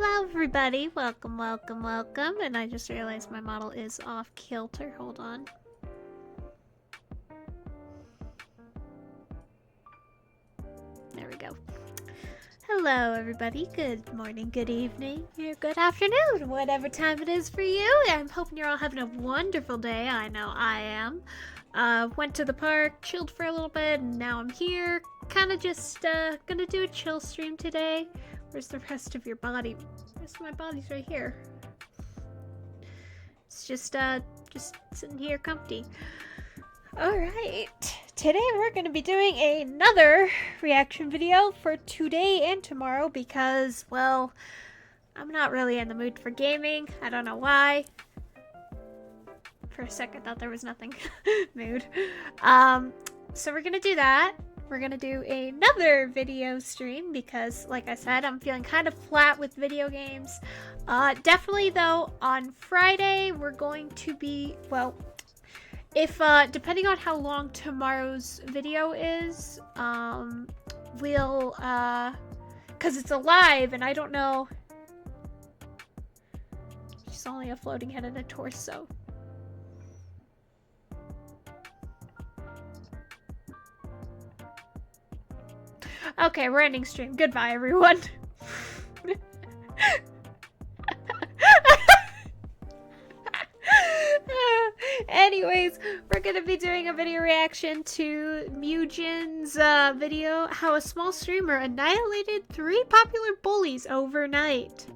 Hello everybody, welcome, welcome, welcome. And I just realized my model is off kilter, hold on. There we go. Hello everybody, good morning, good evening, or good afternoon, whatever time it is for you. I'm hoping you're all having a wonderful day, I know I am. Went to the park, chilled for a little bit, and now I'm here. Kinda just gonna do a chill stream today. Where's the rest of your body? The rest of my body's right here. It's just sitting here comfy. Alright, today we're going to be doing another reaction video for today and tomorrow because, well, I'm not really in the mood for gaming. I don't know why. For a second, I thought there was nothing. Mood. So we're going to do that. We're going to do another video stream because, like I said, I'm feeling kind of flat with video games. Definitely, though, on Friday, we're going to be, well, if, depending on how long tomorrow's video is, we'll, because it's a live, and I don't know. She's only a floating head and a torso. Okay, we're ending stream. Goodbye, everyone. Anyways, we're gonna be doing a video reaction to Mujin's video, how a small streamer annihilated 3 popular bullies overnight.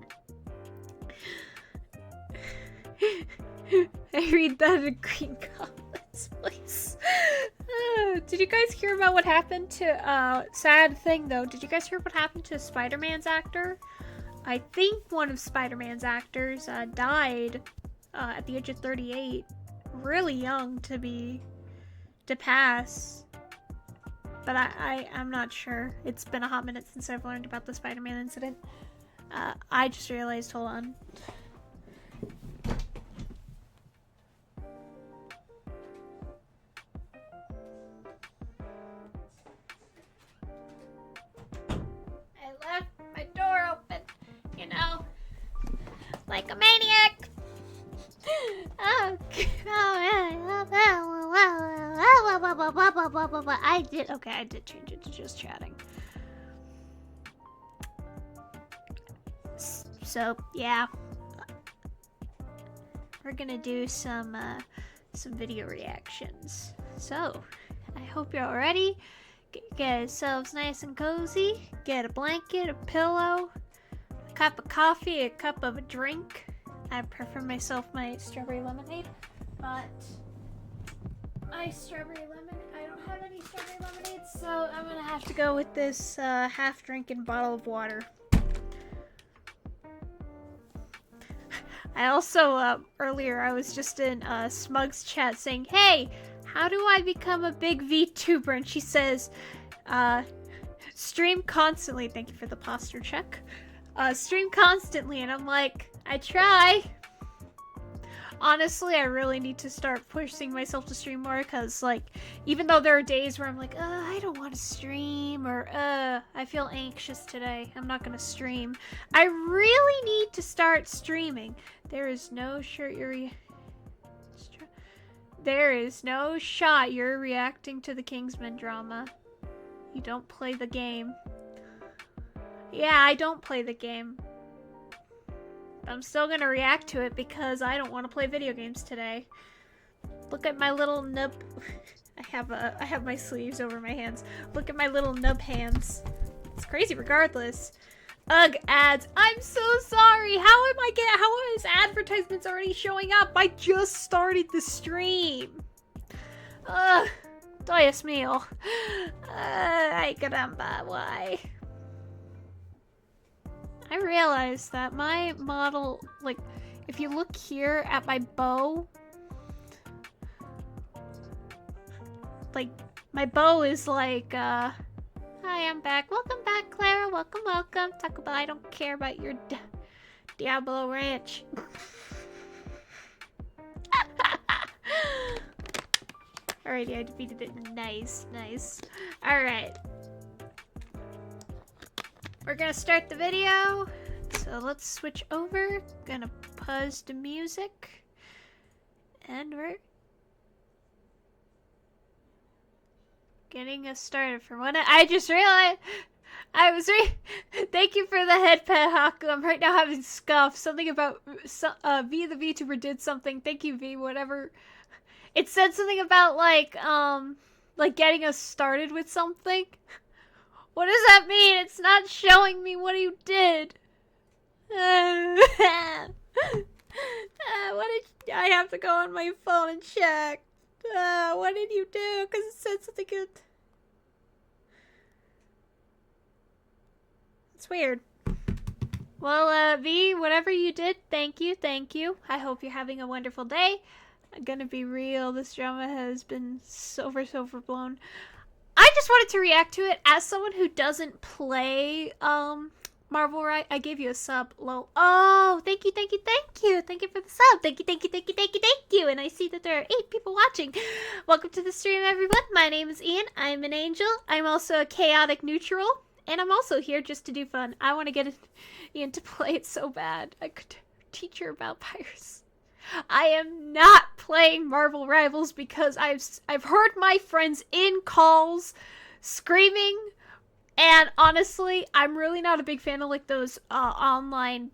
I read that in green comments, please. Did you guys hear about what happened to, sad thing though, did you guys hear what happened to Spider-Man's actor? I think one of Spider-Man's actors died at the age of 38. Really young to pass. But I'm not sure. It's been a hot minute since I've learned about the Spider-Man incident. I just realized, hold on. I left my door open, you know, like a maniac. Oh, I did change it to just chatting. So yeah, we're gonna do some video reactions. So I hope you're all ready. Get yourselves nice and cozy. Get a blanket, a pillow, a cup of coffee, a cup of a drink. I prefer myself my strawberry lemonade, but my strawberry lemon, I don't have any strawberry lemonade, so I'm gonna have to go with this half-drinking bottle of water. I also, earlier I was just in Smug's chat saying, hey, how do I become a big VTuber? And she says, stream constantly. Thank you for the posture check. Stream constantly, and I'm like, I try. Honestly, I really need to start pushing myself to stream more because, like, even though there are days where I'm like, I don't want to stream, or, I feel anxious today, I'm not gonna stream. I really need to start streaming. There is no There is no shot you're reacting to the Kingsman drama. You don't play the game. Yeah, I don't play the game. I'm still gonna react to it because I don't want to play video games today. Look at my little nub. I have my sleeves over my hands. Look at my little nub hands. It's crazy regardless. Ugh, ads. I'm so sorry. How is advertisements already showing up? I just started the stream. Ugh. Dios mío. Ay caramba, why? I realized that my model, like, if you look here at my bow, like, my bow is like, hi, I'm back. Welcome back, Clara. Welcome, welcome. Talk about I don't care about your Diablo Ranch. Alrighty, I defeated it. Nice, nice. Alright. We're gonna start the video. This So let's switch over. Gonna pause the music. And we're getting us started for one. I just realized thank you for the head pet, Haku. I'm right now having scuff. Something about V the VTuber did something. Thank you, V. Whatever. It said something about like getting us started with something. What does that mean? It's not showing me what you did. What did I have to go on my phone and check? What did you do? Because it said something good. It's weird. Well, V, whatever you did, thank you, thank you. I hope you're having a wonderful day. I'm gonna be real, this drama has been so overblown. I just wanted to react to it as someone who doesn't play, Marvel Right. I gave you a sub, lol. Oh, thank you, thank you, thank you. Thank you for the sub. Thank you, thank you, thank you, thank you, thank you. And I see that there are 8 people watching. Welcome to the stream, everyone. My name is Ian. I'm an angel. I'm also a chaotic neutral. And I'm also here just to do fun. I want to get Ian to play it so bad. I could teach her about pirates. I am not playing Marvel Rivals because I've heard my friends in calls screaming, and honestly, I'm really not a big fan of like those online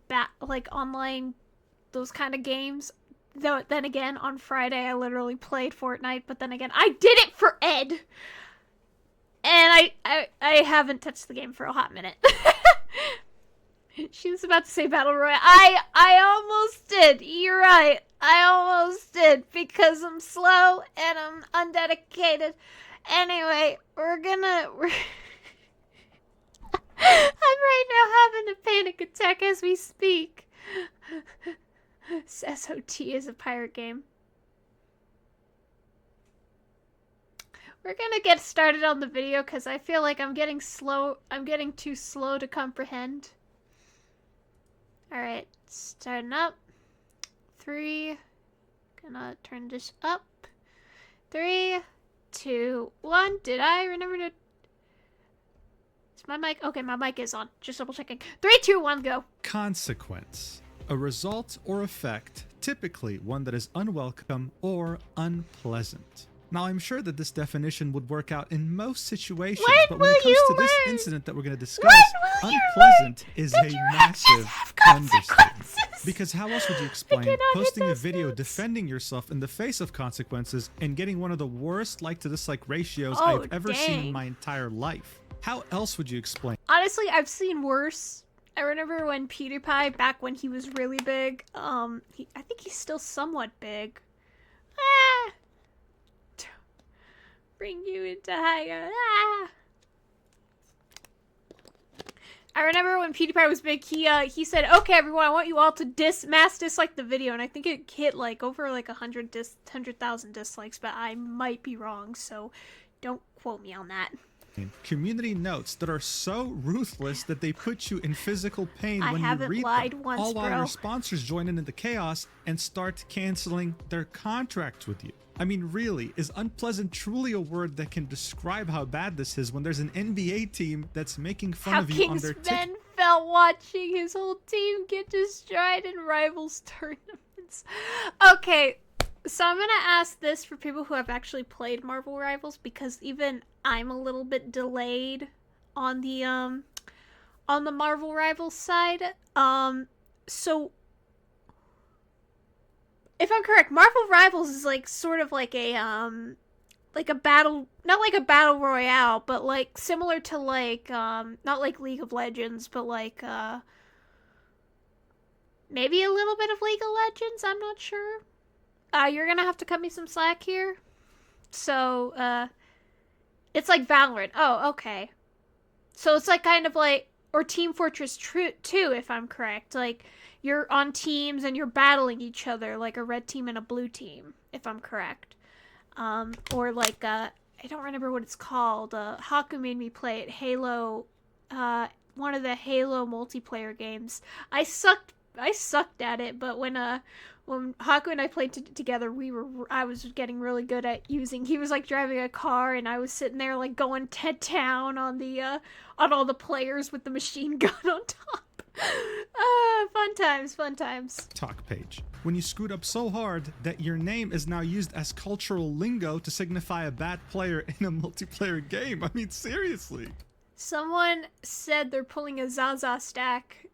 those kind of games. Though then again, on Friday I literally played Fortnite, but then again, I did it for Ed. And I haven't touched the game for a hot minute. She was about to say Battle Royale. I almost did. You're right. I almost did because I'm slow and I'm undedicated. Anyway, I'm right now having a panic attack as we speak. SOT is a pirate game. We're gonna get started on the video because I feel like I'm getting too slow to comprehend. Alright, starting up. 3. Gonna turn this up. 3, 2, 1. Did I remember to... Is my mic? Okay, my mic is on. Just double checking. 3, 2, 1, go. Consequence. A result or effect, typically one that is unwelcome or unpleasant. Now, I'm sure that this definition would work out in most situations, but when it comes to this incident that we're going to discuss, unpleasant is a massive understatement. Because how else would you explain posting a video defending yourself in the face of consequences and getting one of the worst like-to-dislike ratios I've ever seen in my entire life? How else would you explain? Honestly, I've seen worse. I remember when PewDiePie, back when he was really big, I think he's still somewhat big. Bring you into higher. I remember when PewDiePie was big, he said, "Okay, everyone, I want you all to mass dislike the video," and I think it hit like over like 100,000 dislikes, but I might be wrong, so don't quote me on that. Community notes that are so ruthless that they put you in physical pain when you read them. Once, all while your sponsors join in the chaos and start canceling their contracts with you. I mean, really, is unpleasant truly a word that can describe how bad this is when there's an NBA team that's making fun of you on their Kingsman felt watching his whole team get destroyed in Rivals tournaments. Okay, so I'm gonna ask this for people who have actually played Marvel Rivals, because even I'm a little bit delayed on the Marvel Rivals side. So if I'm correct, Marvel Rivals is like sort of like a battle, not like a battle royale, but like similar to like not like League of Legends, but like maybe a little bit of League of Legends, I'm not sure. You're gonna have to cut me some slack here. So it's like Valorant. Oh, okay. So it's like kind of like, or Team Fortress 2, if I'm correct. Like, you're on teams and you're battling each other, like a red team and a blue team, if I'm correct. Or like, I don't remember what it's called. Haku made me play it. Halo, one of the Halo multiplayer games. I sucked at it, but when Haku and I played together, I was getting really good at using, he was like driving a car and I was sitting there like going to town on the on all the players with the machine gun on top. Fun times, fun times. Talk page. When you screwed up so hard that your name is now used as cultural lingo to signify a bad player in a multiplayer game. I mean, seriously. Someone said they're pulling a Zazza stack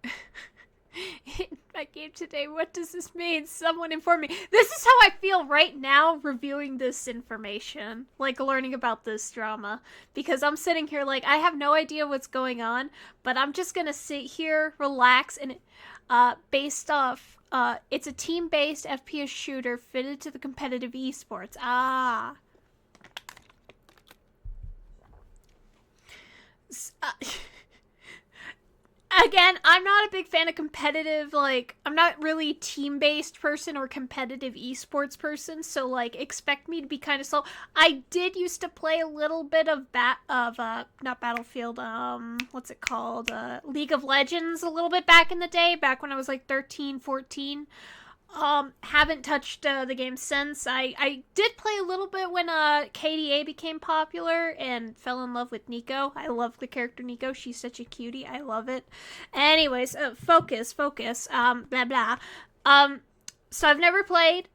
in my game today. What does this mean? Someone inform me. This is how I feel right now reviewing this information. Like, learning about this drama. Because I'm sitting here like, I have no idea what's going on. But I'm just gonna sit here, relax, and based off... it's a team-based FPS shooter fitted to the competitive esports. Ah. Again, I'm not a big fan of competitive, like, I'm not really team-based person or competitive esports person, so, like, expect me to be kind of slow. I did used to play a little bit of, not Battlefield, what's it called, League of Legends a little bit back in the day, back when I was, like, 13, 14. Haven't touched the game since. I did play a little bit when KDA became popular and fell in love with Nico. I love the character Nico. She's such a cutie. I love it. Anyways, focus. Blah blah. So I've never played,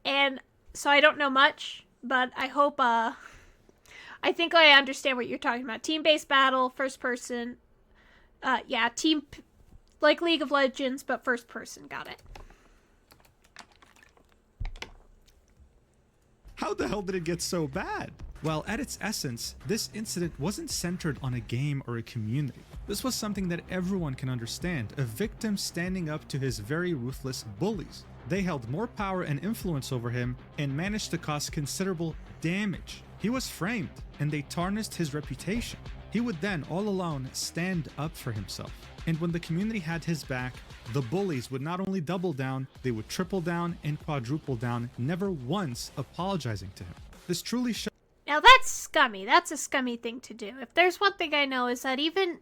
and so I don't know much. But I hope I think I understand what you're talking about. Team-based battle, first person. Yeah, team like League of Legends, but first person. Got it. How the hell did it get so bad? Well, at its essence, this incident wasn't centered on a game or a community. This was something that everyone can understand, a victim standing up to his very ruthless bullies. They held more power and influence over him and managed to cause considerable damage. He was framed, and they tarnished his reputation. He would then, all alone, stand up for himself. And when the community had his back, the bullies would not only double down, they would triple down and quadruple down, never once apologizing to him. This truly shows. Now that's scummy. That's a scummy thing to do. If there's one thing I know is that even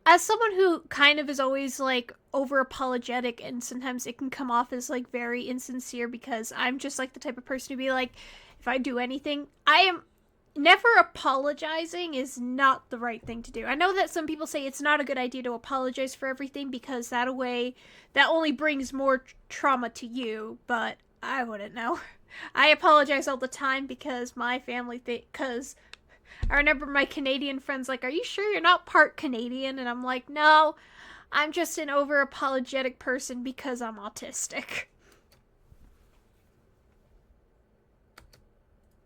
as someone who kind of is always like over apologetic, and sometimes it can come off as like very insincere because I'm just like the type of person to be like, if I do anything, I am never apologizing is not the right thing to do. I know that some people say it's not a good idea to apologize for everything because that only brings more trauma to you, but I wouldn't know. I apologize all the time because my family because I remember my Canadian friends like, are you sure you're not part Canadian? And I'm like, no, I'm just an over apologetic person because I'm autistic.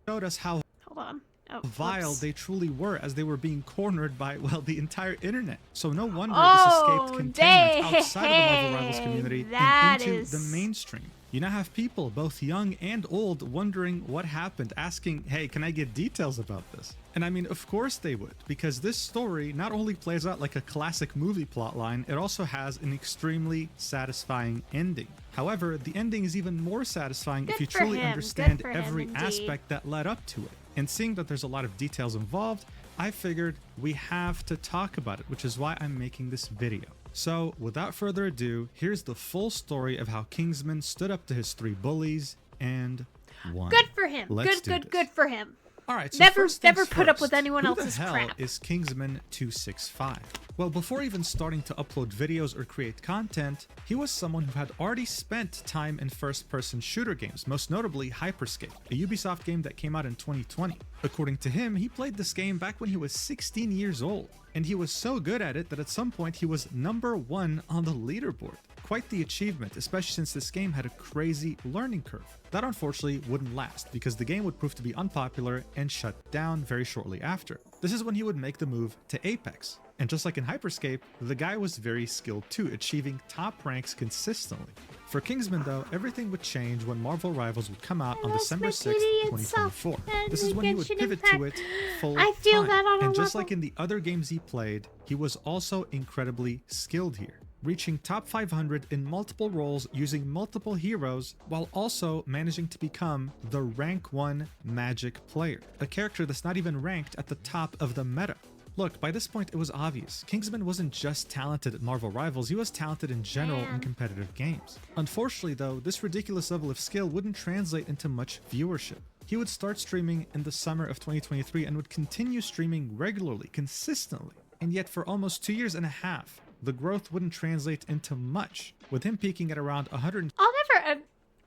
Showed us how Hold on. Oh, vile they truly were as they were being cornered by, well, the entire internet. So no wonder Oh, this escaped containment outside of the Marvel dang. Rivals community That and into is- the mainstream. You now have people, both young and old, wondering what happened, asking, hey, can I get details about this? And I mean, of course they would, because this story not only plays out like a classic movie plotline, it also has an extremely satisfying ending. However, the ending is even more satisfying if Good you for truly him. understand Good for him, every indeed. aspect that led up to it. And seeing that there's a lot of details involved, I figured we have to talk about it, which is why I'm making this video. So, without further ado, here's the full story of how Kingsman stood up to his 3 bullies and won. Good for him. Let's do this. Good for him. All right, so Never first things put up with first, anyone who else's the hell crap. is Kingsman 265? Well, before even starting to upload videos or create content, he was someone who had already spent time in first-person shooter games, most notably Hyperscape, a Ubisoft game that came out in 2020. According to him, he played this game back when he was 16 years old, and he was so good at it that at some point he was #1 on the leaderboard. Quite the achievement, especially since this game had a crazy learning curve. That unfortunately wouldn't last, because the game would prove to be unpopular and shut down very shortly after. This is when he would make the move to Apex. And just like in Hyperscape, the guy was very skilled too, achieving top ranks consistently. For Kingsman though, everything would change when Marvel Rivals would come out on December 6th, 2024. This is when he would pivot to it full I feel time. that on a And just level. like in the other games he played, he was also incredibly skilled here, reaching top 500 in multiple roles using multiple heroes, while also managing to become the rank 1 magic player, a character that's not even ranked at the top of the meta. Look, by this point it was obvious. Kingsman wasn't just talented at Marvel Rivals, he was talented in general in Man. competitive games. Unfortunately though, this ridiculous level of skill wouldn't translate into much viewership. He would start streaming in the summer of 2023 and would continue streaming regularly, consistently. And yet for almost 2 years and a half, the growth wouldn't translate into much, with him peaking at around 100.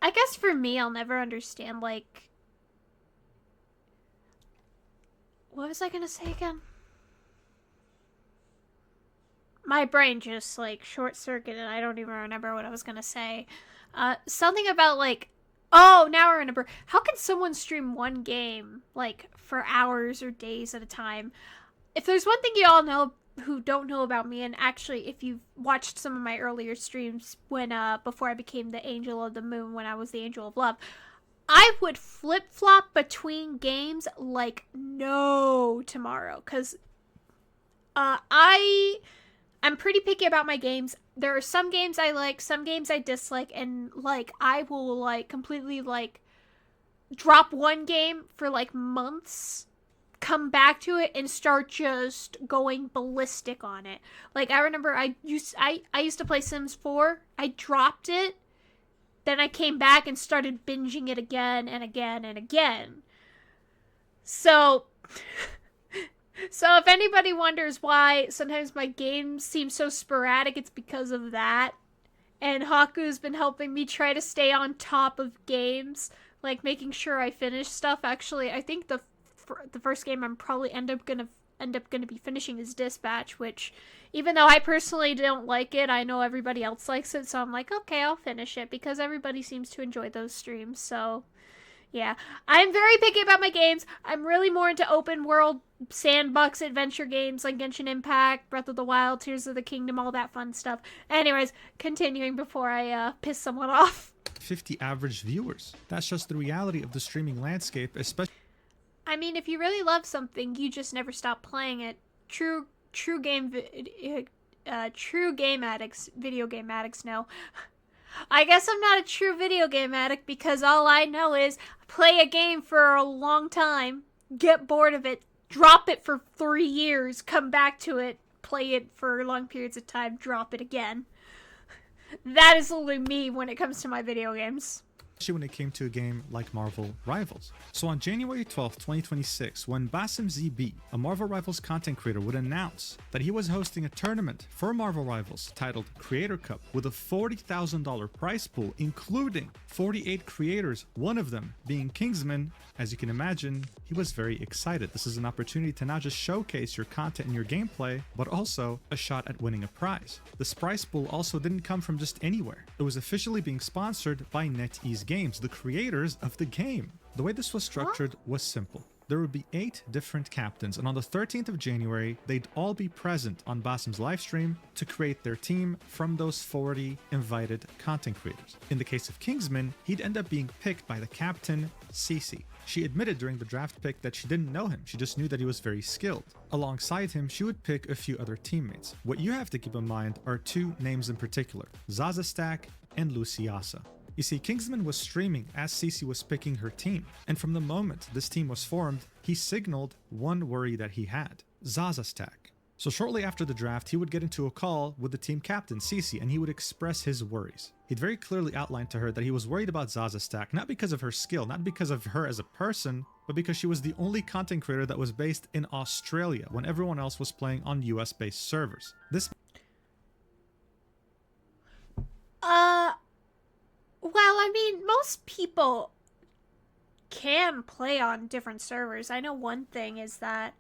I guess for me, I'll never understand, like, what was I gonna say again? My brain just, like, short-circuited. I don't even remember what I was gonna say. Something about, like, oh, now I remember. How can someone stream one game, like, for hours or days at a time? If there's one thing you all know who don't know about me, and actually if you've watched some of my earlier streams when before I became the Angel of the Moon, when I was the Angel of Love, I would flip-flop between games like no tomorrow, because I'm pretty picky about my games. There are some games I like, some games I dislike, and like I will like completely like drop one game for like months, come back to it, and start just going ballistic on it. Like, I remember I used to play Sims 4. I dropped it. Then I came back and started binging it again and again and again. So if anybody wonders why sometimes my games seem so sporadic, it's because of that. And Haku's been helping me try to stay on top of games, like making sure I finish stuff. Actually, I think the first game I'm probably end up gonna be finishing is Dispatch, which, even though I personally don't like it, I know everybody else likes it, so I'm like, okay, I'll finish it because everybody seems to enjoy those streams. So yeah, I'm very picky about my games. I'm really more into open world sandbox adventure games like Genshin Impact, Breath of the Wild, Tears of the Kingdom, all that fun stuff. Anyways, continuing before I piss someone off. 50 average viewers. That's just the reality of the streaming landscape, especially. I mean, if you really love something, you just never stop playing it. True game addicts, video game addicts know. I guess I'm not a true video game addict because all I know is play a game for a long time, get bored of it, drop it for 3 years, come back to it, play it for long periods of time, drop it again. That is only me when it comes to my video games. When it came to a game like Marvel Rivals. So on January 12th, 2026, when Basim ZB, a Marvel Rivals content creator, would announce that he was hosting a tournament for Marvel Rivals titled Creator Cup with a $40,000 prize pool, including 48 creators, one of them being Kingsman, as you can imagine, he was very excited. This is an opportunity to not just showcase your content and your gameplay, but also a shot at winning a prize. This prize pool also didn't come from just anywhere. It was officially being sponsored by NetEase Games, the creators of the game. The way this was structured was simple. There would be 8 different captains, and on the 13th of January, they'd all be present on Basim's livestream to create their team from those 40 invited content creators. In the case of Kingsman, he'd end up being picked by the captain, Cece. She admitted during the draft pick that she didn't know him, she just knew that he was very skilled. Alongside him, she would pick a few other teammates. What you have to keep in mind are 2 names in particular, Zazza and Luciyasa. You see, Kingsman was streaming as Cece was picking her team, and from the moment this team was formed, he signaled one worry that he had, Zazza stack. So shortly after the draft, he would get into a call with the team captain, Cece, and he would express his worries. He'd very clearly outlined to her that he was worried about Zazza stack, not because of her skill, not because of her as a person, but because she was the only content creator that was based in Australia when everyone else was playing on US-based servers. Well, I mean, most people can play on different servers. I know one thing is that,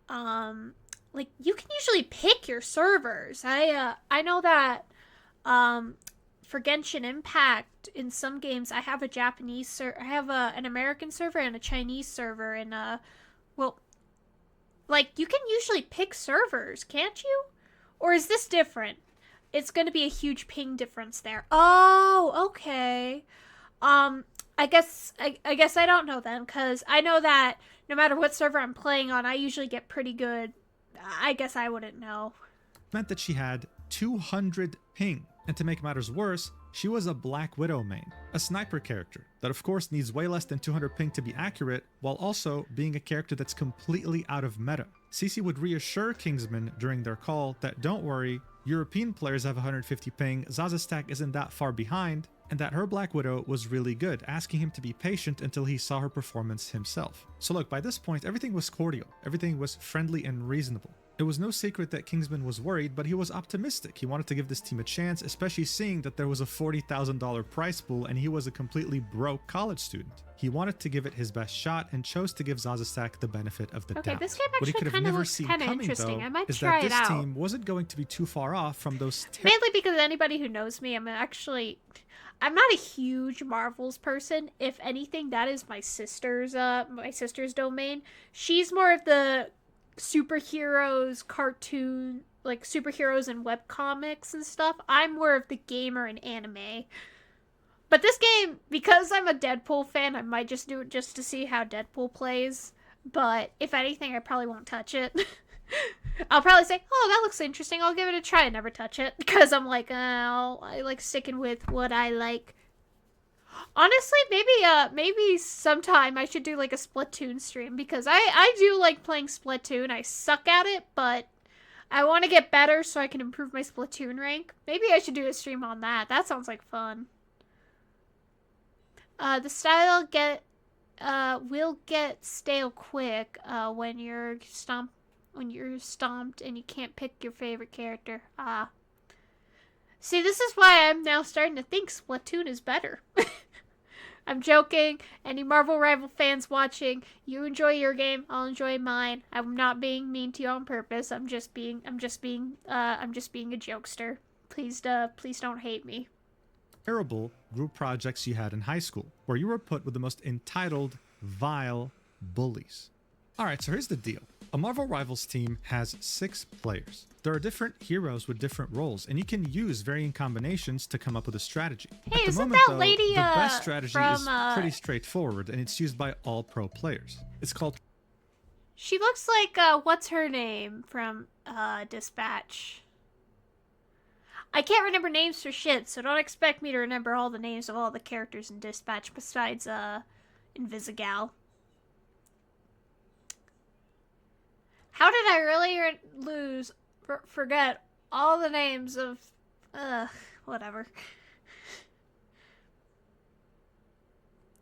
like, you can usually pick your servers. I know that, for Genshin Impact, in some games, I have a Japanese server, I have an American server and a Chinese server, and, well, like, you can usually pick servers, can't you? Or is this different? It's going to be a huge ping difference there. Oh, okay. I guess I don't know then, because I know that no matter what server I'm playing on, I usually get pretty good. I guess I wouldn't know. Meant that she had 200 ping. And to make matters worse, she was a Black Widow main, a sniper character that of course needs way less than 200 ping to be accurate, while also being a character that's completely out of meta. Cece would reassure Kingsman during their call that don't worry, European players have 150 ping, Zazza stack isn't that far behind, and that her Black Widow was really good, asking him to be patient until he saw her performance himself. So look, by this point, everything was cordial, everything was friendly and reasonable. It was no secret that Kingsman was worried, but he was optimistic. He wanted to give this team a chance, especially seeing that there was a $40,000 prize pool and he was a completely broke college student. He wanted to give it his best shot and chose to give Zazza the benefit of the doubt. Okay, this game What he actually could have kind of never looks seen kind of coming, interesting. though, I might is try that it this out. team wasn't going to be too far off from those Mainly because anybody who knows me, I'm not a huge Marvels person. If anything, that is my sister's domain. She's more of the superheroes, cartoon, like superheroes and webcomics and stuff. I'm more of the gamer and anime. But this game, because I'm a Deadpool fan, I might just do it just to see how Deadpool plays. But if anything, I probably won't touch it. I'll probably say, oh, that looks interesting. I'll give it a try and never touch it. Because I'm like, oh, I like sticking with what I like. Honestly, maybe sometime I should do like a Splatoon stream. Because I do like playing Splatoon. I suck at it, but I want to get better so I can improve my Splatoon rank. Maybe I should do a stream on that. That sounds like fun. The style will get stale quick when you're stomped and you can't pick your favorite character. See, this is why I'm now starting to think Splatoon is better. I'm joking. Any Marvel Rival fans watching, you enjoy your game, I'll enjoy mine. I'm not being mean to you on purpose. I'm just being a jokester. Please don't hate me. terrible group projects you had in high school, where you were put with the most entitled, vile bullies. Alright, so here's the deal. A Marvel Rivals team has 6 players. There are different heroes with different roles, and you can use varying combinations to come up with a strategy. Hey, At the isn't moment, that though, lady, the best strategy from, is pretty straightforward, and it's used by all pro players. It's called... She looks like, what's her name from, Dispatch? I can't remember names for shit, so don't expect me to remember all the names of all the characters in Dispatch besides, Invisigal. How did I really forget all the names of, whatever.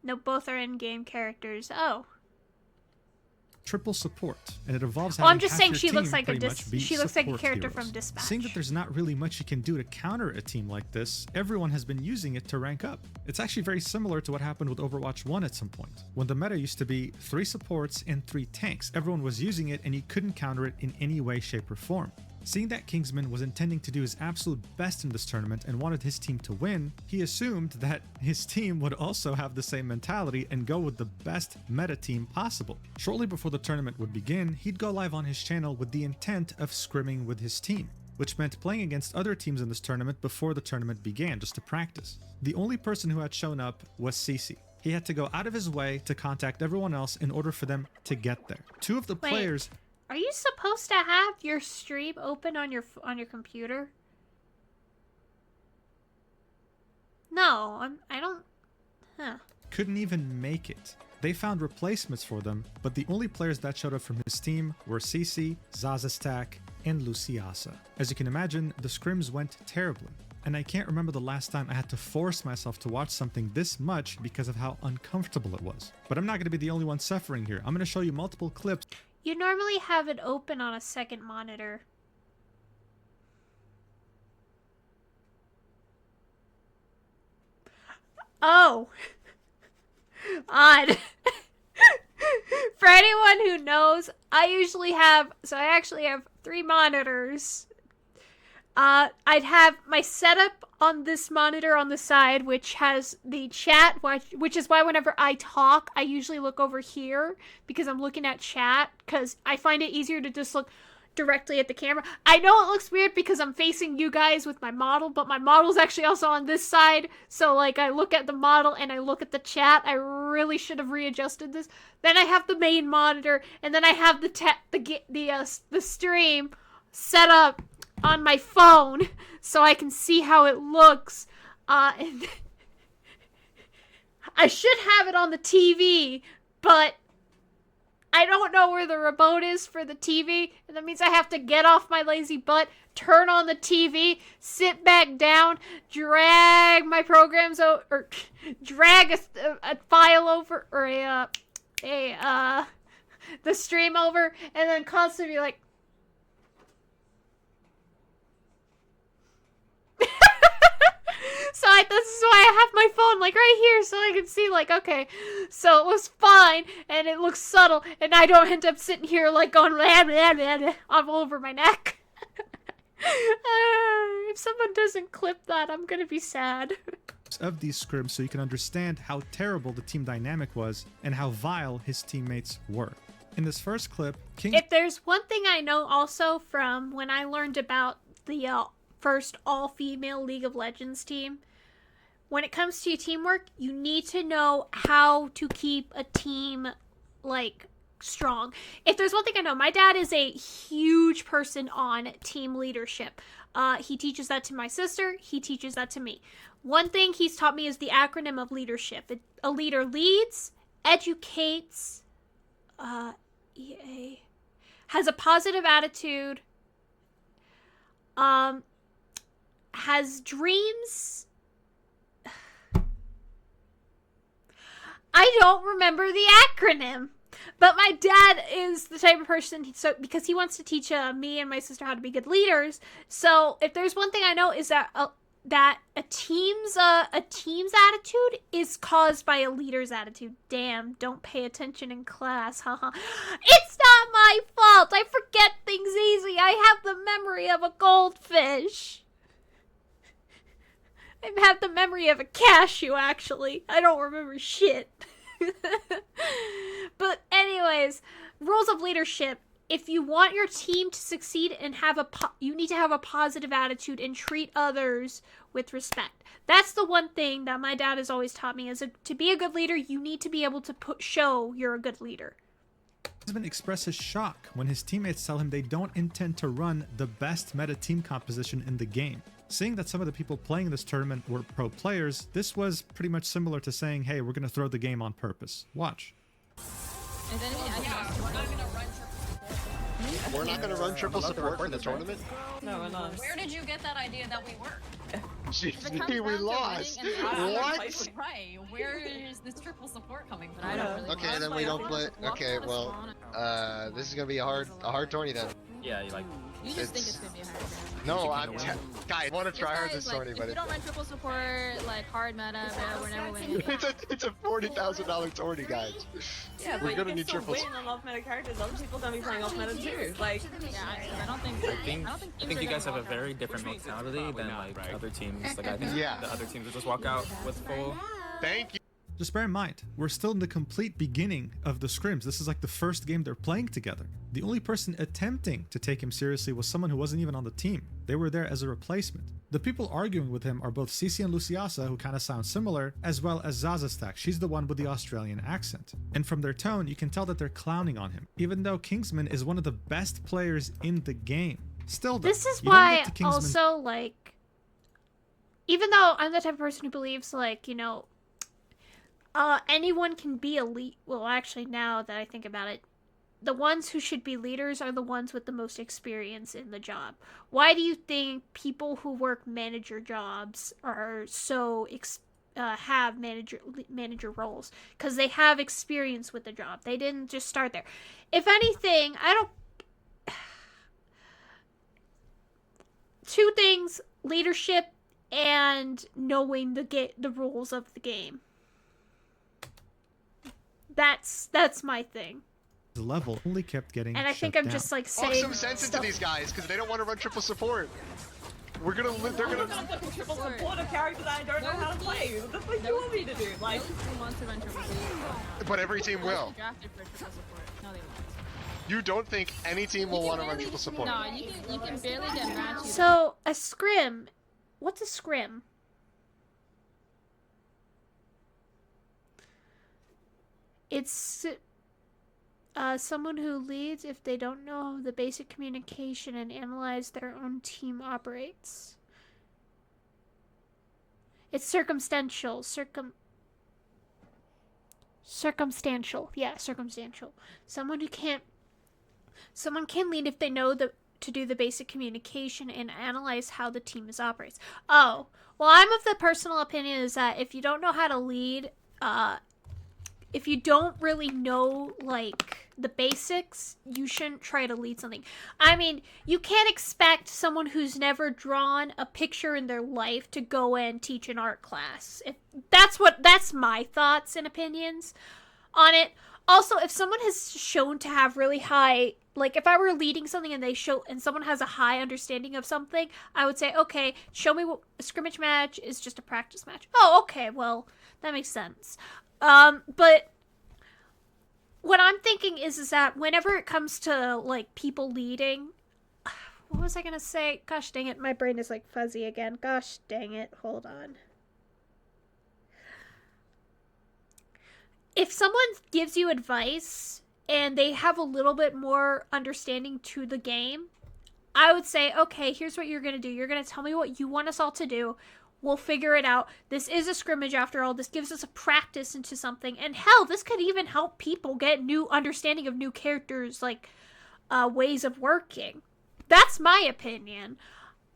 No, both are in-game characters. Oh. Triple support, and it involves I'm having just half saying your she looks team like pretty much be she looks like a support character heroes. from Dispatch. Seeing that there's not really much you can do to counter a team like this, everyone has been using it to rank up. It's actually very similar to what happened with Overwatch 1 at some point, when the meta used to be 3 supports and 3 tanks. Everyone was using it and you couldn't counter it in any way, shape, or form. Seeing that Kingsman was intending to do his absolute best in this tournament and wanted his team to win, he assumed that his team would also have the same mentality and go with the best meta team possible. Shortly before the tournament would begin, he'd go live on his channel with the intent of scrimming with his team, which meant playing against other teams in this tournament before the tournament began, just to practice. The only person who had shown up was Cece. He had to go out of his way to contact everyone else in order for them to get there. 2 of the players... Are you supposed to have your stream open on your computer? No, I don't. Huh. Couldn't even make it. They found replacements for them, but the only players that showed up from his team were Cece, Zazza, and Luciyasa. As you can imagine, the scrims went terribly, and I can't remember the last time I had to force myself to watch something this much because of how uncomfortable it was. But I'm not going to be the only one suffering here. I'm going to show you multiple clips. You normally have it open on a second monitor. Oh. Odd. For anyone who knows, I actually have 3 monitors. I'd have my setup on this monitor on the side, which has the chat, which is why whenever I talk, I usually look over here, because I'm looking at chat, because I find it easier to just look directly at the camera. I know it looks weird because I'm facing you guys with my model, but my model's actually also on this side, so like I look at the model and I look at the chat. I really should have readjusted this. Then I have the main monitor, and then I have the stream set up on my phone so I can see how it looks. And I should have it on the TV, but I don't know where the remote is for the TV, and that means I have to get off my lazy butt, turn on the TV, sit back down, drag my programs over, or drag a file over, or the stream over, and then constantly be like, So this is why I have my phone like right here so I can see like, okay, so it was fine and it looks subtle and I don't end up sitting here like going blah, blah, blah, blah, all over my neck. If someone doesn't clip that, I'm gonna be sad. Of these scrims so you can understand how terrible the team dynamic was and how vile his teammates were. In this first clip, If there's one thing I know also from when I learned about the first all-female League of Legends team, when it comes to teamwork, you need to know how to keep a team, like, strong. If there's one thing I know, my dad is a huge person on team leadership. He teaches that to my sister. He teaches that to me. One thing he's taught me is the acronym of leadership. A leader leads, educates, EA, has a positive attitude, has dreams. I don't remember the acronym. But my dad is the type of person, so because he wants to teach me and my sister how to be good leaders. So if there's one thing I know is that a team's attitude is caused by a leader's attitude. Damn, don't pay attention in class, haha. It's not my fault. I forget things easy. I have the memory of a goldfish. I have the memory of a cashew, actually. I don't remember shit. But anyways, rules of leadership. If you want your team to succeed and you need to have a positive attitude and treat others with respect. That's the one thing that my dad has always taught me is to be a good leader, you need to be able to show you're a good leader. Kingsman expresses shock when his teammates tell him they don't intend to run the best meta team composition in the game. Seeing that some of the people playing this tournament were pro players, this was pretty much similar to saying, hey, we're going to throw the game on purpose. Watch. We're not going to run triple support for the tournament? No, we're not. Where did you get that idea that we were? Gee, we lost. What? Where is this triple support coming from? I don't really Okay, then we don't play. Okay, well, this is going to be a hard tourney then. Yeah, You just think it's gonna be a hard game. No, guys, I want to try hard this tourney, if but you don't run triple support, like hard meta, we're never winning. it's a $40,000 tourney, guys. Yeah, we're but gonna you need can still triples. win on off-meta characters. Other people gonna be playing off-meta too. Like, Yeah, I don't think. I think you guys have a very different mentality than like other teams. Like I think Yeah. the other teams will just walk out with full. Thank you. Just bear in mind, we're still in the complete beginning of the scrims. This is like the first game they're playing together. The only person attempting to take him seriously was someone who wasn't even on the team. They were there as a replacement. The people arguing with him are both Cece and Luciyasa, who kind of sound similar, as well as Zazza stack. She's the one with the Australian accent. And from their tone, you can tell that they're clowning on him, even though Kingsman is one of the best players in the game. Still though, This is you don't why get to Kingsman- also, like, even though I'm the type of person who believes, like, you know, anyone can be a lead. Well, actually, now that I think about it, the ones who should be leaders are the ones with the most experience in the job. Why do you think people who work manager jobs are so have manager roles? Because they have experience with the job. They didn't just start there. If anything, two things: leadership and knowing the rules of the game. That's my thing. level only kept getting And I think I'm just like saying Talk some sense into these guys, because they don't want to run triple support. They're gonna fucking triple support a character that I don't know how to play. What the fuck do you want me to do? Like, Who wants to run triple support? But every team will. Drafted for triple support. No, they won't. You don't think any team will want to run triple support? No, you can barely get matches. So a scrim. What's a scrim? It's someone who leads if they don't know the basic communication and analyze their own team operates. It's circumstantial. Circumstantial. Yeah, circumstantial. Someone can lead if they know to do the basic communication and analyze how the team operates. Oh, well, I'm of the personal opinion is that if you don't know how to lead, if you don't really know, like, the basics, you shouldn't try to lead something. I mean, you can't expect someone who's never drawn a picture in their life to go and teach an art class. That's my thoughts and opinions on it. Also, if someone has shown to have really high, like, if I were leading something and someone has a high understanding of something, I would say, okay, show me what a scrimmage match is just a practice match. Oh, okay, well, that makes sense. But what I'm thinking is that whenever it comes to, like, people leading, what was I gonna say? Gosh dang it, my brain is, like, fuzzy again. Gosh dang it, hold on. If someone gives you advice and they have a little bit more understanding to the game, I would say, okay, here's what you're going to do. You're going to tell me what you want us all to do. We'll figure it out. This is a scrimmage after all. This gives us a practice into something. And hell, this could even help people get new understanding of new characters, like, ways of working. That's my opinion.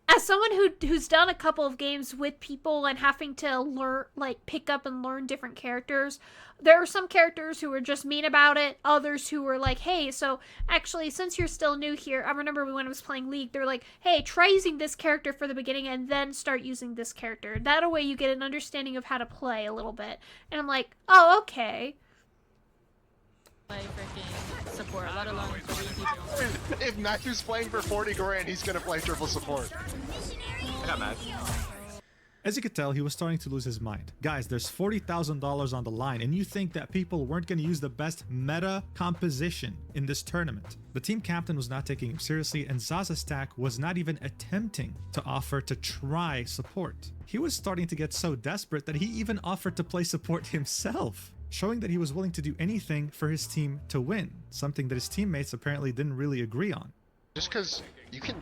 As someone who's done a couple of games with people and having to learn, like, pick up and learn different characters, there are some characters who were just mean about it, others who were like, hey, so actually, since you're still new here, I remember when I was playing League, they're like, hey, try using this character for the beginning and then start using this character. That way you get an understanding of how to play a little bit. And I'm like, oh, okay. Play freaking support, let alone 40 people. If Matthew's playing for 40 grand, he's gonna play triple support. I got mad. As you could tell, he was starting to lose his mind. Guys, there's $40,000 on the line, and you think that people weren't going to use the best meta composition in this tournament. The team captain was not taking him seriously, and Zazza Stack was not even attempting to offer to try support. He was starting to get so desperate that he even offered to play support himself, showing that he was willing to do anything for his team to win, something that his teammates apparently didn't really agree on. Just because you can,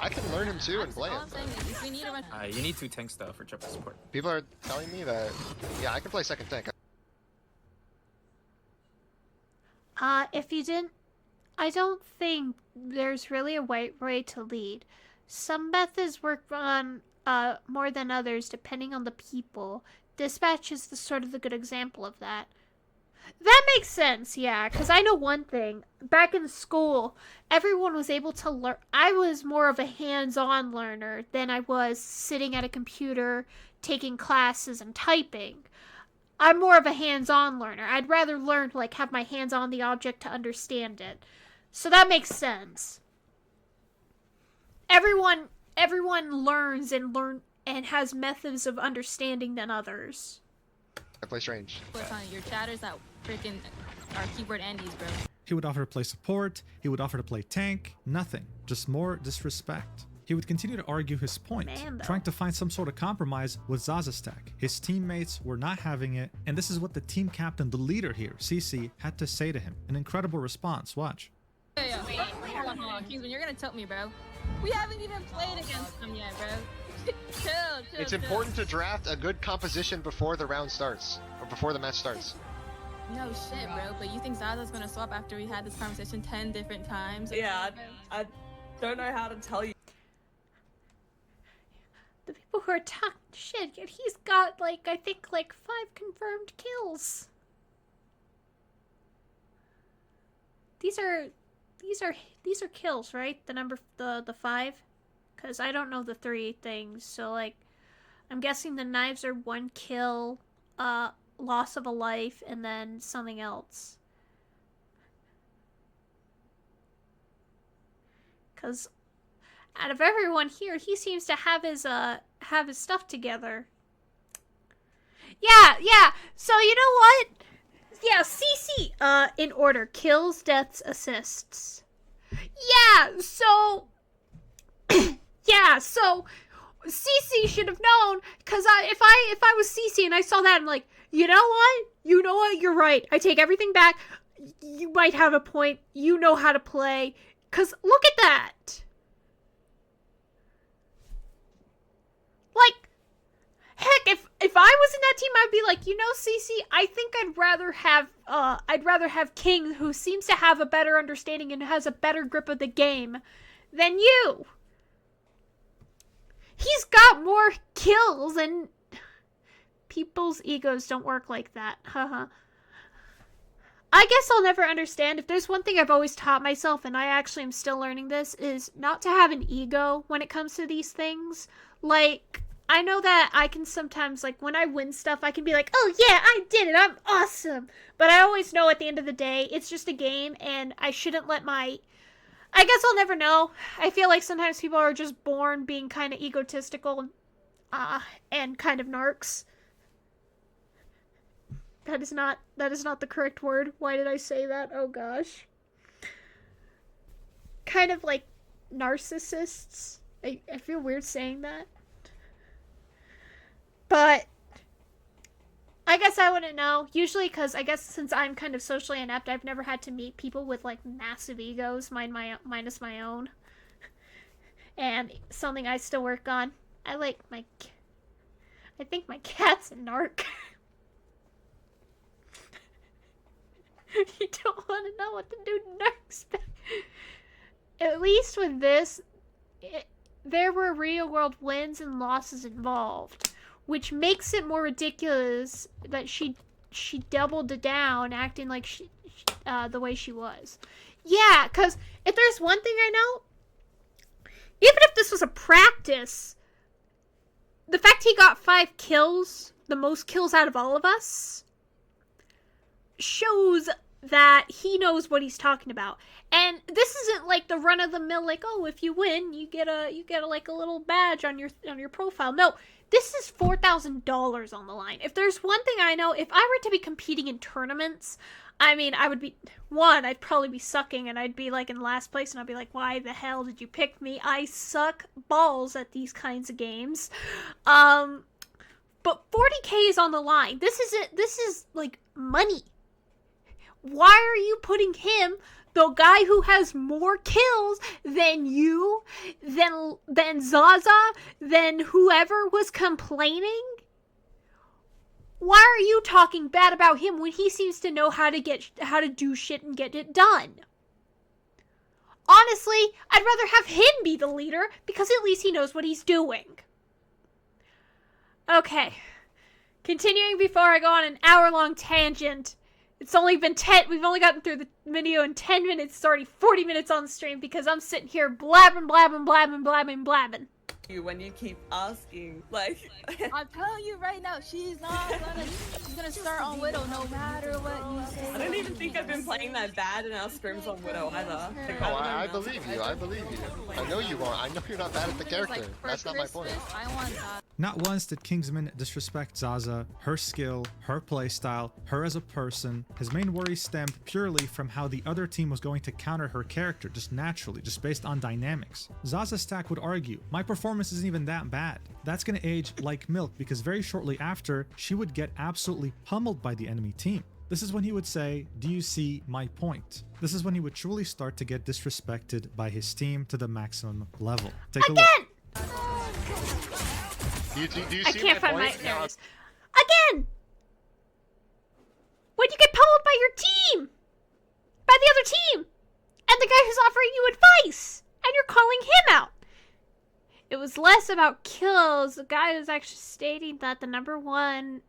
I can learn him too and play him. All I'm saying is if we need a You need 2 tanks though for triple support. People are telling me that, yeah, I can play second tank. If you didn't, I don't think there's really a right way to lead. Some methods work on more than others depending on the people. Dispatch is the good example of that. That makes sense, yeah, because I know one thing. Back in school, everyone was able to learn. I was more of a hands-on learner than I was sitting at a computer, taking classes and typing. I'm more of a hands-on learner. I'd rather learn, like, have my hands on the object to understand it. So that makes sense. Everyone learns and has methods of understanding than others. I play strange. What's on your chatters that freaking are keyboard Andes, bro. He would offer to play support, he would offer to play tank, nothing, just more disrespect. He would continue to argue his point, trying to find some sort of compromise with Zazza Stack. His teammates were not having it, and this is what the team captain, the leader here, Cece, had to say to him. An incredible response, watch. Yeah. Hold on. Kingsman, you're gonna tell me, bro. We haven't even played against them yet, bro. Chill. It's important to draft a good composition before the round starts, or before the match starts. No shit, bro, but you think Zazza's gonna swap after we had this conversation 10 different times? Yeah, I don't know how to tell you. The people who are talking shit, yet he's got, like, I think, like, 5 confirmed kills. These are kills, right? The 5? Because I don't know the 3 things, so, like, I'm guessing the knives are 1 kill, loss of a life, and then something else. Because out of everyone here, he seems to have his stuff together. Yeah. So you know what? Yeah, Cece. In order: kills, deaths, assists. Yeah. So. Yeah. So. Cece should have known, because if I was Cece and I saw that, I'm like, you know what? You're right. I take everything back. You might have a point. You know how to play. Because look at that. Like, heck, if I was in that team, I'd be like, you know, Cece, I think I'd rather have King, who seems to have a better understanding and has a better grip of the game than you. He's got more kills, and people's egos don't work like that. Haha. I guess I'll never understand. If there's one thing I've always taught myself, and I actually am still learning this, is not to have an ego when it comes to these things. Like, I know that I can sometimes, like, when I win stuff, I can be like, oh yeah, I did it, I'm awesome. But I always know at the end of the day, it's just a game, and I shouldn't let my... I guess I'll never know. I feel like sometimes people are just born being kind of egotistical and kind of narcs. That is not the correct word. Why did I say that? Oh gosh. Kind of like narcissists. I feel weird saying that. But I guess I wouldn't know. Usually because I guess since I'm kind of socially inept, I've never had to meet people with like massive egos, minus my own. And something I still work on. I think my cat's a narc. You don't want to know what to do next. At least with this, there were real-world wins and losses involved, which makes it more ridiculous that she doubled it down, acting like the way she was. Yeah, because if there's one thing I know, even if this was a practice, the fact he got 5 kills, the most kills out of all of us, shows that he knows what he's talking about. And this isn't like the run-of-the-mill, like, oh, if you win, you get a like a little badge on your profile. No, this is $4,000 on the line. If there's one thing I know, if I were to be competing in tournaments, I mean, I would be, I'd probably be sucking, and I'd be like in last place, and I'd be like, why the hell did you pick me? I suck balls at these kinds of games. But 40K is on the line. This is like money. Why are you putting him, the guy who has more kills than you, than Zazza, than whoever was complaining? Why are you talking bad about him when he seems to know how to do shit and get it done? Honestly, I'd rather have him be the leader because at least he knows what he's doing. Okay. Continuing before I go on an hour-long tangent. It's only been we've only gotten through the video in 10 minutes. It's already 40 minutes on the stream because I'm sitting here blabbing. When you keep asking, like... I'm telling you right now, she's gonna start on Widow no matter what you say. I don't even think I've been playing that bad in our scrims on Widow either. Oh, I believe you, I believe you. I know you won't. I know you're not bad at the character. That's not my point. I want that. Not once did Kingsman disrespect Zazza, her skill, her playstyle, her as a person. His main worry stemmed purely from how the other team was going to counter her character, just naturally, just based on dynamics. Zazza's stack would argue, my performance isn't even that bad. That's gonna age like milk because very shortly after, she would get absolutely pummeled by the enemy team. This is when he would say, do you see my point? This is when he would truly start to get disrespected by his team to the maximum level. Take a look. Do you I see can't my find my... point? There it is. Again! When you get pummeled by your team! By the other team! And the guy who's offering you advice! And you're calling him out! It was less about kills. The guy was actually stating that the number one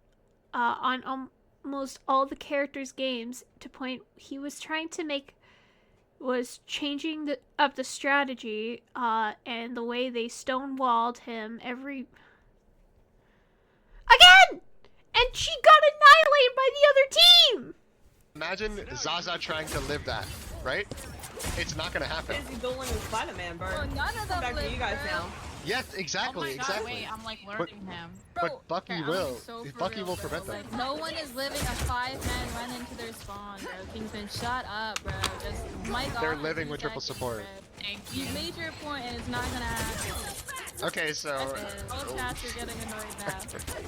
on almost all the characters' games to point he was trying to make was changing the strategy and the way they stonewalled him every... Again! And she got annihilated by the other team! Imagine Zazza trying to live that, right? It's not gonna happen. Busy dueling with Spider-Man, bro. Well, none of them Back to you guys now. Yes, exactly, Oh my God, exactly. wait, I'm like learning him. But Bucky I'm will. so for Bucky real, will bro. prevent them. Like, no one is living a 5-man run into their spawn, bro. Kingsman, shut up, bro. Just mic They're off living in with 2 triple seconds, support. bro. Thank You you. made your point and it's not gonna happen. Okay, so... That's it. All chats are getting annoyed now.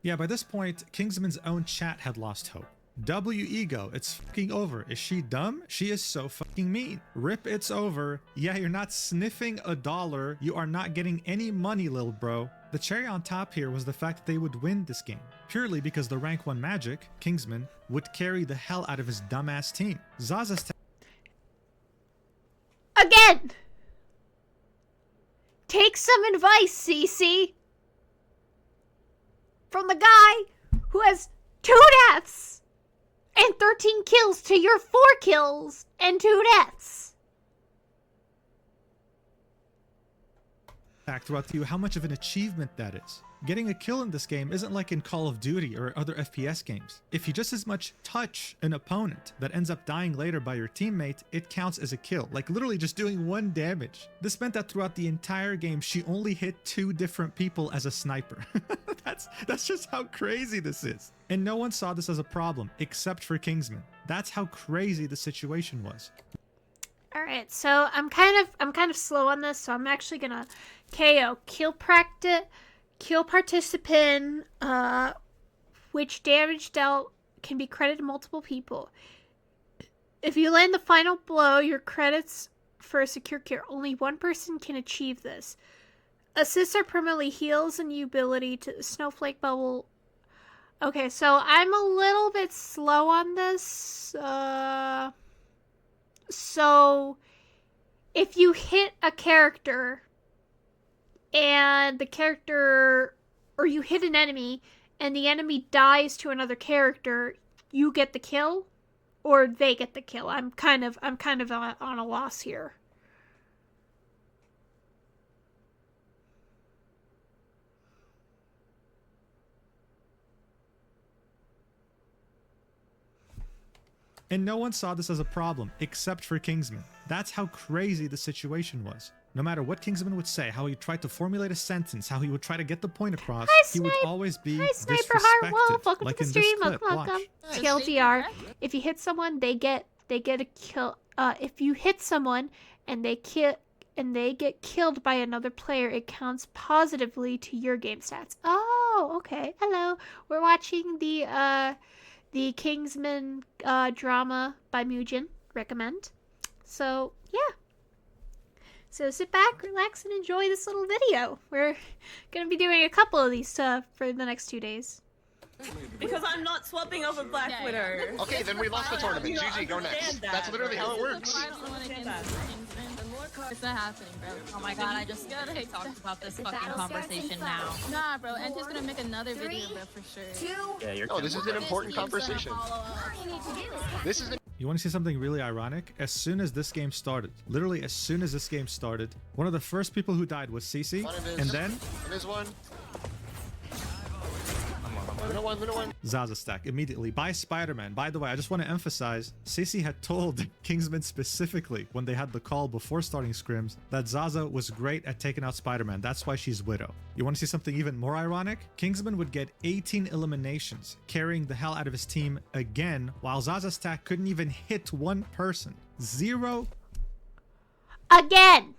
Yeah, by this point, Kingsman's own chat had lost hope. W ego, it's fucking over. Is she dumb? She is so fucking mean. Rip, it's over. Yeah, you're not sniffing $1. You are not getting any money, lil bro. The cherry on top here was the fact that they would win this game, purely because the rank 1 Magic, Kingsman, would carry the hell out of his dumbass team. Zazza's Again! Take some advice, Cece! From the guy who has 2 deaths And 13 kills to your 4 kills and 2 deaths. Back throughout to you how much of an achievement that is. Getting a kill in this game isn't like in Call of Duty or other FPS games. If you just as much touch an opponent that ends up dying later by your teammate, it counts as a kill, like literally just doing 1 damage. This meant that throughout the entire game, she only hit 2 different people as a sniper. That's just how crazy this is. And no one saw this as a problem, except for Kingsman. That's how crazy the situation was. All right, so I'm kind of slow on this, so I'm actually gonna KO kill participant, which damage dealt can be credited to multiple people. If you land the final blow, your credits for a secure kill. Only 1 person can achieve this. Assists are permanently heals and the ability to snowflake bubble. Okay, so I'm a little bit slow on this. So if you hit a character and the character, or you hit an enemy and the enemy dies to another character, you get the kill or they get the kill. I'm kind of on a loss here. And no one saw this as a problem, except for Kingsman. That's how crazy the situation was. No matter what Kingsman would say, how he tried to formulate a sentence, how he would try to get the point across, he would always be Sniper Heart Wolf, disrespected. welcome Like to the in stream. this clip, Welcome. watch. TLDR. If you hit someone, they get a kill. If you hit someone and they get killed by another player, it counts positively to your game stats. Oh, okay. Hello. We're watching the Kingsman drama by Mujin. Recommend. So, yeah. So sit back, relax, and enjoy this little video. We're going to be doing a couple of these for the next 2 days. Because I'm not swapping over Black Widow. Okay, then we lost the tournament. GG, go next. That's literally how it works. It's not happening, bro. Oh my god, I just gotta talk about this fucking conversation now. Nah, bro. Anti's gonna make another video, bro, for sure. Yeah, you're No, this is an important conversation. This is You want to see something really ironic? As soon as this game started, literally as soon as this game started, one of the first people who died was Cece, and then There's one. One. Zazza stack immediately by Spider-Man. By the way, I just want to emphasize, Cece had told Kingsman specifically when they had the call before starting scrims that Zazza was great at taking out Spider-Man. That's why she's Widow. You want to see something even more ironic? Kingsman would get 18 eliminations, carrying the hell out of his team again, while Zazza stack couldn't even hit 1 person. 0 Again!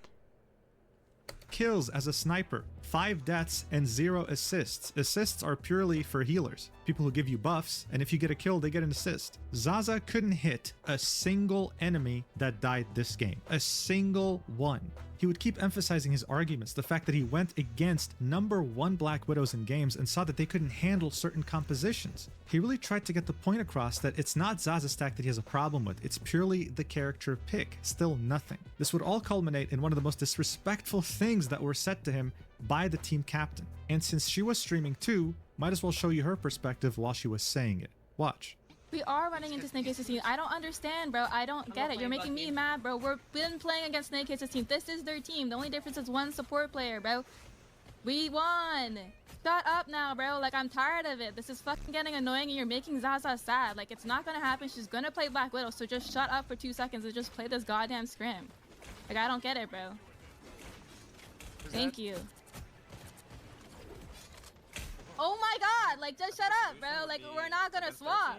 kills as a sniper, 5 deaths, and 0 assists. Assists are purely for healers, people who give you buffs, and if you get a kill, they get an assist. Zazza couldn't hit a single enemy that died this game. A single one. He would keep emphasizing his arguments, the fact that he went against #1 Black Widows in games and saw that they couldn't handle certain compositions. He really tried to get the point across that it's not Zazza stack that he has a problem with, it's purely the character pick, still nothing. This would all culminate in one of the most disrespectful things that were said to him by the team captain. And since she was streaming too, might as well show you her perspective while she was saying it. Watch. We are running into Snake Case's team. I don't understand, bro. I don't get it. You're making me mad, bro. We've been playing against Snake Case's team. This is their team. The only difference is 1 support player, bro. We won. Shut up now, bro. Like, I'm tired of it. This is fucking getting annoying and you're making Zazza sad. Like, it's not gonna happen. She's gonna play Black Widow, so just shut up for 2 seconds and just play this goddamn scrim. Like, I don't get it, bro. Thank you. Oh my god, like, just shut up, bro. Like, we're not gonna swap.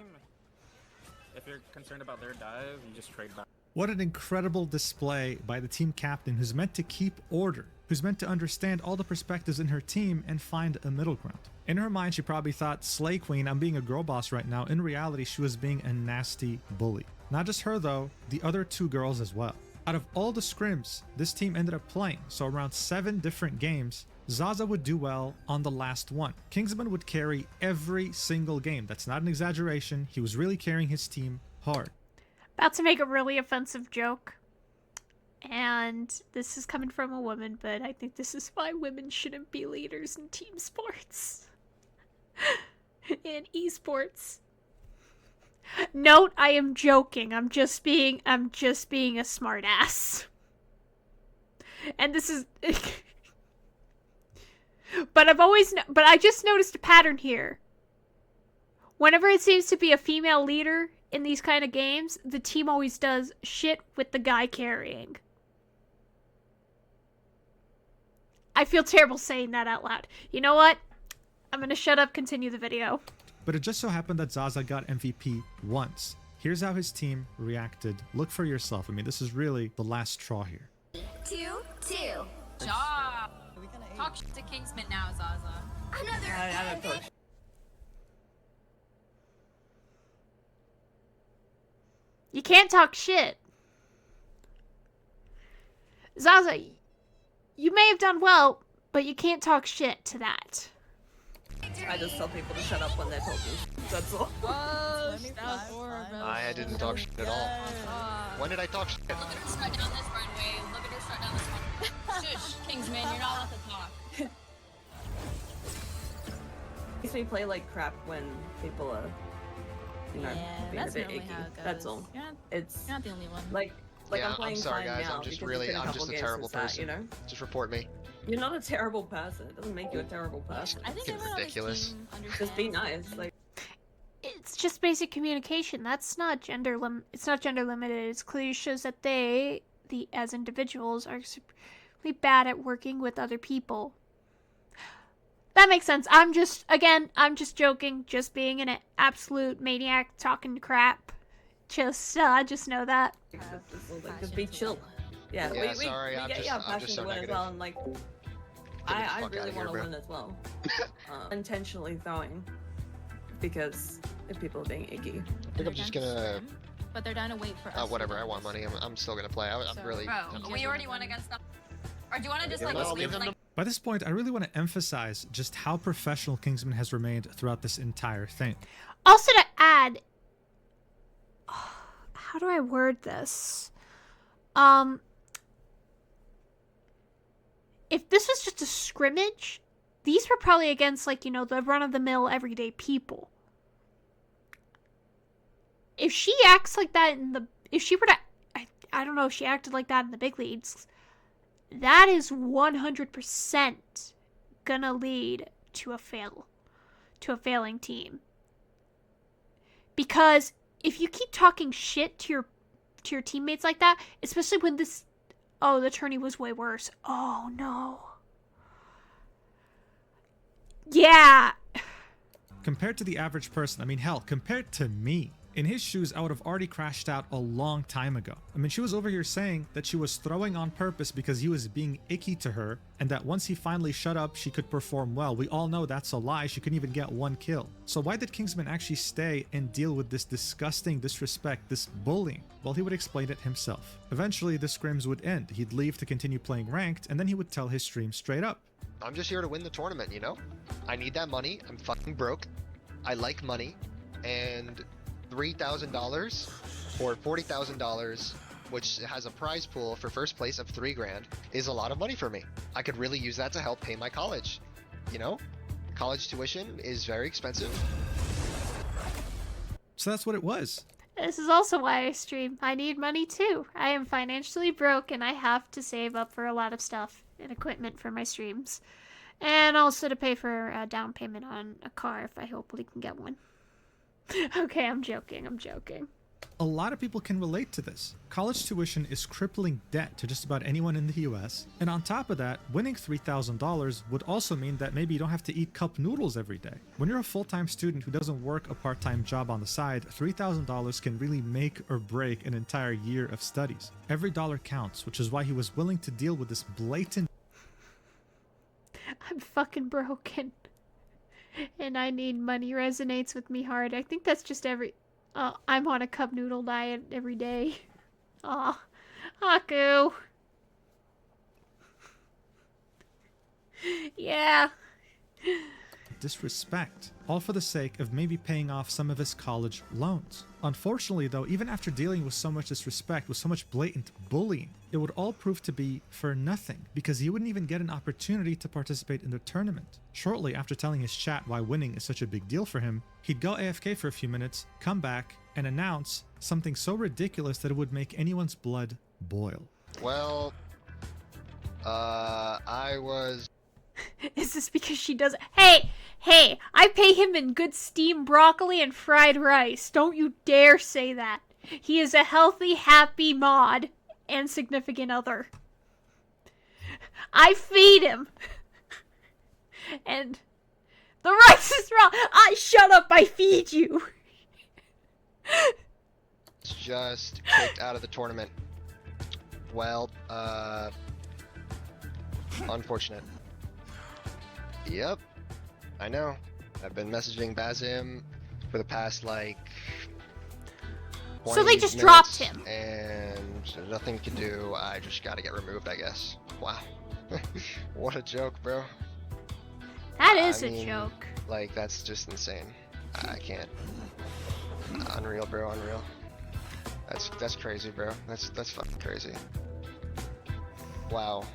If you're concerned about their dive, you just trade back. What an incredible display by the team captain who's meant to keep order, who's meant to understand all the perspectives in her team and find a middle ground. In her mind, she probably thought, Slay Queen, I'm being a girl boss right now. In reality, she was being a nasty bully. Not just her though, the other 2 girls as well. Out of all the scrims this team ended up playing, so around 7 different games, Zazza would do well on the last one. Kingsman would carry every single game. That's not an exaggeration. He was really carrying his team hard. About to make a really offensive joke. And this is coming from a woman, but I think this is why women shouldn't be leaders in team sports. In esports. Note, I am joking. I'm just being a smart ass. And this is but I just noticed a pattern here. Whenever it seems to be a female leader in these kind of games, the team always does shit with the guy carrying. I feel terrible saying that out loud. You know what? I'm gonna shut up, continue the video. But it just so happened that Zazza got MVP once. Here's how his team reacted. Look for yourself. I mean, this is really the last straw here. 2-2. Job. Talk shit to Kingsman now, Zazza. Another. You can't talk shit. Zazza, you may have done well, but you can't talk shit to that. I just tell people to shut up when they told me. That's all. Oh, that was horrible. I didn't talk shit at all. When did I talk shit? Look at her strut down this runway. Look at her strut down this one. Shush, Kingsman, you're not allowed to talk. Makes me play like crap when people are, you know, being a that's bit normally icky. how it goes. That's all. You're not, It's you're not the only one. like Yeah, I'm playing I'm sorry, fine guys. now I'm just because really, it's been a I'm couple just a games terrible since that, person. you know? Just report me. You're not a terrible person. It doesn't make you a terrible person. I think Fucking everyone ridiculous. on this team Just be understands. nice. Like, It's just basic communication. That's not it's not gender limited. It clearly shows that they, as individuals, are really bad at working with other people. That makes sense. I'm just joking. Just being an absolute maniac talking crap. Just know that. just be chill. Yeah, Yeah, we sorry, I'm get just- your I'm passion just so to win as negative. well, and like, the I fuck really outta here, want to bro. win as well. Intentionally throwing, because if people are being icky. I think I'm just gonna. But they're down to wait for us. Whatever. I want money. I'm still gonna play. I'm really. Bro, we already won against them. Or do you want to just Yeah, like, no, I'll switch, leave them like By this point, I really want to emphasize just how professional Kingsman has remained throughout this entire thing. Also to add, how do I word this? If this was just a scrimmage, these were probably against, like, you know, the run-of-the-mill everyday people. If she acts like that if she were to, I don't know if she acted like that in the big leagues, that is 100% gonna lead to a failing team. Because if you keep talking shit to your teammates like that, especially when the tourney was way worse. Oh no. Yeah. Compared to the average person, I mean, hell, compared to me, in his shoes, I would have already crashed out a long time ago. I mean, she was over here saying that she was throwing on purpose because he was being icky to her, and that once he finally shut up, she could perform well. We all know that's a lie. She couldn't even get one kill. So why did Kingsman actually stay and deal with this disgusting disrespect, this bullying? Well, he would explain it himself. Eventually, the scrims would end. He'd leave to continue playing ranked, and then he would tell his stream straight up. I'm just here to win the tournament, you know? I need that money. I'm fucking broke. I like money. And $3,000 or $40,000, which has a prize pool for first place of $3,000, is a lot of money for me. I could really use that to help pay my college. You know? College tuition is very expensive. So that's what it was. This is also why I stream. I need money too. I am financially broke and I have to save up for a lot of stuff and equipment for my streams. And also to pay for a down payment on a car if I hopefully can get one. Okay, I'm joking. A lot of people can relate to this. College tuition is crippling debt to just about anyone in the US. And on top of that, winning $3,000 would also mean that maybe you don't have to eat cup noodles every day. When you're a full-time student who doesn't work a part-time job on the side, $3,000 can really make or break an entire year of studies. Every dollar counts, which is why he was willing to deal with this blatant I'm fucking broken. And I need money resonates with me hard. I think that's just I'm on a cup noodle diet every day. Aw. Haku. Yeah. disrespect, all for the sake of maybe paying off some of his college loans. Unfortunately though, even after dealing with so much disrespect, with so much blatant bullying, it would all prove to be for nothing, because he wouldn't even get an opportunity to participate in the tournament. Shortly after telling his chat why winning is such a big deal for him, he'd go AFK for a few minutes, come back, and announce something so ridiculous that it would make anyone's blood boil. Well, I was... Is this because she doesn't... Hey, I pay him in good steamed broccoli and fried rice. Don't you dare say that. He is a healthy, happy mod and significant other. I feed him. And the rice is wrong. Shut up, I feed you. just kicked out of the tournament. Well, unfortunate. Yep, I know. I've been messaging Bazim for the past, like, So they just minutes, dropped him. And nothing to do. I just gotta get removed, I guess. Wow. What a joke, bro. That is I a mean, joke. Like, that's just insane. I can't. Unreal, bro, unreal. That's crazy, bro. That's fucking crazy. Wow.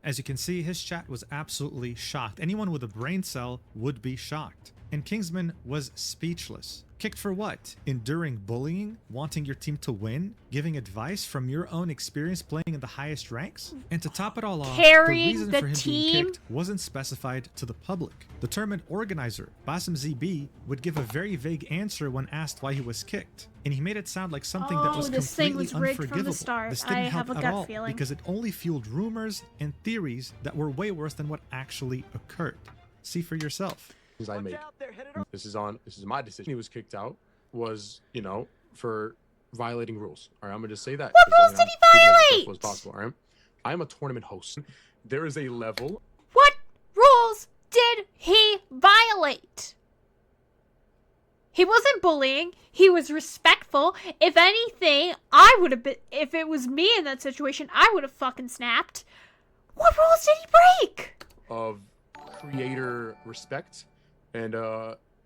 As you can see, his chat was absolutely shocked. Anyone with a brain cell would be shocked. And Kingsman was speechless. Kicked for what? Enduring bullying? Wanting your team to win? Giving advice from your own experience playing in the highest ranks? And to top it all off, Carrying the reason the for him team? being kicked wasn't specified to the public. The tournament organizer, Basim ZB, would give a very vague answer when asked why he was kicked. And he made it sound like something that was this thing completely was rigged from the unforgivable. start. This didn't I help have a at gut all feeling. because it only fueled rumors and theories that were way worse than what actually occurred. See for yourself. I made. This is my decision. He was kicked out was, for violating rules. All right, I'm gonna just say that. What rules did he violate? As possible, all right? I am a tournament host. There is a level. What rules did he violate? He wasn't bullying. He was respectful. If anything, I would have been, if it was me in that situation, I would have fucking snapped. What rules did he break? Of creator respect. And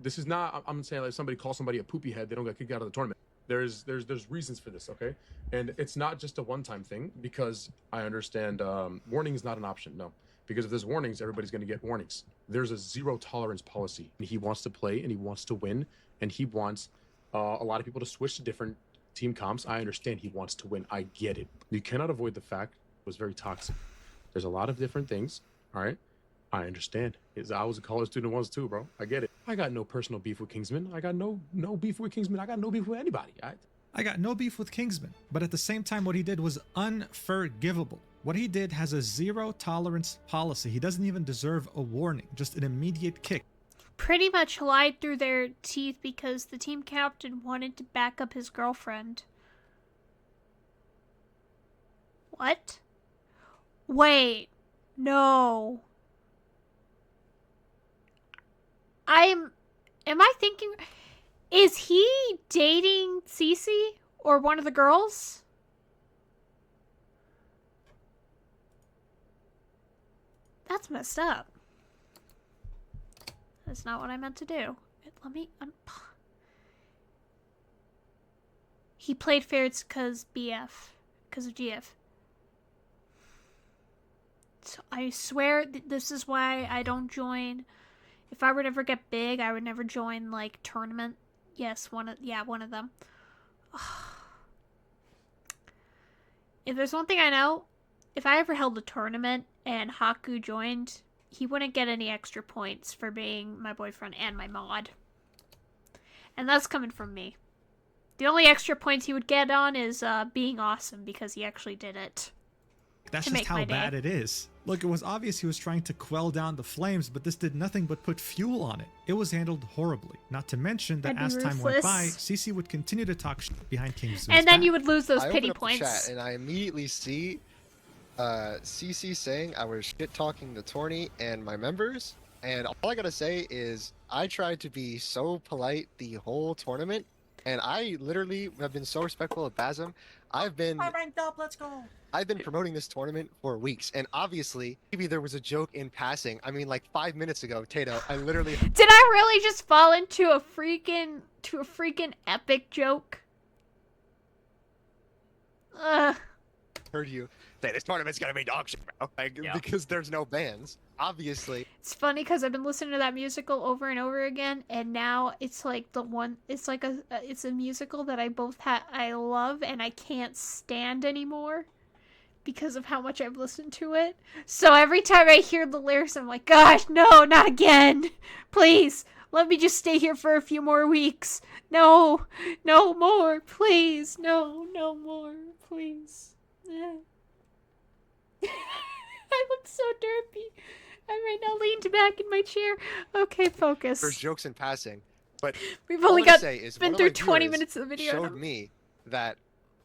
this is not, I'm saying, like, somebody calls somebody a poopy head, they don't get kicked out of the tournament. There's reasons for this, okay? And it's not just a one-time thing, because I understand warning is not an option, no. Because if there's warnings, everybody's going to get warnings. There's a zero tolerance policy. He wants to play and he wants to win, and he wants a lot of people to switch to different team comps. I understand he wants to win. I get it. You cannot avoid the fact it was very toxic. There's a lot of different things, all right? I understand. I was a college student once too, bro. I get it. I got no personal beef with Kingsman. I got no beef with Kingsman. I got no beef with anybody. I got no beef with Kingsman, but at the same time, what he did was unforgivable. What he did has a zero tolerance policy. He doesn't even deserve a warning, just an immediate kick. Pretty much lied through their teeth because the team captain wanted to back up his girlfriend. What? Wait. No. Am I thinking, is he dating Cece or one of the girls? That's messed up. That's not what I meant to do. Let me He played fair because of GF. So I swear this is why I don't join. If I would ever get big, I would never join, like, tournament. Yes, one of them. If there's one thing I know, if I ever held a tournament and Haku joined, he wouldn't get any extra points for being my boyfriend and my mod. And that's coming from me. The only extra points he would get on is being awesome because he actually did it. That's just how bad it is. Look, it was obvious he was trying to quell down the flames, but this did nothing but put fuel on it. It was handled horribly. Not to mention that as time went by, Cece would continue to talk shit behind Kingsman's and then back. you would lose those I pity open up the points. chat and I immediately see Cece saying I was shit-talking the tourney and my members, and all I gotta say is I tried to be so polite the whole tournament, and I literally have been so respectful of Bazim. I ranked up, let's go. I've been promoting this tournament for weeks, and obviously, maybe there was a joke in passing. I mean, like 5 minutes ago, Tato, I literally... Did I really just fall into a freaking epic joke? heard you say this tournament's gonna be dog shit, bro. Like, because there's no bans. Obviously. It's funny because I've been listening to that musical over and over again, and now it's like it's like it's a musical that I love and I can't stand anymore because of how much I've listened to it. So every time I hear the lyrics, I'm like, gosh, no, not again. Please, let me just stay here for a few more weeks. No, no more, please. No, no more, please. I look so derpy. I'm right now leaned back in my chair. Okay, focus. There's jokes in passing, but we've only been one of through my 20 viewers minutes of the video. Showed me that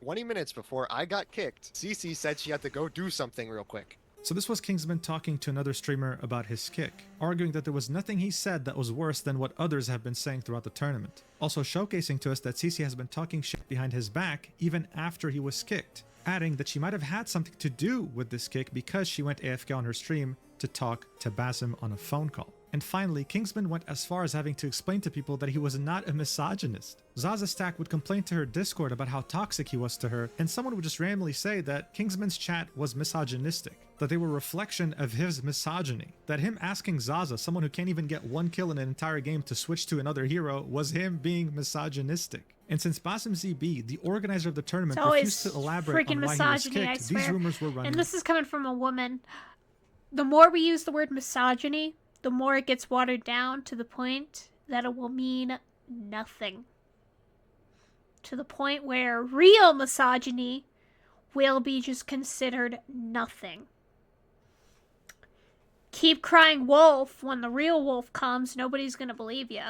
20 minutes before I got kicked, Cece said she had to go do something real quick. So this was Kingsman talking to another streamer about his kick, arguing that there was nothing he said that was worse than what others have been saying throughout the tournament. Also showcasing to us that Cece has been talking shit behind his back even after he was kicked, adding that she might have had something to do with this kick because she went AFK on her stream to talk to Basim on a phone call. And finally, Kingsman went as far as having to explain to people that he was not a misogynist. Zazza Stack would complain to her Discord about how toxic he was to her, and someone would just randomly say that Kingsman's chat was misogynistic, that they were a reflection of his misogyny, that him asking Zazza, someone who can't even get one kill in an entire game, to switch to another hero was him being misogynistic. And since Basim ZB, the organizer of the tournament, refused to elaborate on why he was kicked, these rumors were running. And this is coming from a woman. The more we use the word misogyny, the more it gets watered down to the point that it will mean nothing. To the point where real misogyny will be just considered nothing. Keep crying wolf. When the real wolf comes, nobody's gonna believe you.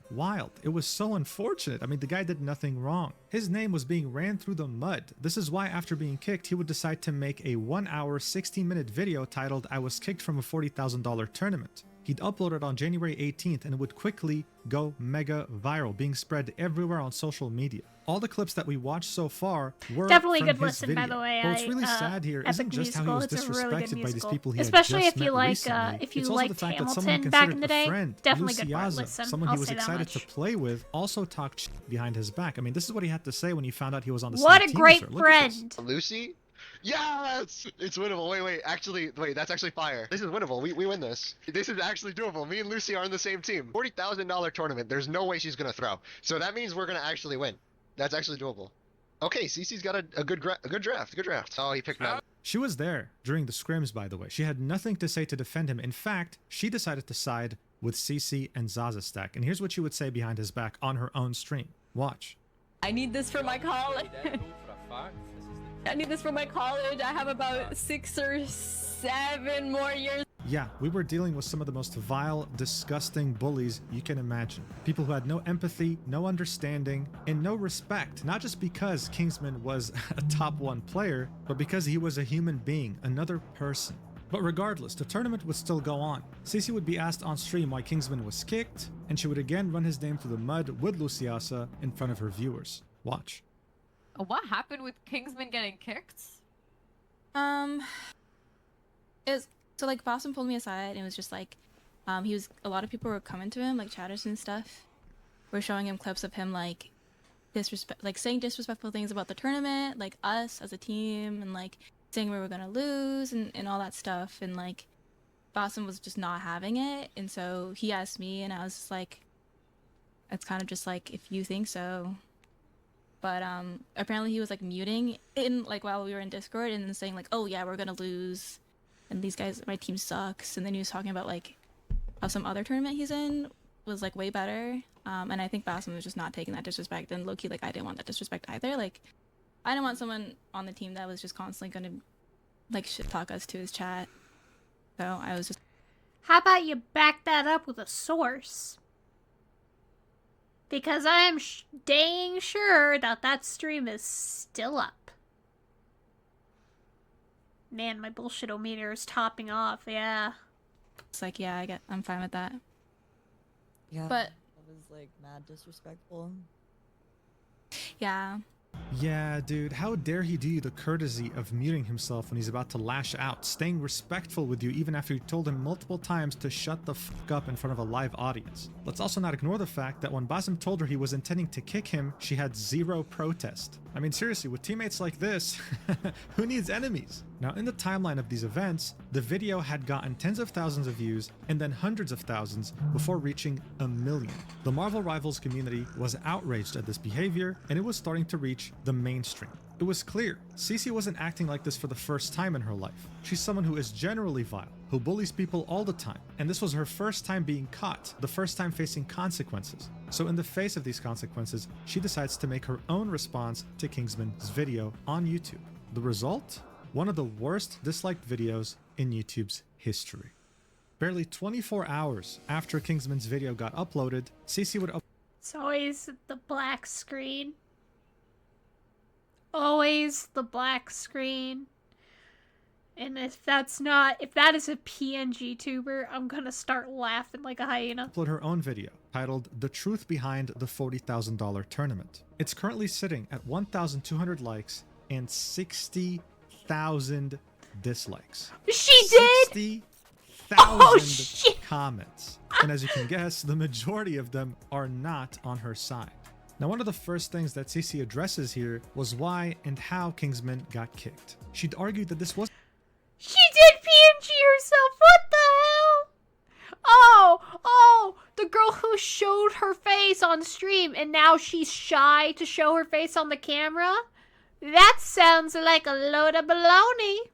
Wild. It was so unfortunate. I mean, the guy did nothing wrong. His name was being ran through the mud. This is why after being kicked, he would decide to make a 1 hour, 16-minute video titled "I was kicked from a $40,000 tournament." He'd upload it on January 18th and it would quickly go mega viral, being spread everywhere on social media. All the clips that we watched so far were definitely from a good his listen, video. by the way. But what's really sad here isn't just how he was disrespected by these people he especially had just if you met like, recently. if you It's also liked the fact that someone Hamilton he back in considered the day. a friend, Definitely good Luciyasa, listen. someone I'll he was say that excited much. to play with, also talked shit behind his back. I mean, this is what he had to say when he found out he was on the What same a team great as her. Look at this. friend. Lucy? Yes! It's winnable. Wait. Actually, wait, that's actually fire. This is winnable. We win this. This is actually doable. Me and Lucy are on the same team. $40,000 tournament. There's no way she's gonna throw. So that means we're gonna actually win. That's actually doable. Okay, Cece's got a good draft. Good draft. Oh, he picked that. She was there during the scrims, by the way. She had nothing to say to defend him. In fact, she decided to side with Cece and Zazza Stack. And here's what she would say behind his back on her own stream. Watch. I need this for my college. I need this for my college. I have about 6 or 7 more years. Yeah, we were dealing with some of the most vile, disgusting bullies you can imagine. People who had no empathy, no understanding, and no respect. Not just because Kingsman was a top 1 player, but because he was a human being, another person. But regardless, the tournament would still go on. Cece would be asked on stream why Kingsman was kicked, and she would again run his name through the mud with Luciyasa in front of her viewers. Watch. What happened with Kingsman getting kicked? So like Boston pulled me aside and it was just like, a lot of people were coming to him, like chatters and stuff. We're showing him clips of him like saying disrespectful things about the tournament, like us as a team, and like saying we were gonna lose and all that stuff. And like Boston was just not having it, and so he asked me, and I was just like, it's kind of just like, if you think so. But apparently he was like muting in like while we were in Discord and then saying like, oh yeah, we're gonna lose. And these guys, my team sucks. And then he was talking about like how some other tournament he's in was like way better. And I think Basim was just not taking that disrespect. And low-key, like I didn't want that disrespect either. Like I didn't want someone on the team that was just constantly gonna like shit talk us to his chat. So I was just. How about you back that up with a source? Because I am dang sure that stream is still up. Man, my bullshit-o-meter is topping off, yeah. It's like, yeah, I'm fine with that. Yeah, but that was like mad disrespectful. Yeah. Yeah, dude, how dare he do you the courtesy of muting himself when he's about to lash out, staying respectful with you even after you told him multiple times to shut the fuck up in front of a live audience. Let's also not ignore the fact that when Basim told her he was intending to kick him, she had zero protest. I mean, seriously, with teammates like this, who needs enemies? Now, in the timeline of these events, the video had gotten tens of thousands of views and then hundreds of thousands before reaching 1 million. The Marvel Rivals community was outraged at this behavior, and it was starting to reach the mainstream. It was clear Cece wasn't acting like this for the first time in her life. She's someone who is generally vile, who bullies people all the time, and this was her first time being caught, the first time facing consequences. So in the face of these consequences, she decides to make her own response to Kingsman's video on YouTube. The result? One of the worst disliked videos in YouTube's history. Barely 24 hours after Kingsman's video got uploaded, Cece would It's always the black screen. Always the black screen. And if that is a PNG tuber, I'm gonna start laughing like a hyena. upload her own video titled The Truth Behind the $40,000 Tournament. It's currently sitting at 1,200 likes and 60,000 dislikes. She did? 60,000 comments. And as you can guess, the majority of them are not on her side. Now, one of the first things that Cece addresses here was why and how Kingsman got kicked. She'd argued that this was She did PNG herself. What the hell? Oh, the girl who showed her face on stream and now she's shy to show her face on the camera? That sounds like a load of baloney.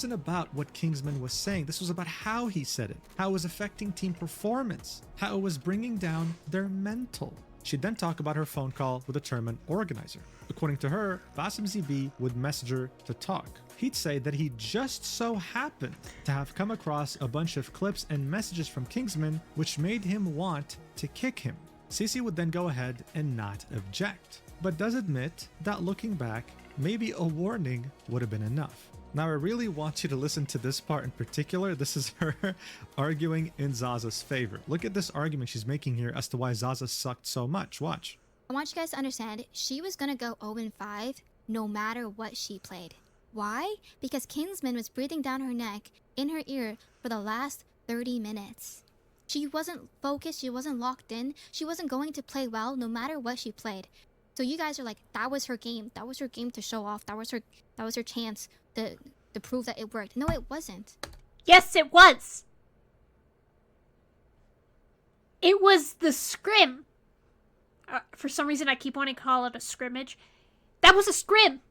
wasn't about what Kingsman was saying. This was about how he said it, how it was affecting team performance, how it was bringing down their mental. She'd then talk about her phone call with the tournament organizer. According to her, Basim ZB would message her to talk. He'd say that he just so happened to have come across a bunch of clips and messages from Kingsman, which made him want to kick him. Cece would then go ahead and not object, but does admit that looking back, maybe a warning would have been enough. Now, I really want you to listen to this part in particular. This is her arguing in Zazza's favor. Look at this argument she's making here as to why Zazza sucked so much. Watch. I want you guys to understand, she was gonna go 0-5 no matter what she played. Why? Because Kingsman was breathing down her neck, in her ear, for the last 30 minutes. She wasn't focused, she wasn't locked in, she wasn't going to play well no matter what she played. So you guys are like, that was her game. That was her game to show off. That was her chance to prove that it worked. No, it wasn't. Yes, it was. It was the scrim. For some reason, I keep wanting to call it a scrimmage. That was a scrim.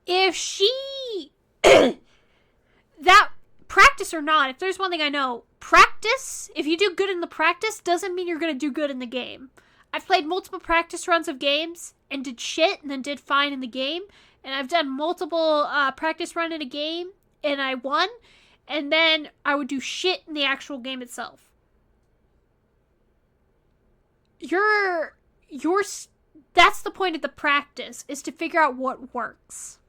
If she... that... practice or not, if there's one thing I know, practice, if you do good in the practice, doesn't mean you're going to do good in the game. I've played multiple practice runs of games and did shit and then did fine in the game. And I've done multiple practice run in a game and I won. And then I would do shit in the actual game itself. That's the point of the practice, is to figure out what works.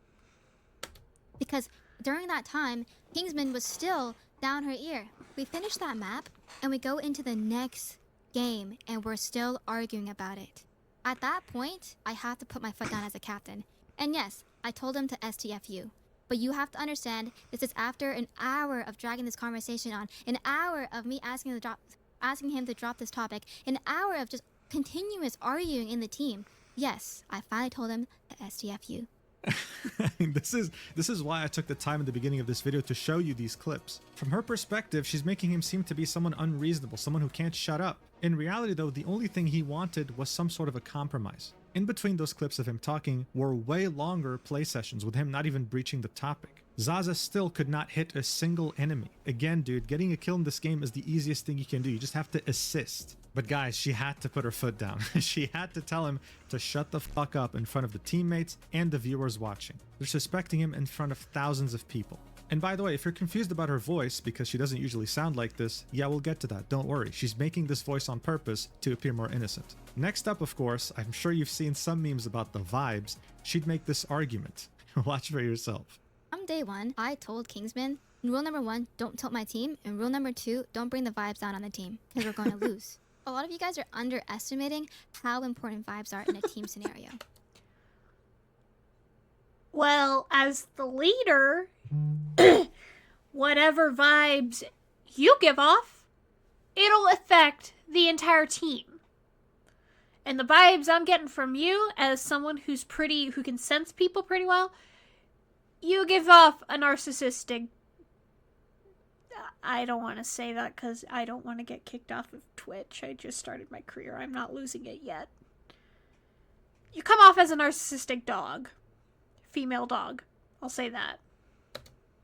Because during that time, Kingsman was still down her ear. We finish that map and we go into the next game and we're still arguing about it. At that point, I have to put my foot down as a captain. And yes, I told him to STFU. But you have to understand, this is after an hour of dragging this conversation on, an hour of me asking him to drop this topic, an hour of just continuous arguing in the team. Yes, I finally told him to STFU. I mean, this is why I took the time at the beginning of this video to show you these clips. From her perspective, she's making him seem to be someone unreasonable, someone who can't shut up. In reality, though, the only thing he wanted was some sort of a compromise. In between those clips of him talking were way longer play sessions with him not even breaching the topic. Zazza still could not hit a single enemy. Again, dude, getting a kill in this game is the easiest thing you can do. You just have to assist. But guys, she had to put her foot down. She had to tell him to shut the fuck up in front of the teammates and the viewers watching. They're suspecting him in front of thousands of people. And by the way, if you're confused about her voice, because she doesn't usually sound like this, yeah, we'll get to that. Don't worry. She's making this voice on purpose to appear more innocent. Next up, of course, I'm sure you've seen some memes about the vibes. She'd make this argument. Watch for yourself. From day one, I told Kingsman, rule number 1, don't tilt my team, and rule number 2, don't bring the vibes down on the team, because we're going to lose. A lot of you guys are underestimating how important vibes are in a team scenario. Well, as the leader, whatever vibes you give off, it'll affect the entire team. And the vibes I'm getting from you, as someone who can sense people pretty well, you give off a narcissistic... I don't want to say that because I don't want to get kicked off of Twitch. I just started my career. I'm not losing it yet. You come off as a narcissistic dog. Female dog. I'll say that.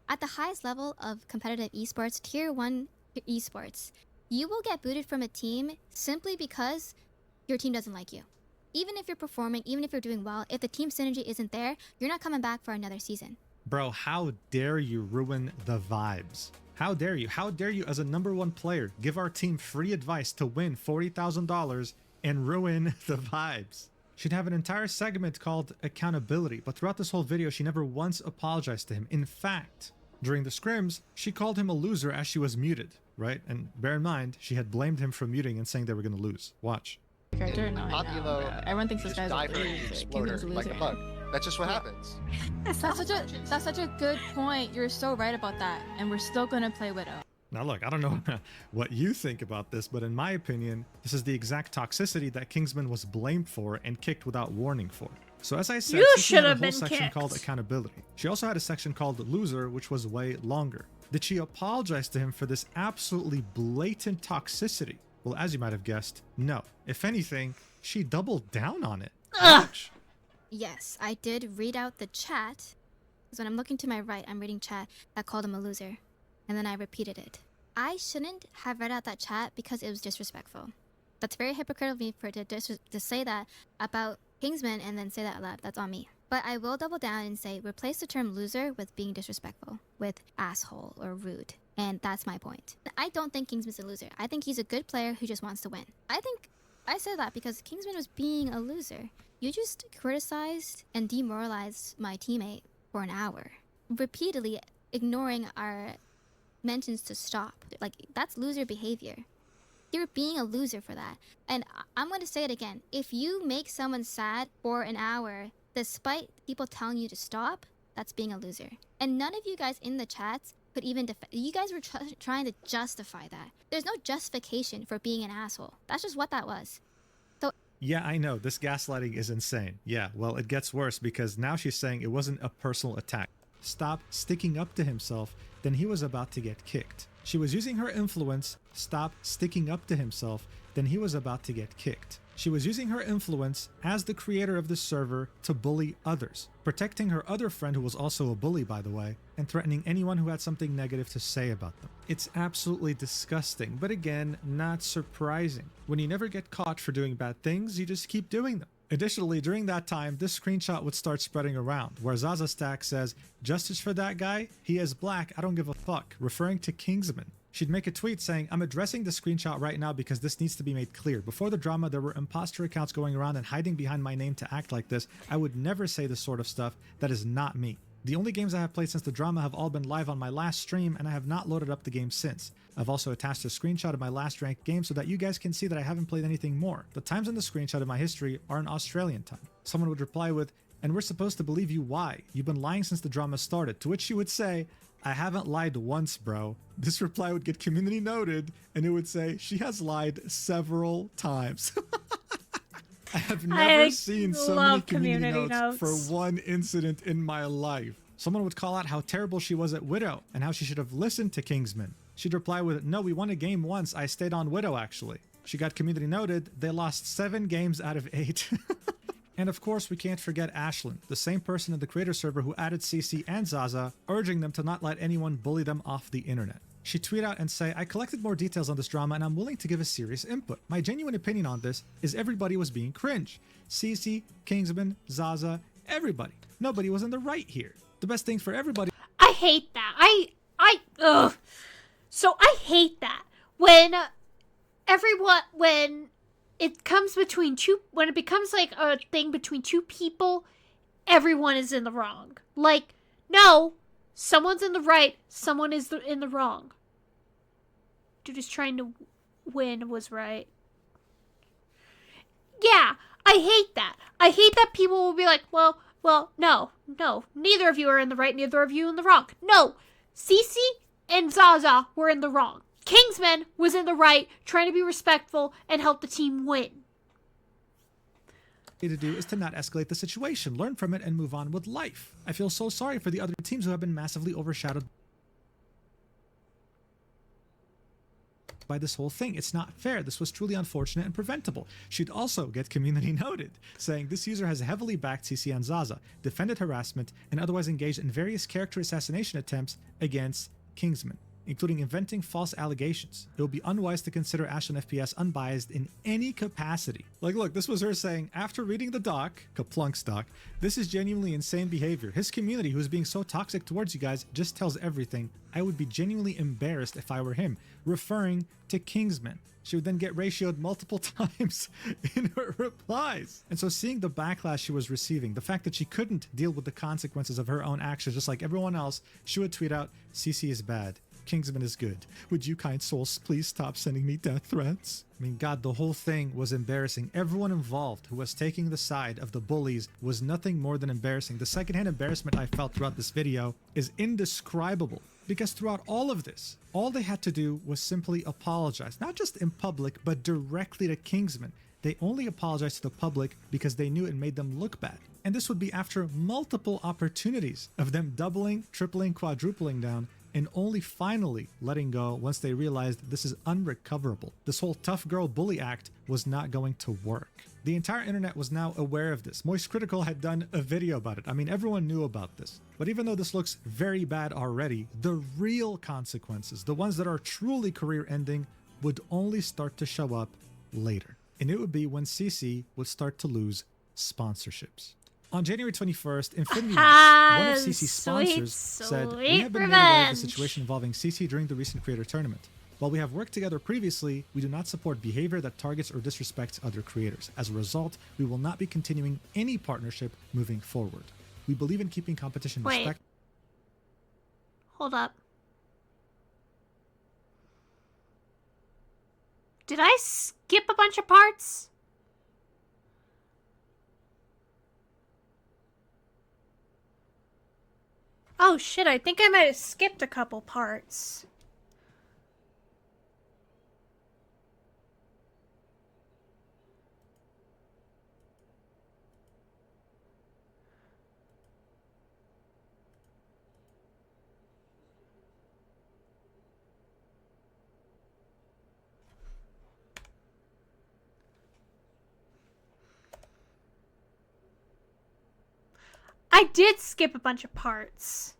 At the highest level of competitive esports, tier 1 esports, you will get booted from a team simply because your team doesn't like you. Even if you're performing, even if you're doing well, if the team synergy isn't there, you're not coming back for another season. Bro, how dare you ruin the vibes? How dare you? How dare you, as a #1 player, give our team free advice to win $40,000 and ruin the vibes? She'd have an entire segment called accountability, but throughout this whole video, she never once apologized to him. In fact, during the scrims, she called him a loser as she was muted, right? And bear in mind, she had blamed him for muting and saying they were going to lose. Watch. Character? No, I know, bro. Everyone thinks this guy's a diver, loser. exploder, Kingsman's a like a loser. bug. That's just what happens. That's such a good point. You're so right about that. And we're still gonna play Widow. Now look, I don't know what you think about this, but in my opinion, this is the exact toxicity that Kingsman was blamed for and kicked without warning for. So as I said, You Cece should had a have whole been section kicked. called accountability. She also had a section called loser, which was way longer. Did she apologize to him for this absolutely blatant toxicity? Well, as you might have guessed, no. If anything, she doubled down on it. Ouch. Yes, I did read out the chat. Because when I'm looking to my right, I'm reading chat that called him a loser. And then I repeated it. I shouldn't have read out that chat because it was disrespectful. That's very hypocritical of me to say that about Kingsman and then say that out loud. That's on me. But I will double down and say replace the term loser with being disrespectful, with asshole or rude. And that's my point. I don't think Kingsman's a loser. I think he's a good player who just wants to win. I said that because Kingsman was being a loser. You just criticized and demoralized my teammate for an hour, repeatedly ignoring our mentions to stop. Like, that's loser behavior. You're being a loser for that. And I'm going to say it again. If you make someone sad for an hour, despite people telling you to stop, that's being a loser. And none of you guys in the chats could even you guys were trying to justify that. There's no justification for being an asshole. That's just what that was. Yeah, I know. This gaslighting is insane. Yeah, well, it gets worse because now she's saying it wasn't a personal attack. Stop sticking up to himself, then he was about to get kicked. She was using her influence. Stop sticking up to himself, then he was about to get kicked. She was using her influence as the creator of the server to bully others, protecting her other friend who was also a bully, by the way, and threatening anyone who had something negative to say about them. It's absolutely disgusting, but again, not surprising. When you never get caught for doing bad things, you just keep doing them. Additionally, during that time, this screenshot would start spreading around, where Zazza Stack says, "Justice for that guy? He is black, I don't give a fuck," referring to Kingsman. She'd make a tweet saying, "I'm addressing the screenshot right now because this needs to be made clear. Before the drama, there were imposter accounts going around and hiding behind my name to act like this. I would never say this sort of stuff. That is not me. The only games I have played since the drama have all been live on my last stream, and I have not loaded up the game since. I've also attached a screenshot of my last ranked game so that you guys can see that I haven't played anything more. The times in the screenshot of my history are in Australian time." Someone would reply with, "And we're supposed to believe you, why? You've been lying since the drama started." To which she would say, "I haven't lied once, bro." This reply would get community noted, and it would say, "She has lied several times." I have never seen so many community notes for one incident in my life. Someone would call out how terrible she was at Widow and how she should have listened to Kingsman. She'd reply with, "No, we won a game once. I stayed on Widow, actually." She got community noted. They lost 7 games out of 8. And of course, we can't forget Ashlyn, the same person in the creator server who added Cece and Zazza, urging them to not let anyone bully them off the internet. She'd tweet out and say, "I collected more details on this drama and I'm willing to give a serious input. My genuine opinion on this is everybody was being cringe. Cece, Kingsman, Zazza, everybody. Nobody was in the right here. The best thing for everybody..." I hate that. Ugh. So I hate that. When it comes between when it becomes like a thing between two people, everyone is in the wrong. Like, no, someone's in the right, someone is in the wrong. Dude is trying to win was right. Yeah, I hate that. I hate that people will be like, well, no, neither of you are in the right, neither of you in the wrong. No, Cece and Zazza were in the wrong. Kingsman was in the right, trying to be respectful and help the team win. to do is to not escalate the situation, learn from it, and move on with life. I feel so sorry for the other teams who have been massively overshadowed by this whole thing. It's not fair. This was truly unfortunate and preventable. She'd also get community noted, saying this user has heavily backed Cece and Zazza, defended harassment, and otherwise engaged in various character assassination attempts against Kingsman, including inventing false allegations. It will be unwise to consider Ashland FPS unbiased in any capacity. Like, look, this was her saying, after reading the doc, Kaplunk's doc, this is genuinely insane behavior. His community, who is being so toxic towards you guys, just tells everything. I would be genuinely embarrassed if I were him, referring to Kingsman. She would then get ratioed multiple times in her replies. And so seeing the backlash she was receiving, the fact that she couldn't deal with the consequences of her own actions, just like everyone else, she would tweet out, Cece is bad. Kingsman is good. Would you kind souls please stop sending me death threats? I mean, God, the whole thing was embarrassing. Everyone involved who was taking the side of the bullies was nothing more than embarrassing. The secondhand embarrassment I felt throughout this video is indescribable, because throughout all of this, all they had to do was simply apologize, not just in public, but directly to Kingsman. They only apologized to the public because they knew it made them look bad. And this would be after multiple opportunities of them doubling, tripling, quadrupling down, and only finally letting go once they realized this is unrecoverable. This whole tough girl bully act was not going to work. The entire internet was now aware of this. Moist Critical had done a video about it. I mean, everyone knew about this. But even though this looks very bad already, the real consequences, the ones that are truly career-ending, would only start to show up later. And it would be when Cece would start to lose sponsorships. On January 21st, Infinity, one of Cece's sponsors, said, we have been made aware of the situation involving Cece during the recent creator tournament. While we have worked together previously, we do not support behavior that targets or disrespects other creators. As a result, we will not be continuing any partnership moving forward. We believe in keeping competition respect. Hold up. Did I skip a bunch of parts? Oh shit, I think I might have skipped a couple parts. I did skip a bunch of parts.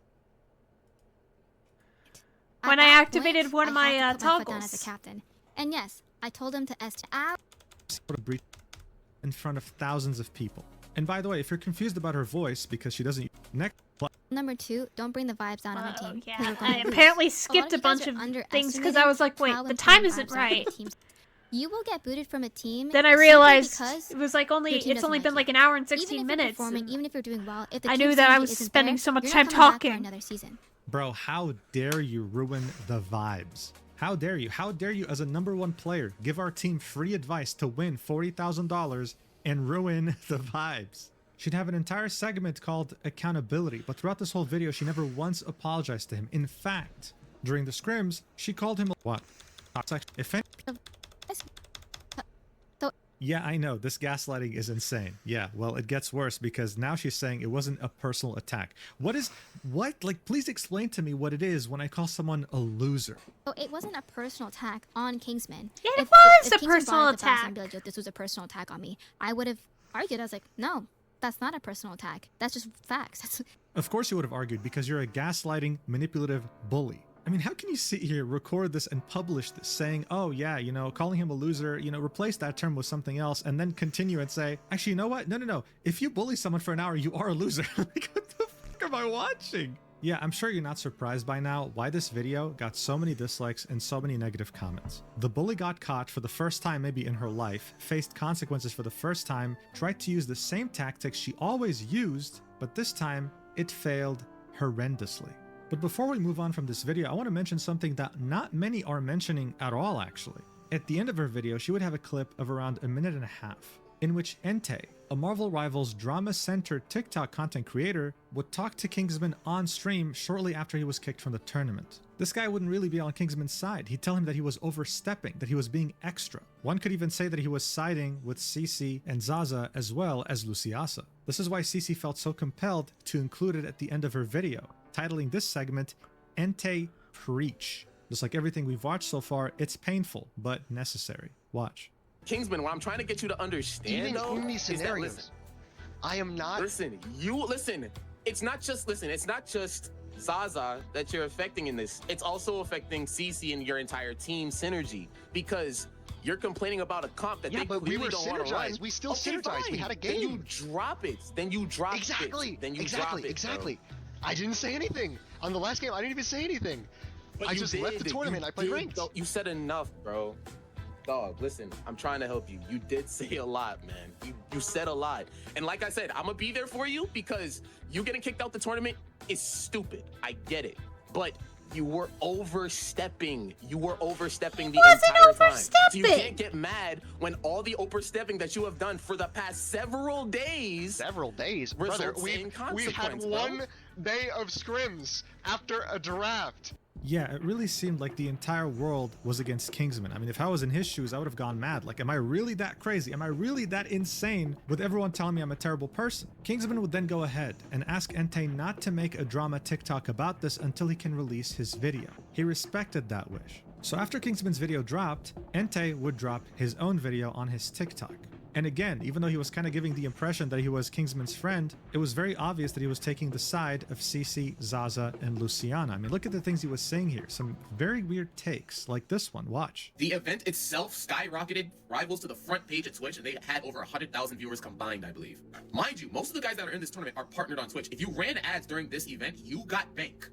When I activated one of my toggles. As a captain. And yes, I told him to out in front of thousands of people. And by the way, if you're confused about her voice because she doesn't Number 2, don't bring the vibes down on the team. Yeah, I apparently skipped a bunch of things because I was like, wait, the time isn't right. You will get booted from a team. Then I realized it was like it's only been like an hour and 16 minutes. Even if you're doing well, if the I knew that I was spending so much time talking. Another season. Bro, how dare you ruin the vibes? How dare you? How dare you as a #1 player give our team free advice to win $40,000 and ruin the vibes? She'd have an entire segment called accountability, but throughout this whole video, she never once apologized to him. In fact, during the scrims, she called him what? Yeah, I know, this gaslighting is insane. Yeah, well, it gets worse because now she's saying it wasn't a personal attack. What? Like, please explain to me what it is when I call someone a loser. Oh, it wasn't a personal attack on Kingsman. Yeah, it was a personal attack. And be like, this was a personal attack on me. I would have argued. I was like, no, that's not a personal attack. That's just facts. Of course you would have argued because you're a gaslighting, manipulative bully. I mean, how can you sit here, record this, and publish this saying, oh yeah, you know, calling him a loser, you know, replace that term with something else, and then continue and say, actually, you know what? No. If you bully someone for an hour, you are a loser. Like, what the fuck am I watching? Yeah, I'm sure you're not surprised by now why this video got so many dislikes and so many negative comments. The bully got caught for the first time maybe in her life, faced consequences for the first time, tried to use the same tactics she always used, but this time it failed horrendously. But before we move on from this video, I want to mention something that not many are mentioning at all, actually. At the end of her video, she would have a clip of around 1.5 minutes in which Entei, a Marvel Rivals drama-centered TikTok content creator would talk to Kingsman on stream shortly after he was kicked from the tournament. This guy wouldn't really be on Kingsman's side. He'd tell him that he was overstepping, that he was being extra. One could even say that he was siding with Cece and Zazza as well as Luciyasa. This is why Cece felt so compelled to include it at the end of her video, titling this segment, Ente Preach. Just like everything we've watched so far, it's painful, but necessary. Watch. Kingsman, what I'm trying to get you to understand, Even though, in these is that, scenarios, listen, I am not. listen, it's not just Zazza that you're affecting in this. It's also affecting Cece and your entire team synergy, because you're complaining about a comp that they but we clearly were don't want to run. synergized. We still Okay, synergized. We fine. had a Then game. you drop it. Then you drop Exactly. it. Then you exactly. drop it. Exactly. Bro. I didn't say anything on the last game. I didn't even say anything. But I you just did. left the tournament. You I played did, ranked. though. You said enough, bro. Dog, listen, I'm trying to help you. You did say a lot, man. You said a lot. And like I said, I'm gonna be there for you, because you getting kicked out the tournament is stupid. I get it. But you were overstepping. You were overstepping the entire time. So you can't get mad when all the overstepping that you have done for the past several days. Brother, results in we've had consequence, bro. one day of scrims after a draft. Yeah, it really seemed like the entire world was against Kingsman. I mean, if I was in his shoes, I would have gone mad. Like, am I really that crazy? Am I really that insane with everyone telling me I'm a terrible person? Kingsman would then go ahead and ask Ente not to make a drama TikTok about this until he can release his video. He respected that wish. So after Kingsman's video dropped, Ente would drop his own video on his TikTok. And again, even though he was kind of giving the impression that he was Kingsman's friend, it was very obvious that he was taking the side of Cece, Zazza, and Luciana. I mean, look at the things he was saying here. Some very weird takes, like this one. Watch. The event itself skyrocketed Rivals to the front page at Twitch, and they had over 100,000 viewers combined, I believe. Mind you, most of the guys that are in this tournament are partnered on Twitch. If you ran ads during this event, you got bank.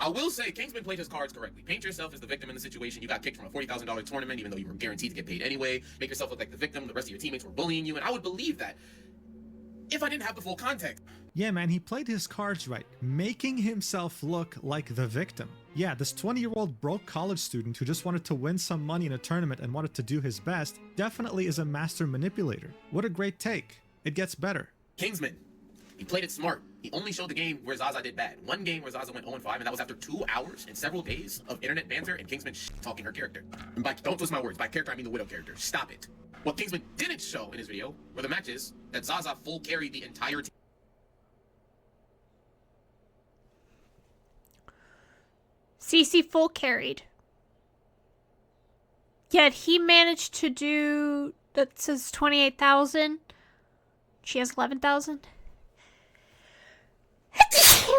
I will say, Kingsman played his cards correctly. Paint yourself as the victim in the situation. You got kicked from a $40,000 tournament, even though you were guaranteed to get paid anyway. Make yourself look like the victim. The rest of your teammates were bullying you, and I would believe that if I didn't have the full context. Yeah, man, he played his cards right, making himself look like the victim. Yeah, this 20-year-old broke college student who just wanted to win some money in a tournament and wanted to do his best definitely is a master manipulator. What a great take. It gets better. Kingsman, he played it smart. He only showed the game where Zazza did bad. One game where Zazza went 0-5, and that was after 2 hours and several days of internet banter and Kingsman talking her character. And by, don't twist my words, by character I mean the Widow character. Stop it. What Kingsman didn't show in his video were the matches that Zazza full carried the entire team. Cece full carried. Yet he managed to do, that says 28,000. She has 11,000.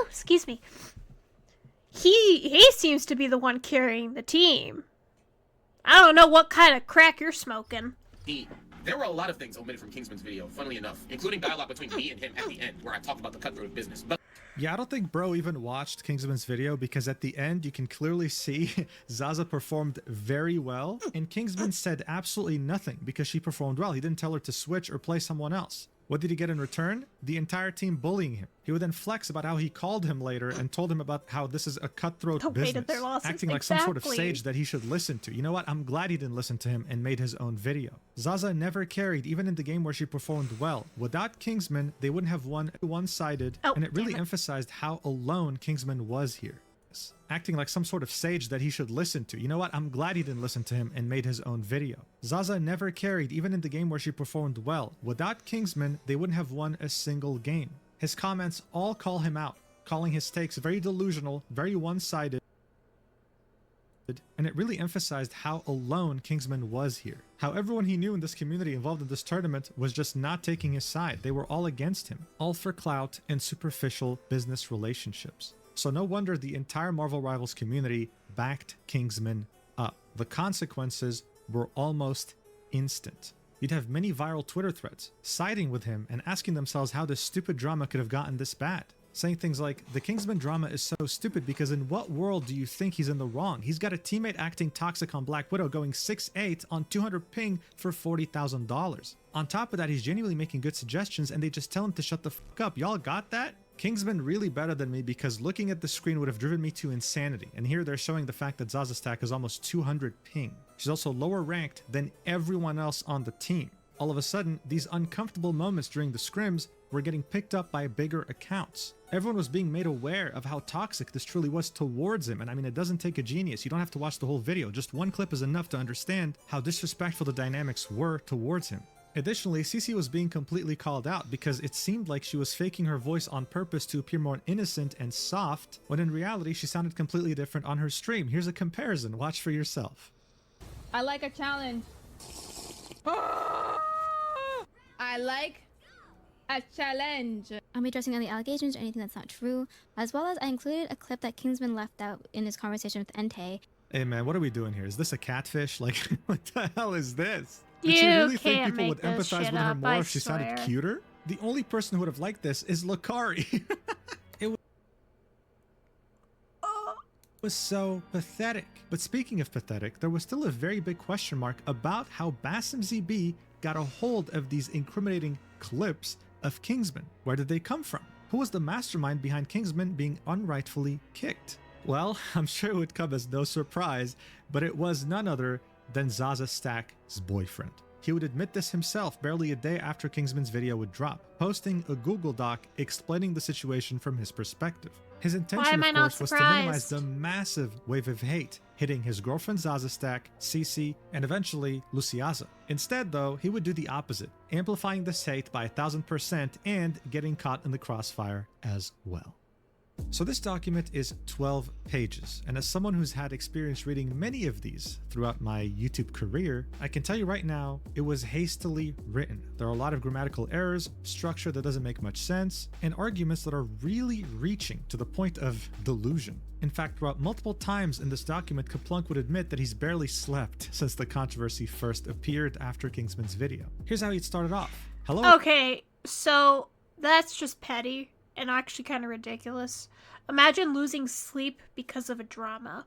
Excuse me. He seems to be the one carrying the team. I don't know what kind of crack you're smoking. There were a lot of things omitted from Kingsman's video, funnily enough, including dialogue between me and him at the end, where I talked about the cutthroat of business. But Yeah, I don't think bro even watched Kingsman's video, because at the end you can clearly see Zazza performed very well and Kingsman said absolutely nothing because she performed well. He didn't tell her to switch or play someone else. What did he get in return? The entire team bullying him. He would then flex about how he called him later and told him about how this is a cutthroat business, acting like some sort of sage that he should listen to. You know what? I'm glad he didn't listen to him and made his own video. Zazza never carried, even in the game where she performed well. Without Kingsman, they wouldn't have won one-sided, and it really emphasized how alone Kingsman was here. Acting like some sort of sage that he should listen to. You know what? I'm glad he didn't listen to him and made his own video. Zazza never carried, even in the game where she performed well. Without Kingsman, they wouldn't have won a single game. His comments all call him out, calling his takes very delusional, very one-sided, and it really emphasized how alone Kingsman was here. How everyone he knew in this community involved in this tournament was just not taking his side. They were all against him, all for clout and superficial business relationships. So no wonder the entire Marvel Rivals community backed Kingsman up. The consequences were almost instant. You'd have many viral Twitter threads siding with him and asking themselves how this stupid drama could have gotten this bad. Saying things like, the Kingsman drama is so stupid because in what world do you think he's in the wrong? He's got a teammate acting toxic on Black Widow going 6'8" on 200 ping for $40,000. On top of that, he's genuinely making good suggestions and they just tell him to shut the fuck up. Y'all got that? Kingsman really better than me because looking at the screen would have driven me to insanity. And here they're showing the fact that Zazza's stack is almost 200 ping. She's also lower ranked than everyone else on the team. all of a sudden, these uncomfortable moments during the scrims were getting picked up by bigger accounts. Everyone was being made aware of how toxic this truly was towards him. And I mean, it doesn't take a genius. You don't have to watch the whole video. Just one clip is enough to understand how disrespectful the dynamics were towards him. Additionally, Cece was being completely called out because it seemed like she was faking her voice on purpose to appear more innocent and soft, when in reality she sounded completely different on her stream. Here's a comparison. Watch for yourself. I like a challenge. I like a challenge. I'll be addressing any allegations or anything that's not true, as well as I included a clip that Kingsman left out in his conversation with Entei. Hey man, what are we doing here? Is this a catfish? Like, what the hell is this? Did You she really think can't people would make this empathize shit with her up, more I if she sounded swear. cuter? The only person who would have liked this is Lucari. It was so pathetic. But speaking of pathetic, there was still a very big question mark about how Bassem ZB got a hold of these incriminating clips of Kingsman. Where did they come from? Who was the mastermind behind Kingsman being unrightfully kicked? Well, I'm sure it would come as no surprise, but it was none other than Zazza Stack's boyfriend. He would admit this himself barely a day after Kingsman's video would drop, posting a Google Doc explaining the situation from his perspective. His intention, am I of not course, was to minimize surprised? the massive wave of hate hitting his girlfriend Zazza Stack, Cece, and eventually Luciyasa. Instead, though, he would do the opposite, amplifying this hate by 1000% and getting caught in the crossfire as well. So this document is 12 pages, and as someone who's had experience reading many of these throughout my YouTube career, I can tell you right now, it was hastily written. There are a lot of grammatical errors, structure that doesn't make much sense, and arguments that are really reaching to the point of delusion. In fact, throughout multiple times in this document, Kaplunk would admit that he's barely slept since the controversy first appeared after Kingsman's video. Here's how he started off. Hello? Okay, so that's just petty and actually kind of ridiculous. Imagine losing sleep because of a drama.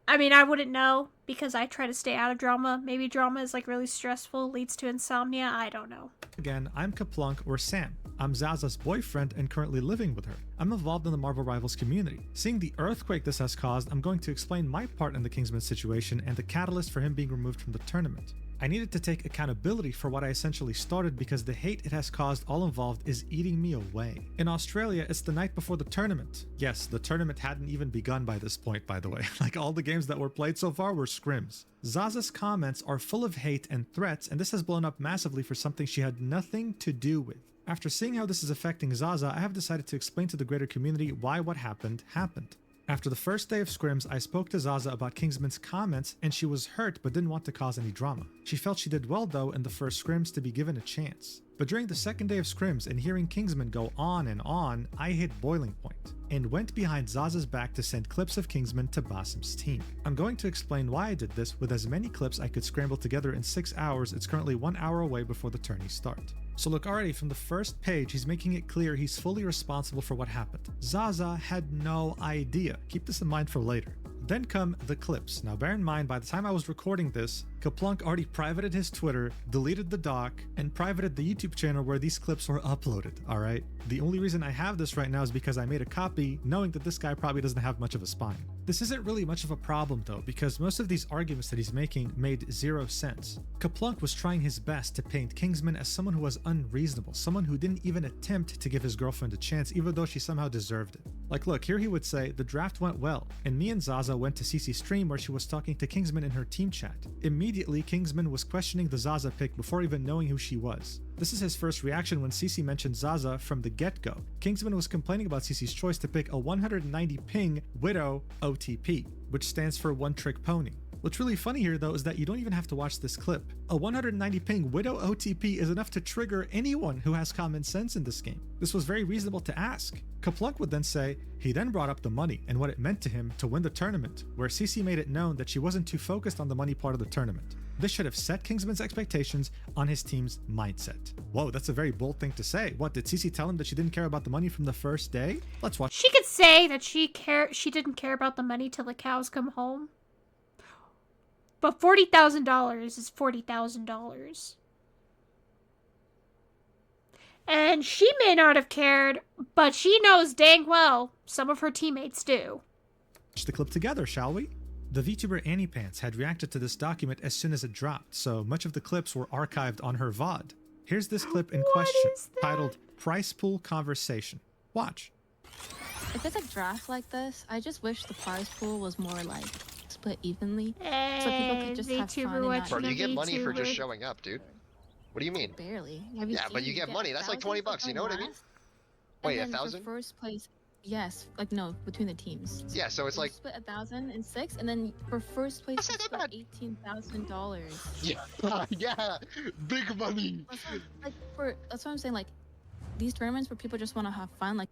I mean, I wouldn't know because I try to stay out of drama. Maybe drama is like really stressful, leads to insomnia. I don't know. Again, I'm Kaplunk or Sam. I'm Zazza's boyfriend and currently living with her. I'm involved in the Marvel Rivals community. Seeing the earthquake this has caused, I'm going to explain my part in the Kingsman situation and the catalyst for him being removed from the tournament. I needed to take accountability for what I essentially started because the hate it has caused all involved is eating me away. In Australia, it's the night before the tournament. Yes, the tournament hadn't even begun by this point, by the way. Like, all the games that were played so far were scrims. Zazza's comments are full of hate and threats, and this has blown up massively for something she had nothing to do with. After seeing how this is affecting Zazza, I have decided to explain to the greater community why what happened happened. After the first day of scrims, I spoke to Zazza about Kingsman's comments, and she was hurt but didn't want to cause any drama. She felt she did well though in the first scrims to be given a chance. But during the second day of scrims and hearing Kingsman go on and on, I hit boiling point and went behind Zazza's back to send clips of Kingsman to Bassem's team. I'm going to explain why I did this with as many clips I could scramble together in 6 hours. It's currently 1 hour away before the tourneys start. So look, already from the first page, he's making it clear he's fully responsible for what happened. Zazza had no idea. Keep this in mind for later. Then come the clips. Now bear in mind, by the time I was recording this, Kaplunk already privated his Twitter, deleted the doc, and privated the YouTube channel where these clips were uploaded, alright? The only reason I have this right now is because I made a copy knowing that this guy probably doesn't have much of a spine. This isn't really much of a problem though, because most of these arguments that he's making made zero sense. Kaplunk was trying his best to paint Kingsman as someone who was unreasonable, someone who didn't even attempt to give his girlfriend a chance even though she somehow deserved it. Like look, here he would say, the draft went well, and me and Zazza went to Cece's stream where she was talking to Kingsman in her team chat. Immediately, Kingsman was questioning the Zazza pick before even knowing who she was. This is his first reaction when Cece mentioned Zazza from the get-go. Kingsman was complaining about Cece's choice to pick a 190 ping Widow OTP, which stands for One Trick Pony. What's really funny here though is that you don't even have to watch this clip. A 190 ping Widow OTP is enough to trigger anyone who has common sense in this game. This was very reasonable to ask. Kaplunk would then say, he then brought up the money and what it meant to him to win the tournament, where Cece made it known that she wasn't too focused on the money part of the tournament. This should have set Kingsman's expectations on his team's mindset. Whoa, that's a very bold thing to say. What, did Cece tell him that she didn't care about the money from the first day? Let's watch. She could say that she didn't care about the money till the cows come home. But $40,000 is $40,000. And she may not have cared, but she knows dang well some of her teammates do. Watch the clip together, shall we? The VTuber Annie Pants had reacted to this document as soon as it dropped, so much of the clips were archived on her VOD. Here's this clip in question, titled Price Pool Conversation. Watch. If it's a draft like this, I just wish the prize pool was more like split evenly, so people could just have fun. And Bro, you get money for just showing up, dude. What do you mean? Barely. Yeah, but you get money. That's like 20 bucks. You know what I mean? Wait, 1,000? First place. Yes, like no, between the teams. Yeah, so it's like split 1,006, and then for first place, it's split $18,000. Yeah, yeah, big money. That's what I'm saying. Like these tournaments where people just want to have fun, like.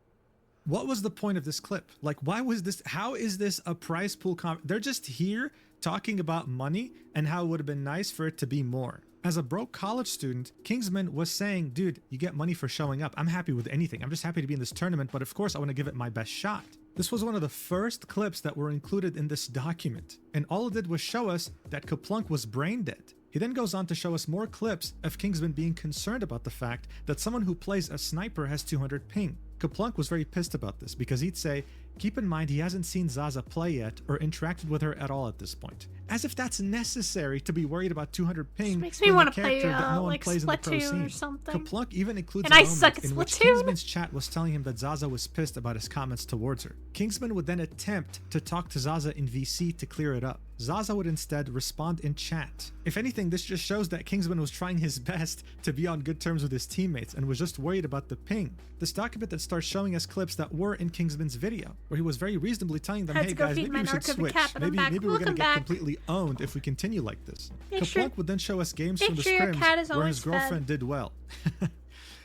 What was the point of this clip? Like, why was this? How is this a prize pool? They're just here talking about money and how it would have been nice for it to be more. As a broke college student, Kingsman was saying, dude, you get money for showing up. I'm happy with anything. I'm just happy to be in this tournament, but of course I want to give it my best shot. This was one of the first clips that were included in this document, and all it did was show us that Kaplunk was brain dead. He then goes on to show us more clips of Kingsman being concerned about the fact that someone who plays a sniper has 200 ping. Kaplunk was very pissed about this because he'd say, keep in mind he hasn't seen Zazza play yet or interacted with her at all at this point. As if that's necessary to be worried about 200 ping. Makes me want to play no like Splatoon or something. Kaplunk even includes and a I moment suck at in which Splatoon. Kingsman's chat was telling him that Zazza was pissed about his comments towards her. Kingsman would then attempt to talk to Zazza in VC to clear it up. Zazza would instead respond in chat. If anything, this just shows that Kingsman was trying his best to be on good terms with his teammates and was just worried about the ping. This document that starts showing us clips that were in Kingsman's video, where he was very reasonably telling them, hey guys, maybe we should switch. Maybe we're gonna get completely owned if we continue like this. Kaplunk would then show us games from the scrims where his girlfriend did well.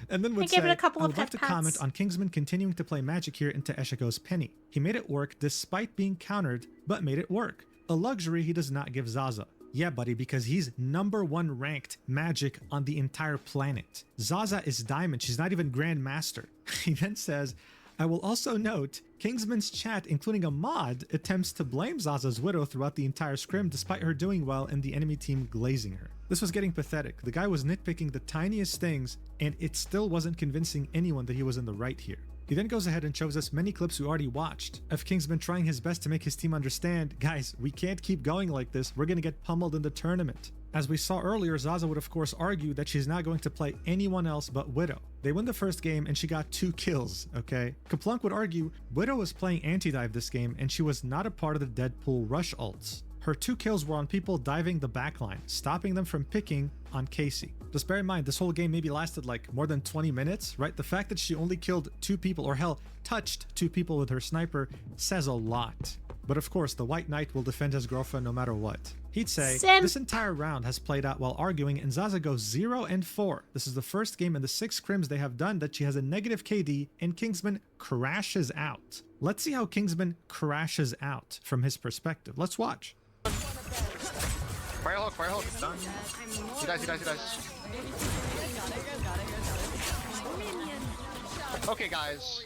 And then would say, I would like to comment on Kingsman continuing to play Magic here into Eshiko's Penny. He made it work despite being countered, but made it work. A luxury he does not give Zazza. Yeah, buddy, because he's #1 ranked Magic on the entire planet. Zazza is Diamond. She's not even Grandmaster. He then says, I will also note, Kingsman's chat, including a mod, attempts to blame Zazza's Widow throughout the entire scrim despite her doing well and the enemy team glazing her. This was getting pathetic. The guy was nitpicking the tiniest things, and it still wasn't convincing anyone that he was in the right here. He then goes ahead and shows us many clips we already watched of Kingsman trying his best to make his team understand, guys, we can't keep going like this, we're gonna get pummeled in the tournament. As we saw earlier, Zazza would of course argue that she's not going to play anyone else but Widow. They win the first game and she got 2 kills, okay? Kaplunk would argue Widow was playing anti-dive this game and she was not a part of the Deadpool rush ults. Her 2 kills were on people diving the backline, stopping them from picking on Cece. Just bear in mind, this whole game maybe lasted like more than 20 minutes, right? The fact that she only killed 2 people, or hell, touched 2 people with her sniper says a lot. But of course, the White Knight will defend his girlfriend no matter what. He'd say, this entire round has played out while arguing and Zazza goes 0-4. This is the first game in the 6 scrims they have done that she has a negative KD and Kingsman crashes out. Let's see how Kingsman crashes out from his perspective. Let's watch. Firehawk, Firehawk. He dies, he dies, he dies. Okay, guys.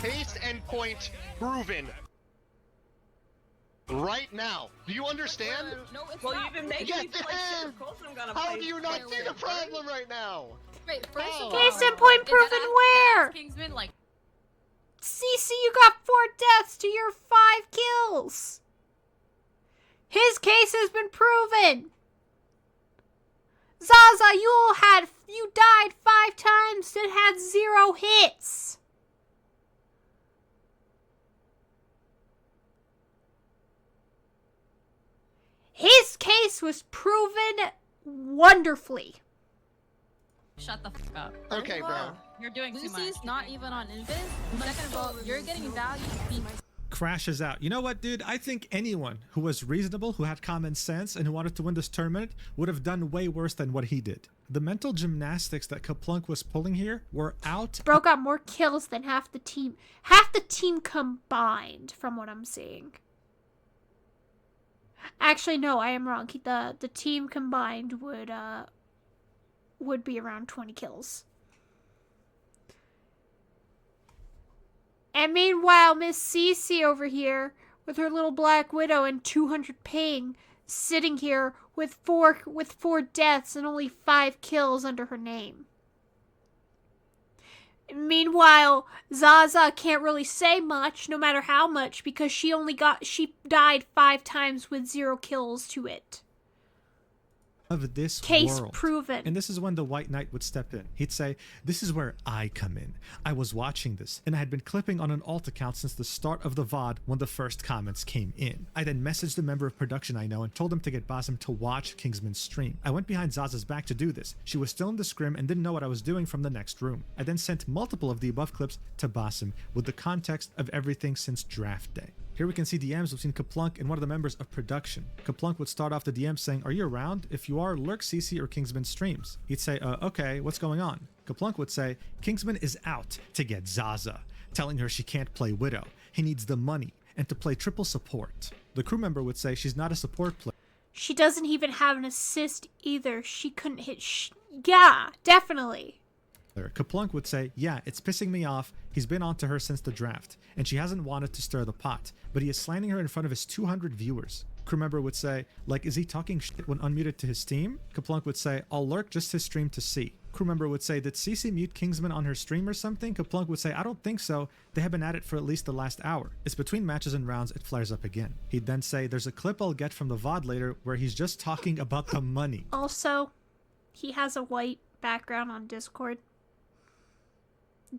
Taste and point proven. Right now. Do you understand? Well, you've been making me play shit. Of course I'm gonna play. How do you not see the problem right now? Wait, first of all, Case in point proven where? Kingsman, like. Cece, you got 4 deaths to your 5 kills. His case has been proven. Zazza, you died 5 times and had 0 hits. His case was proven wonderfully. Shut the fuck up. Okay, bro. You're doing too much. Lucy's not even on Invis. Second of all, you're getting value. Crashes out. You know what, dude? I think anyone who was reasonable, who had common sense, and who wanted to win this tournament would have done way worse than what he did. The mental gymnastics that Kaplunk was pulling here were out. Bro got more kills than half the team. Half the team combined, from what I'm seeing. Actually, no, I am wrong. The team combined would be around 20 kills. And meanwhile, Miss Cece over here with her little Black Widow and 200 ping, sitting here with four deaths and only 5 kills under her name. Meanwhile, Zazza can't really say much, no matter how much, because she died 5 times with 0 kills to it. Of this Case world. proven. And this is when the White Knight would step in. He'd say, "This is where I come in. I was watching this, and I had been clipping on an alt account since the start of the VOD when the first comments came in. I then messaged a member of production I know and told him to get Basim to watch Kingsman's stream. I went behind Zazza's back to do this. She was still in the scrim and didn't know what I was doing from the next room. I then sent multiple of the above clips to Basim with the context of everything since draft day." Here we can see DMs between Kaplunk and one of the members of production. Kaplunk would start off the DM saying, "Are you around? If you are, lurk Cece or Kingsman's streams." He'd say, "Okay, what's going on?" Kaplunk would say, "Kingsman is out to get Zazza," telling her she can't play Widow. He needs the money and to play triple support. The crew member would say she's not a support player. She doesn't even have an assist either. She couldn't hit yeah, definitely. Kaplunk would say, "Yeah, it's pissing me off. He's been on to her since the draft, and she hasn't wanted to stir the pot, but he is slandering her in front of his 200 viewers." Crew member would say, "Like, is he talking shit when unmuted to his team?" Kaplunk would say, "I'll lurk just his stream to see." Crew member would say, "Did Cece mute Kingsman on her stream or something?" Kaplunk would say, "I don't think so. They have been at it for at least the last hour. It's between matches and rounds, it flares up again." He'd then say, "There's a clip I'll get from the VOD later where he's just talking about the money." Also, he has a white background on Discord.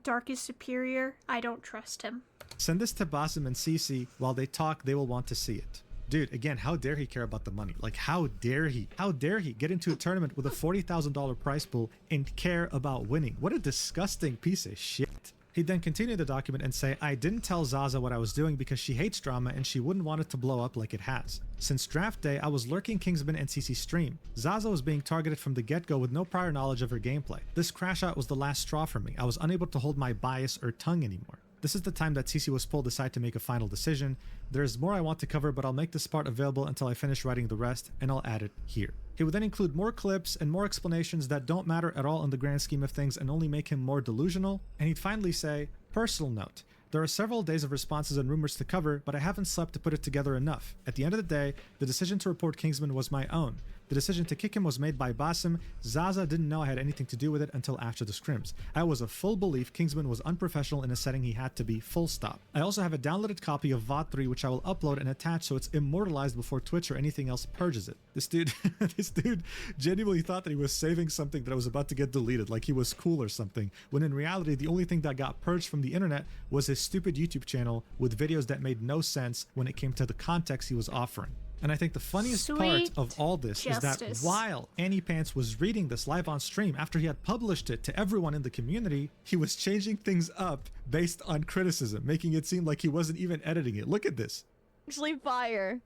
Dark is superior. I don't trust him. Send this to Basim and Cece. While they talk, they will want to see it. Dude, again, how dare he care about the money? Like, how dare he? How dare he get into a tournament with a $40,000 prize pool and care about winning? What a disgusting piece of shit. He'd then continue the document and say, "I didn't tell Zazza what I was doing because she hates drama and she wouldn't want it to blow up like it has. Since draft day, I was lurking Kingsman and Cece's stream. Zazza was being targeted from the get-go with no prior knowledge of her gameplay. This crash out was the last straw for me. I was unable to hold my bias or tongue anymore." This is the time that Cece was pulled aside to make a final decision. There's more I want to cover, but I'll make this part available until I finish writing the rest, and I'll add it here. He would then include more clips and more explanations that don't matter at all in the grand scheme of things and only make him more delusional, and he'd finally say, "Personal note. There are several days of responses and rumors to cover, but I haven't slept to put it together enough. At the end of the day, the decision to report Kingsman was my own. The decision to kick him was made by Basim. Zazza didn't know I had anything to do with it until after the scrims. I was a full belief Kingsman was unprofessional in a setting he had to be, full stop. I also have a downloaded copy of VOD 3 which I will upload and attach so it's immortalized before Twitch or anything else purges it." This dude genuinely thought that he was saving something that was about to get deleted, like he was cool or something, when in reality the only thing that got purged from the internet was his stupid YouTube channel with videos that made no sense when it came to the context he was offering. And I think the funniest part of all this is that while Annie Pants was reading this live on stream after he had published it to everyone in the community, he was changing things up based on criticism, making it seem like he wasn't even editing it. Look at this. Actually fire.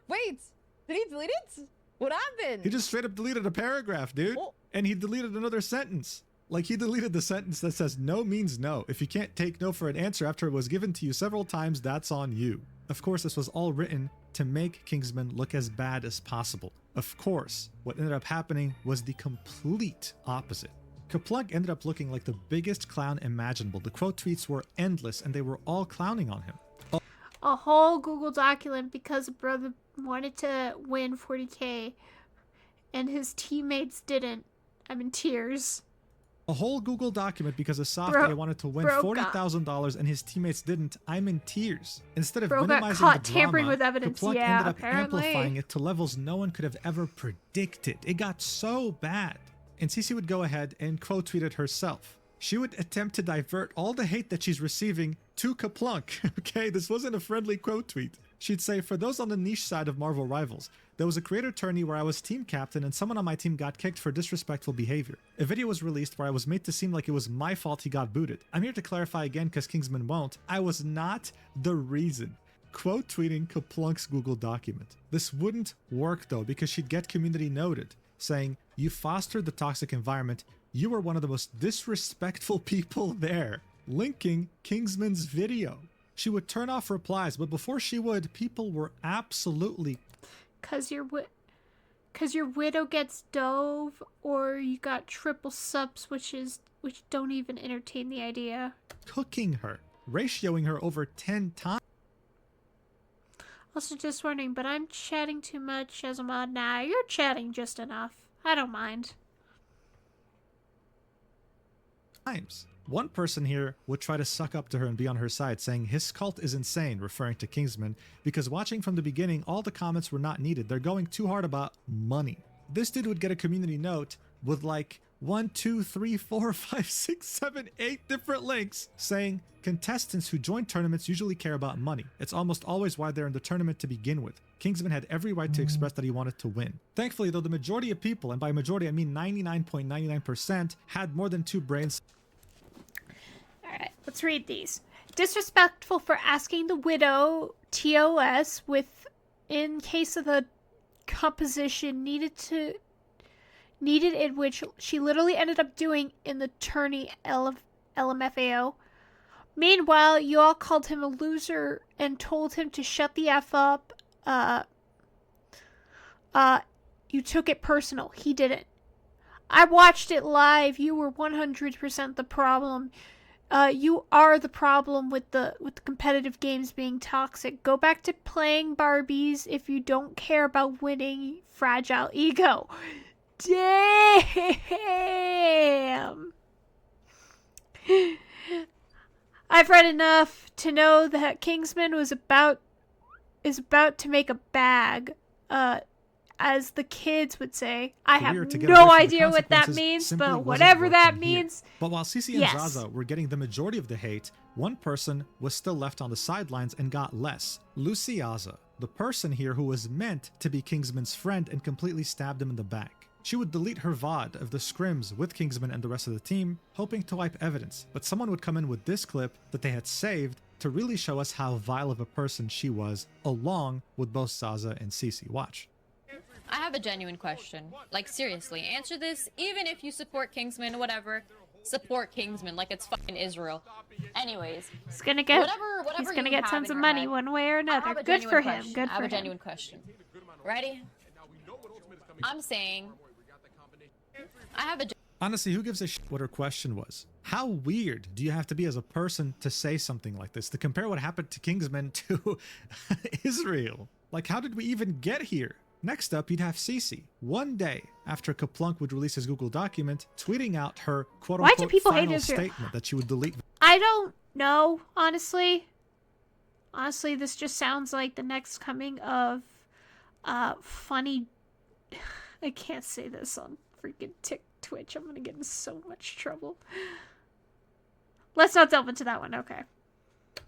Wait, did he delete it? What happened? He just straight up deleted a paragraph, dude. Oh. And he deleted another sentence. Like, he deleted the sentence that says no means no. If you can't take no for an answer after it was given to you several times, that's on you. Of course, this was all written to make Kingsman look as bad as possible. Of course, what ended up happening was the complete opposite. Kaplunk ended up looking like the biggest clown imaginable. The quote tweets were endless and they were all clowning on him. A whole Google document because a brother wanted to win 40K and his teammates didn't. I'm in tears. A whole Google document because a soft guy wanted to win $40,000 and his teammates didn't. I'm in tears. Instead of minimizing the tampering drama, with evidence. Kaplunk Yeah, ended up apparently. amplifying it to levels no one could have ever predicted. It got so bad. And Cece would go ahead and quote tweet it herself. She would attempt to divert all the hate that she's receiving to Kaplunk. Okay, this wasn't a friendly quote tweet. She'd say, "For those on the niche side of Marvel Rivals, there was a creator tourney where I was team captain and someone on my team got kicked for disrespectful behavior. A video was released where I was made to seem like it was my fault he got booted. I'm here to clarify again because Kingsman won't. I was not the reason." Quote tweeting Kaplunk's Google document. This wouldn't work though because she'd get community noted, saying, "You fostered the toxic environment. You were one of the most disrespectful people there." Linking Kingsman's video. She would turn off replies, but before she would, people were absolutely... Cause your widow gets dove, or you got triple subs, which don't even entertain the idea. Cooking her, ratioing her over 10 times. Also just wondering, but I'm chatting too much as a mod now. You're chatting just enough. I don't mind. times. One person here would try to suck up to her and be on her side, saying his cult is insane, referring to Kingsman, because watching from the beginning, all the comments were not needed. They're going too hard about money. This dude would get a community note with like 1, 2, 3, 4, 5, 6, 7, 8 different links saying contestants who join tournaments usually care about money. It's almost always why they're in the tournament to begin with. Kingsman had every right to express that he wanted to win. Thankfully, though, the majority of people, and by majority I mean 99.99%, had more than 2 brains. Alright, let's read these. Disrespectful for asking the widow TOS with, in case of the composition needed in which she literally ended up doing in the tourney LMFAO. Meanwhile, you all called him a loser and told him to shut the F up. You took it personal. He didn't. I watched it live. You were 100% the problem. You are the problem with the competitive games being toxic. Go back to playing Barbies if you don't care about winning. Fragile ego. Damn. I've read enough to know that Kingsman is about to make a bag. As the kids would say. I have no idea what that means, but whatever that means. But while Cece and Zazza were getting the majority of the hate, one person was still left on the sidelines and got less. Luciyasa, the person here who was meant to be Kingsman's friend and completely stabbed him in the back. She would delete her VOD of the scrims with Kingsman and the rest of the team, hoping to wipe evidence, but someone would come in with this clip that they had saved to really show us how vile of a person she was, along with both Zazza and Cece. Watch. I have a genuine question. Like, seriously, answer this. Even if you support Kingsman, whatever, support Kingsman like it's fucking Israel. Anyways, he's gonna get tons of money head, one way or another. Good for him. Good for him. I have a genuine question. Ready? I'm saying I have a. Honestly, who gives a shit what her question was? How weird do you have to be as a person to say something like this? To compare what happened to Kingsman to Israel? Like, how did we even get here? Next up, you'd have Cece, one day after Kaplunk would release his Google document, tweeting out her quote-unquote final statement that she would delete. I don't know, honestly. Honestly, this just sounds like the next coming of funny... I can't say this on freaking Twitch. I'm gonna get in so much trouble. Let's not delve into that one, okay.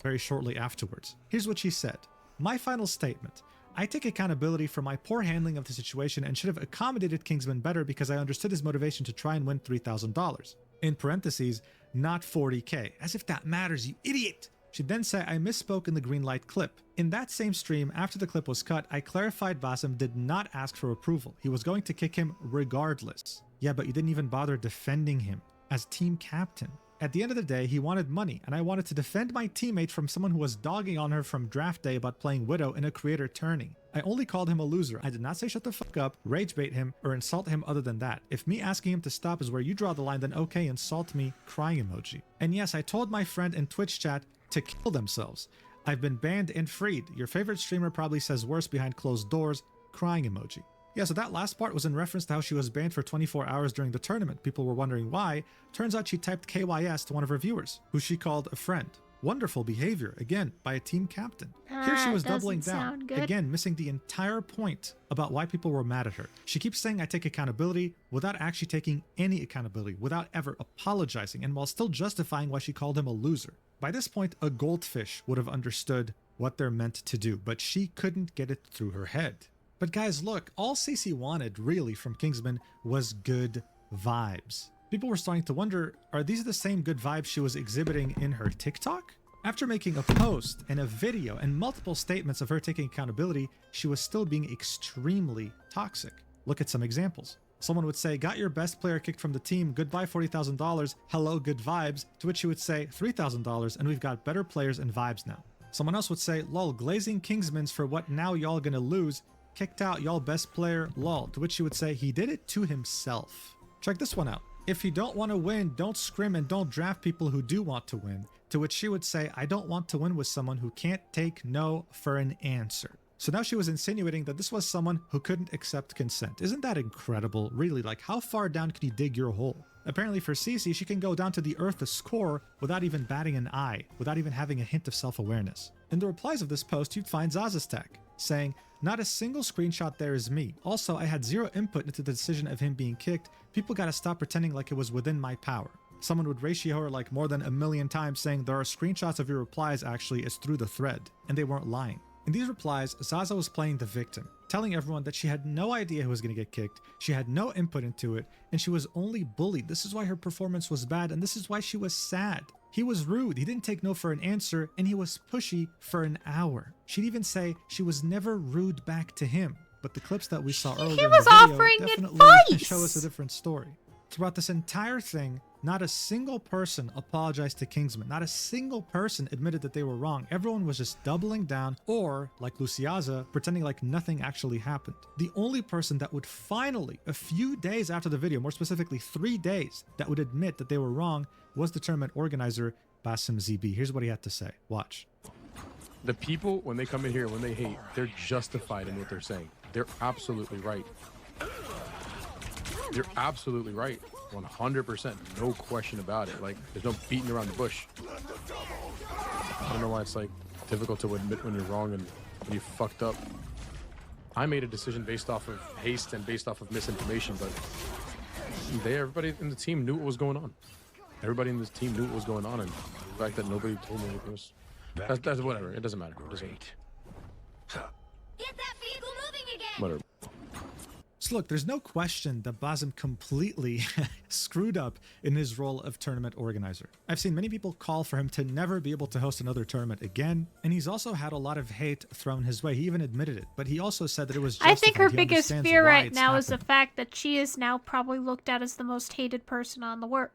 Very shortly afterwards. Here's what she said. My final statement. I take accountability for my poor handling of the situation and should have accommodated Kingsman better because I understood his motivation to try and win $3,000. In parentheses, not 40k. As if that matters, you idiot! She'd then say I misspoke in the green light clip. In that same stream, after the clip was cut, I clarified Basim did not ask for approval. He was going to kick him regardless. Yeah, but you didn't even bother defending him as team captain. At the end of the day, he wanted money, and I wanted to defend my teammate from someone who was dogging on her from draft day about playing Widow in a creator tourney. I only called him a loser. I did not say shut the fuck up, rage bait him, or insult him other than that. If me asking him to stop is where you draw the line, then okay, insult me, crying emoji. And yes, I told my friend in Twitch chat to kill themselves. I've been banned and freed. Your favorite streamer probably says worse behind closed doors, crying emoji. Yeah, so that last part was in reference to how she was banned for 24 hours during the tournament. People were wondering why. Turns out she typed KYS to one of her viewers, who she called a friend. Wonderful behavior, again, by a team captain. Here she was doubling down, again, missing the entire point about why people were mad at her. She keeps saying I take accountability without actually taking any accountability, without ever apologizing, and while still justifying why she called him a loser. By this point, a goldfish would have understood what they're meant to do, but she couldn't get it through her head. But guys, look, all Cece wanted, really, from Kingsman was good vibes. People were starting to wonder, are these the same good vibes she was exhibiting in her TikTok? After making a post and a video and multiple statements of her taking accountability, she was still being extremely toxic. Look at some examples. Someone would say, got your best player kicked from the team, goodbye $40,000, hello good vibes, to which she would say $3,000 and we've got better players and vibes now. Someone else would say, lol, glazing Kingsman's for what now y'all gonna lose, kicked out y'all best player, lol, to which she would say he did it to himself. Check this one out. If you don't want to win, don't scrim and don't draft people who do want to win, to which she would say I don't want to win with someone who can't take no for an answer. So now she was insinuating that this was someone who couldn't accept consent. Isn't that incredible? Really, like how far down can you dig your hole? Apparently for Cece, she can go down to the Earth's core without even batting an eye, without even having a hint of self-awareness. In the replies of this post, you'd find Zazza's tag, saying, "Not a single screenshot there is me. Also, I had zero input into the decision of him being kicked. People gotta stop pretending like it was within my power." Someone would ratio her like more than 1,000,000 times saying there are screenshots of your replies actually, it's through the thread, and they weren't lying. In these replies, Zazza was playing the victim, telling everyone that she had no idea who was going to get kicked, she had no input into it, and she was only bullied. This is why her performance was bad, and this is why she was sad. He was rude, he didn't take no for an answer, and he was pushy for an hour. She'd even say she was never rude back to him, but the clips that we saw earlier in the video definitely show us a different story. Throughout this entire thing, not a single person apologized to Kingsman. Not a single person admitted that they were wrong. Everyone was just doubling down or, like Luciyasa, pretending like nothing actually happened. The only person that would finally, a few days after the video, more specifically 3 days, that would admit that they were wrong was the tournament organizer, Basim ZB. Here's what he had to say. Watch. The people, when they come in here, when they hate, they're justified in what they're saying. They're absolutely right. You're absolutely right. 100%. No question about it. Like, there's no beating around the bush. I don't know why it's like difficult to admit when you're wrong and when you fucked up. I made a decision based off of haste and based off of misinformation, but everybody in the team knew what was going on. Everybody in this team knew what was going on, and the fact that nobody told me it was... That's whatever. It doesn't matter. It doesn't... Get that vehicle moving again! Whatever. So look, there's no question that Basim completely screwed up in his role of tournament organizer. I've seen many people call for him to never be able to host another tournament again, and he's also had a lot of hate thrown his way. He even admitted it, but he also said that it was justified. I think her He biggest understands fear why right it's now is the happened. fact that she is now probably looked at as the most hated person on the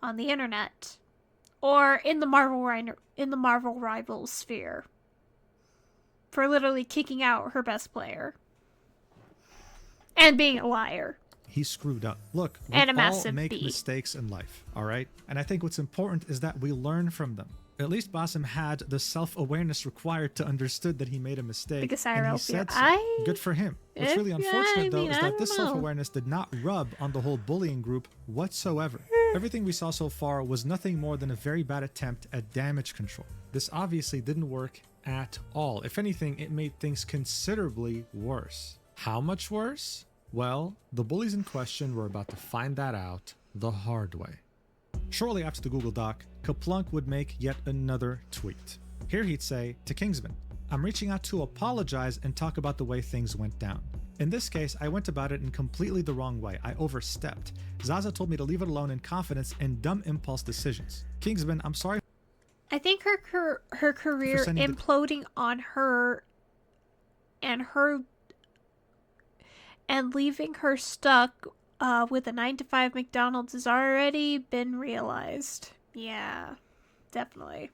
on the internet, or in the Marvel Rivals sphere, for literally kicking out her best player. And being a liar. He screwed up. Look, we And a all massive make B. mistakes in life, all right? And I think what's important is that we learn from them. At least Basim had the self-awareness required to understood that he made a mistake, Biggest and he IRL said fear. so. Good for him. What's really unfortunate, though, is that this don't know. self-awareness did not rub on the whole bullying group whatsoever. Everything we saw so far was nothing more than a very bad attempt at damage control. This obviously didn't work at all. If anything, it made things considerably worse. How much worse? Well, the bullies in question were about to find that out the hard way. Shortly after the Google Doc, Kaplunk would make yet another tweet. Here he'd say to Kingsman, "I'm reaching out to apologize and talk about the way things went down. In this case, I went about it in completely the wrong way. I overstepped. Zazza told me to leave it alone in confidence and dumb impulse decisions. Kingsman, I'm sorry." I think her career sending the- imploding on her and leaving her stuck with a 9-to-5 McDonald's has already been realized. Yeah, definitely.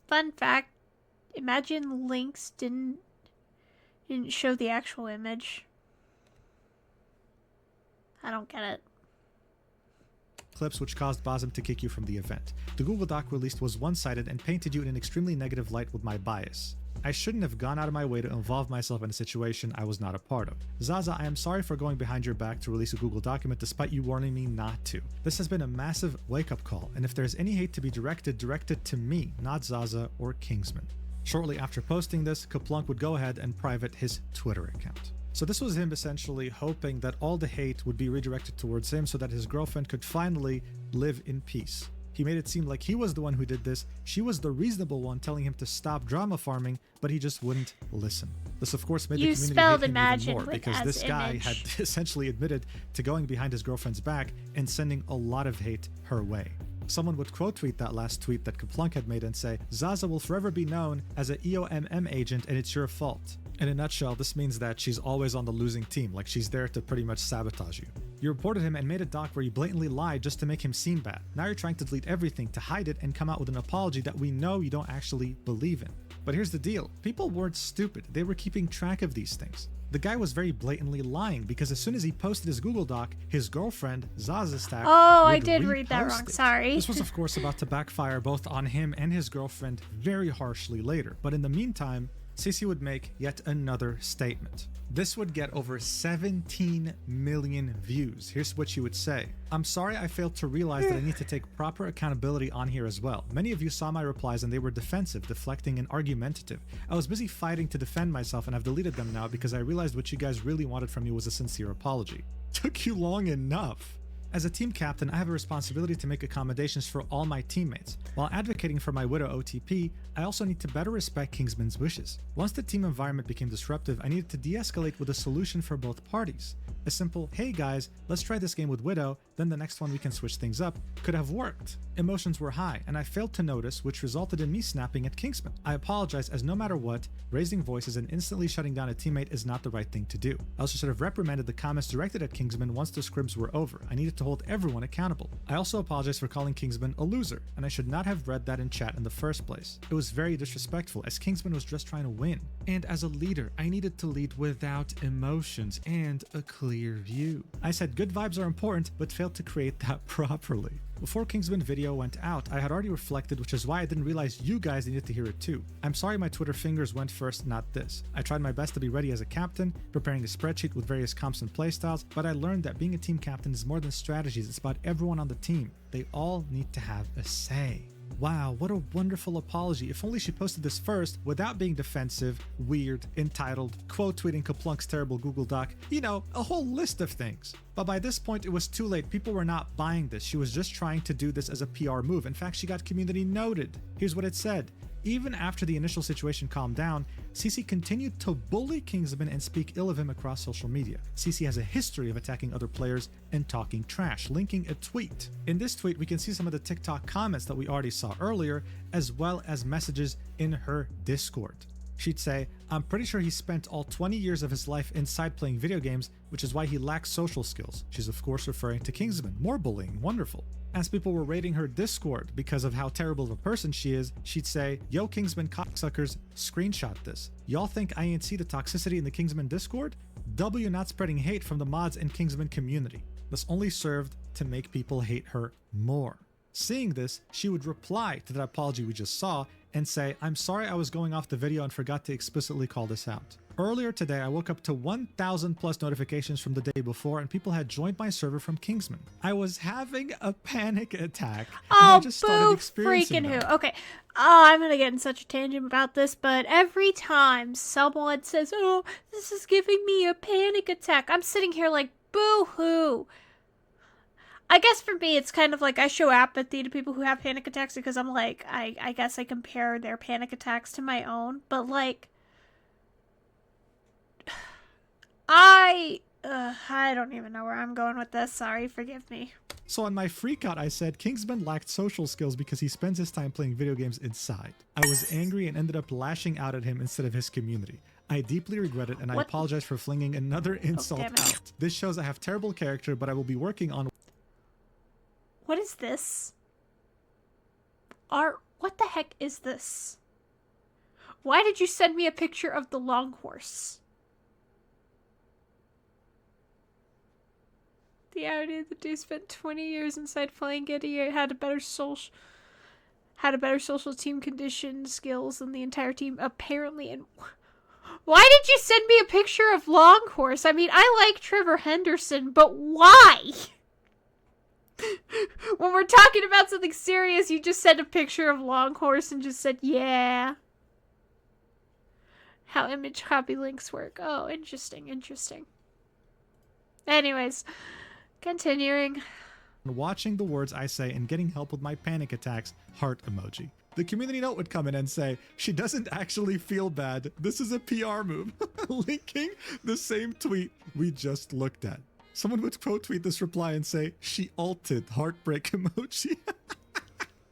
Fun fact, imagine links didn't show the actual image. I don't get it. Clips which caused Basim to kick you from the event. The Google Doc released was one-sided and painted you in an extremely negative light with my bias. I shouldn't have gone out of my way to involve myself in a situation I was not a part of. Zazza, I am sorry for going behind your back to release a Google document despite you warning me not to. This has been a massive wake-up call, and if there's any hate to be directed to me, not Zazza or Kingsman. Shortly after posting this, Kaplunk would go ahead and private his Twitter account. So this was him essentially hoping that all the hate would be redirected towards him so that his girlfriend could finally live in peace. He made it seem like he was the one who did this. She was the reasonable one telling him to stop drama farming, but he just wouldn't listen. This, of course, made the community hate him even more because this guy had essentially admitted to going behind his girlfriend's back and sending a lot of hate her way. Someone would quote tweet that last tweet that Kaplunk had made and say, "Zazza will forever be known as a EOMM agent and it's your fault." In a nutshell, this means that she's always on the losing team, like she's there to pretty much sabotage you. You reported him and made a doc where you blatantly lied just to make him seem bad. Now you're trying to delete everything to hide it and come out with an apology that we know you don't actually believe in. But here's the deal. People weren't stupid. They were keeping track of these things. The guy was very blatantly lying because as soon as he posted his Google Doc, his girlfriend, Zazza's stack, Oh, I would did read that repost wrong. it. Sorry. This was, of course, about to backfire both on him and his girlfriend very harshly later. But in the meantime, Cece would make yet another statement. This would get over 17 million views. Here's what she would say. I'm sorry I failed to realize that I need to take proper accountability on here as well. Many of you saw my replies and they were defensive, deflecting, and argumentative. I was busy fighting to defend myself and I've deleted them now because I realized what you guys really wanted from me was a sincere apology. Took you long enough. As a team captain, I have a responsibility to make accommodations for all my teammates. While advocating for my widow OTP, I also need to better respect Kingsman's wishes. Once the team environment became disruptive, I needed to de-escalate with a solution for both parties. A simple, hey guys, let's try this game with Widow, then the next one we can switch things up, could have worked. Emotions were high, and I failed to notice, which resulted in me snapping at Kingsman. I apologize, as no matter what, raising voices and instantly shutting down a teammate is not the right thing to do. I also should have reprimanded the comments directed at Kingsman once the scrims were over. I needed to hold everyone accountable. I also apologize for calling Kingsman a loser, and I should not have read that in chat in the first place. It was very disrespectful, as Kingsman was just trying to win. And as a leader, I needed to lead without emotions and a clear view. I said good vibes are important, but failed to create that properly. Before Kingsman video went out, I had already reflected, which is why I didn't realize you guys needed to hear it too. I'm sorry my Twitter fingers went first, not this. I tried my best to be ready as a captain, preparing a spreadsheet with various comps and playstyles, but I learned that being a team captain is more than strategies, it's about everyone on the team. They all need to have a say. Wow, what a wonderful apology. If only she posted this first without being defensive, weird, entitled, quote tweeting Kaplunk's terrible Google Doc, you know, a whole list of things. But by this point, it was too late. People were not buying this. She was just trying to do this as a PR move. In fact, she got community noted. Here's what it said. Even after the initial situation calmed down, Cece continued to bully Kingsman and speak ill of him across social media. Cece has a history of attacking other players and talking trash, linking a tweet. In this tweet, we can see some of the TikTok comments that we already saw earlier, as well as messages in her Discord. She'd say, I'm pretty sure he spent all 20 years of his life inside playing video games, which is why he lacks social skills. She's of course referring to Kingsman. More bullying, wonderful. As people were raiding her Discord because of how terrible of a person she is, she'd say, yo Kingsman cocksuckers, screenshot this. Y'all think I ain't see the toxicity in the Kingsman Discord? W not spreading hate from the mods and Kingsman community. This only served to make people hate her more. Seeing this, she would reply to that apology we just saw and say, I'm sorry I was going off the video and forgot to explicitly call this out. Earlier today, I woke up to 1,000 plus notifications from the day before and people had joined my server from Kingsman. I was having a panic attack and I just started experiencing freaking them. who. Okay, I'm gonna get in such a tangent about this, but every time someone says, oh, this is giving me a panic attack, I'm sitting here like, boo-hoo. I guess for me, it's kind of like I show apathy to people who have panic attacks because I'm like, I guess I compare their panic attacks to my own. But like, I don't even know where I'm going with this. Sorry, forgive me. So on my freakout, I said Kingsman lacked social skills because he spends his time playing video games inside. I was angry and ended up lashing out at him instead of his community. I deeply regret it and I apologize for flinging another insult out. This shows I have terrible character, but I will be working on... What is this? What the heck is this? Why did you send me a picture of the long horse? The irony of the dude spent 20 years inside playing it. He had a better social team condition skills than the entire team, apparently. And why did you send me a picture of Longhorse? I mean, I like Trevor Henderson, but why? When we're talking about something serious, you just sent a picture of Longhorse and just said, yeah. How image copy links work. Oh, interesting, interesting. Anyways, continuing. Watching the words I say and getting help with my panic attacks, heart emoji. The community note would come in and say, she doesn't actually feel bad. This is a PR move. Linking the same tweet we just looked at. Someone would quote tweet this reply and say, she ulted, heartbreak emoji.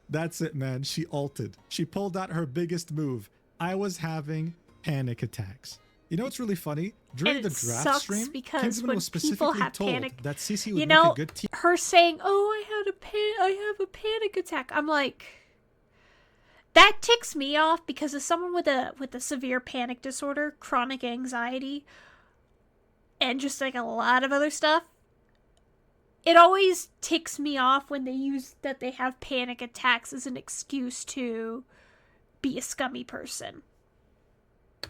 That's it, man. She ulted. She pulled out her biggest move. I was having panic attacks. You know what's really funny? During the draft stream, Kingsman was specifically told that Cece would make a good team. Her saying, oh, I have a panic attack. I'm like, that ticks me off because as someone with a severe panic disorder, chronic anxiety, and just like a lot of other stuff, it always ticks me off when they use that they have panic attacks as an excuse to be a scummy person.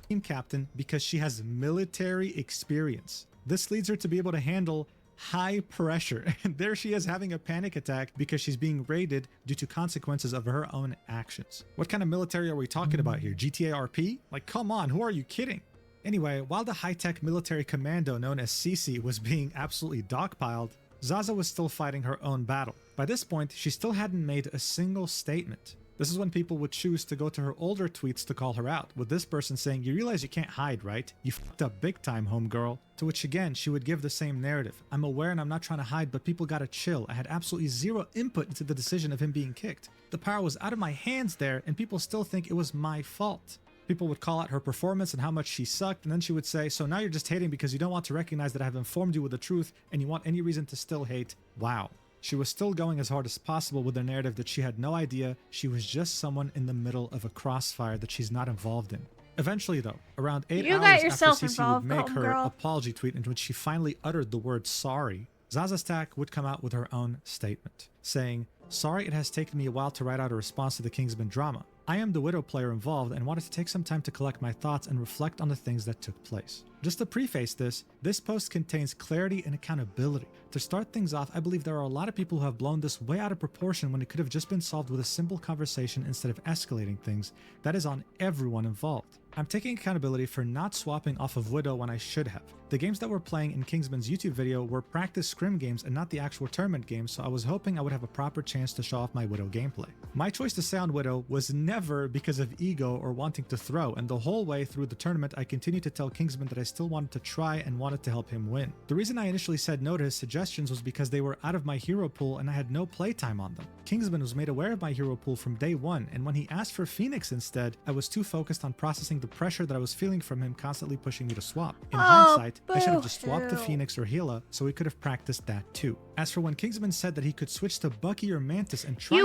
Team captain because she has military experience. This leads her to be able to handle high pressure, and there she is having a panic attack because she's being raided due to consequences of her own actions. What kind of military are we talking about here? GTA RP? Like, come on, who are you kidding? Anyway, while the high-tech military commando known as Cece was being absolutely dogpiled, Zazza was still fighting her own battle. By this point, she still hadn't made a single statement. This is when people would choose to go to her older tweets to call her out, with this person saying, "You realize you can't hide, right? You fucked up big time, homegirl." To which again, she would give the same narrative. "I'm aware and I'm not trying to hide, but people gotta chill. I had absolutely zero input into the decision of him being kicked. The power was out of my hands there, and people still think it was my fault." People would call out her performance and how much she sucked, and then she would say, "So now you're just hating because you don't want to recognize that I have informed you with the truth, and you want any reason to still hate? Wow." She was still going as hard as possible with her narrative that she had no idea she was just someone in the middle of a crossfire that she's not involved in. Eventually though, around 8 You hours got after yourself Cece would involved, make her homegirl. apology tweet in which she finally uttered the word sorry, Zazza Stack would come out with her own statement, saying, "Sorry it has taken me a while to write out a response to the Kingsman drama. I am the Widow player involved and wanted to take some time to collect my thoughts and reflect on the things that took place." Just to preface this post contains clarity and accountability. To start things off, I believe there are a lot of people who have blown this way out of proportion when it could have just been solved with a simple conversation instead of escalating things. That is on everyone involved. I'm taking accountability for not swapping off of Widow when I should have. The games that we're playing in Kingsman's YouTube video were practice scrim games and not the actual tournament games, so I was hoping I would have a proper chance to show off my Widow gameplay. My choice to stay on Widow was never because of ego or wanting to throw, and the whole way through the tournament I continued to tell Kingsman that I still wanted to try and wanted to help him win. The reason I initially said no to his suggestions was because they were out of my hero pool and I had no playtime on them. Kingsman was made aware of my hero pool from day one, and when he asked for Phoenix instead, I was too focused on processing the pressure that I was feeling from him constantly pushing me to swap. In hindsight, I should have just swapped to Phoenix or Hela so we could have practiced that too. As for when Kingsman said that he could switch to Bucky or Mantis and try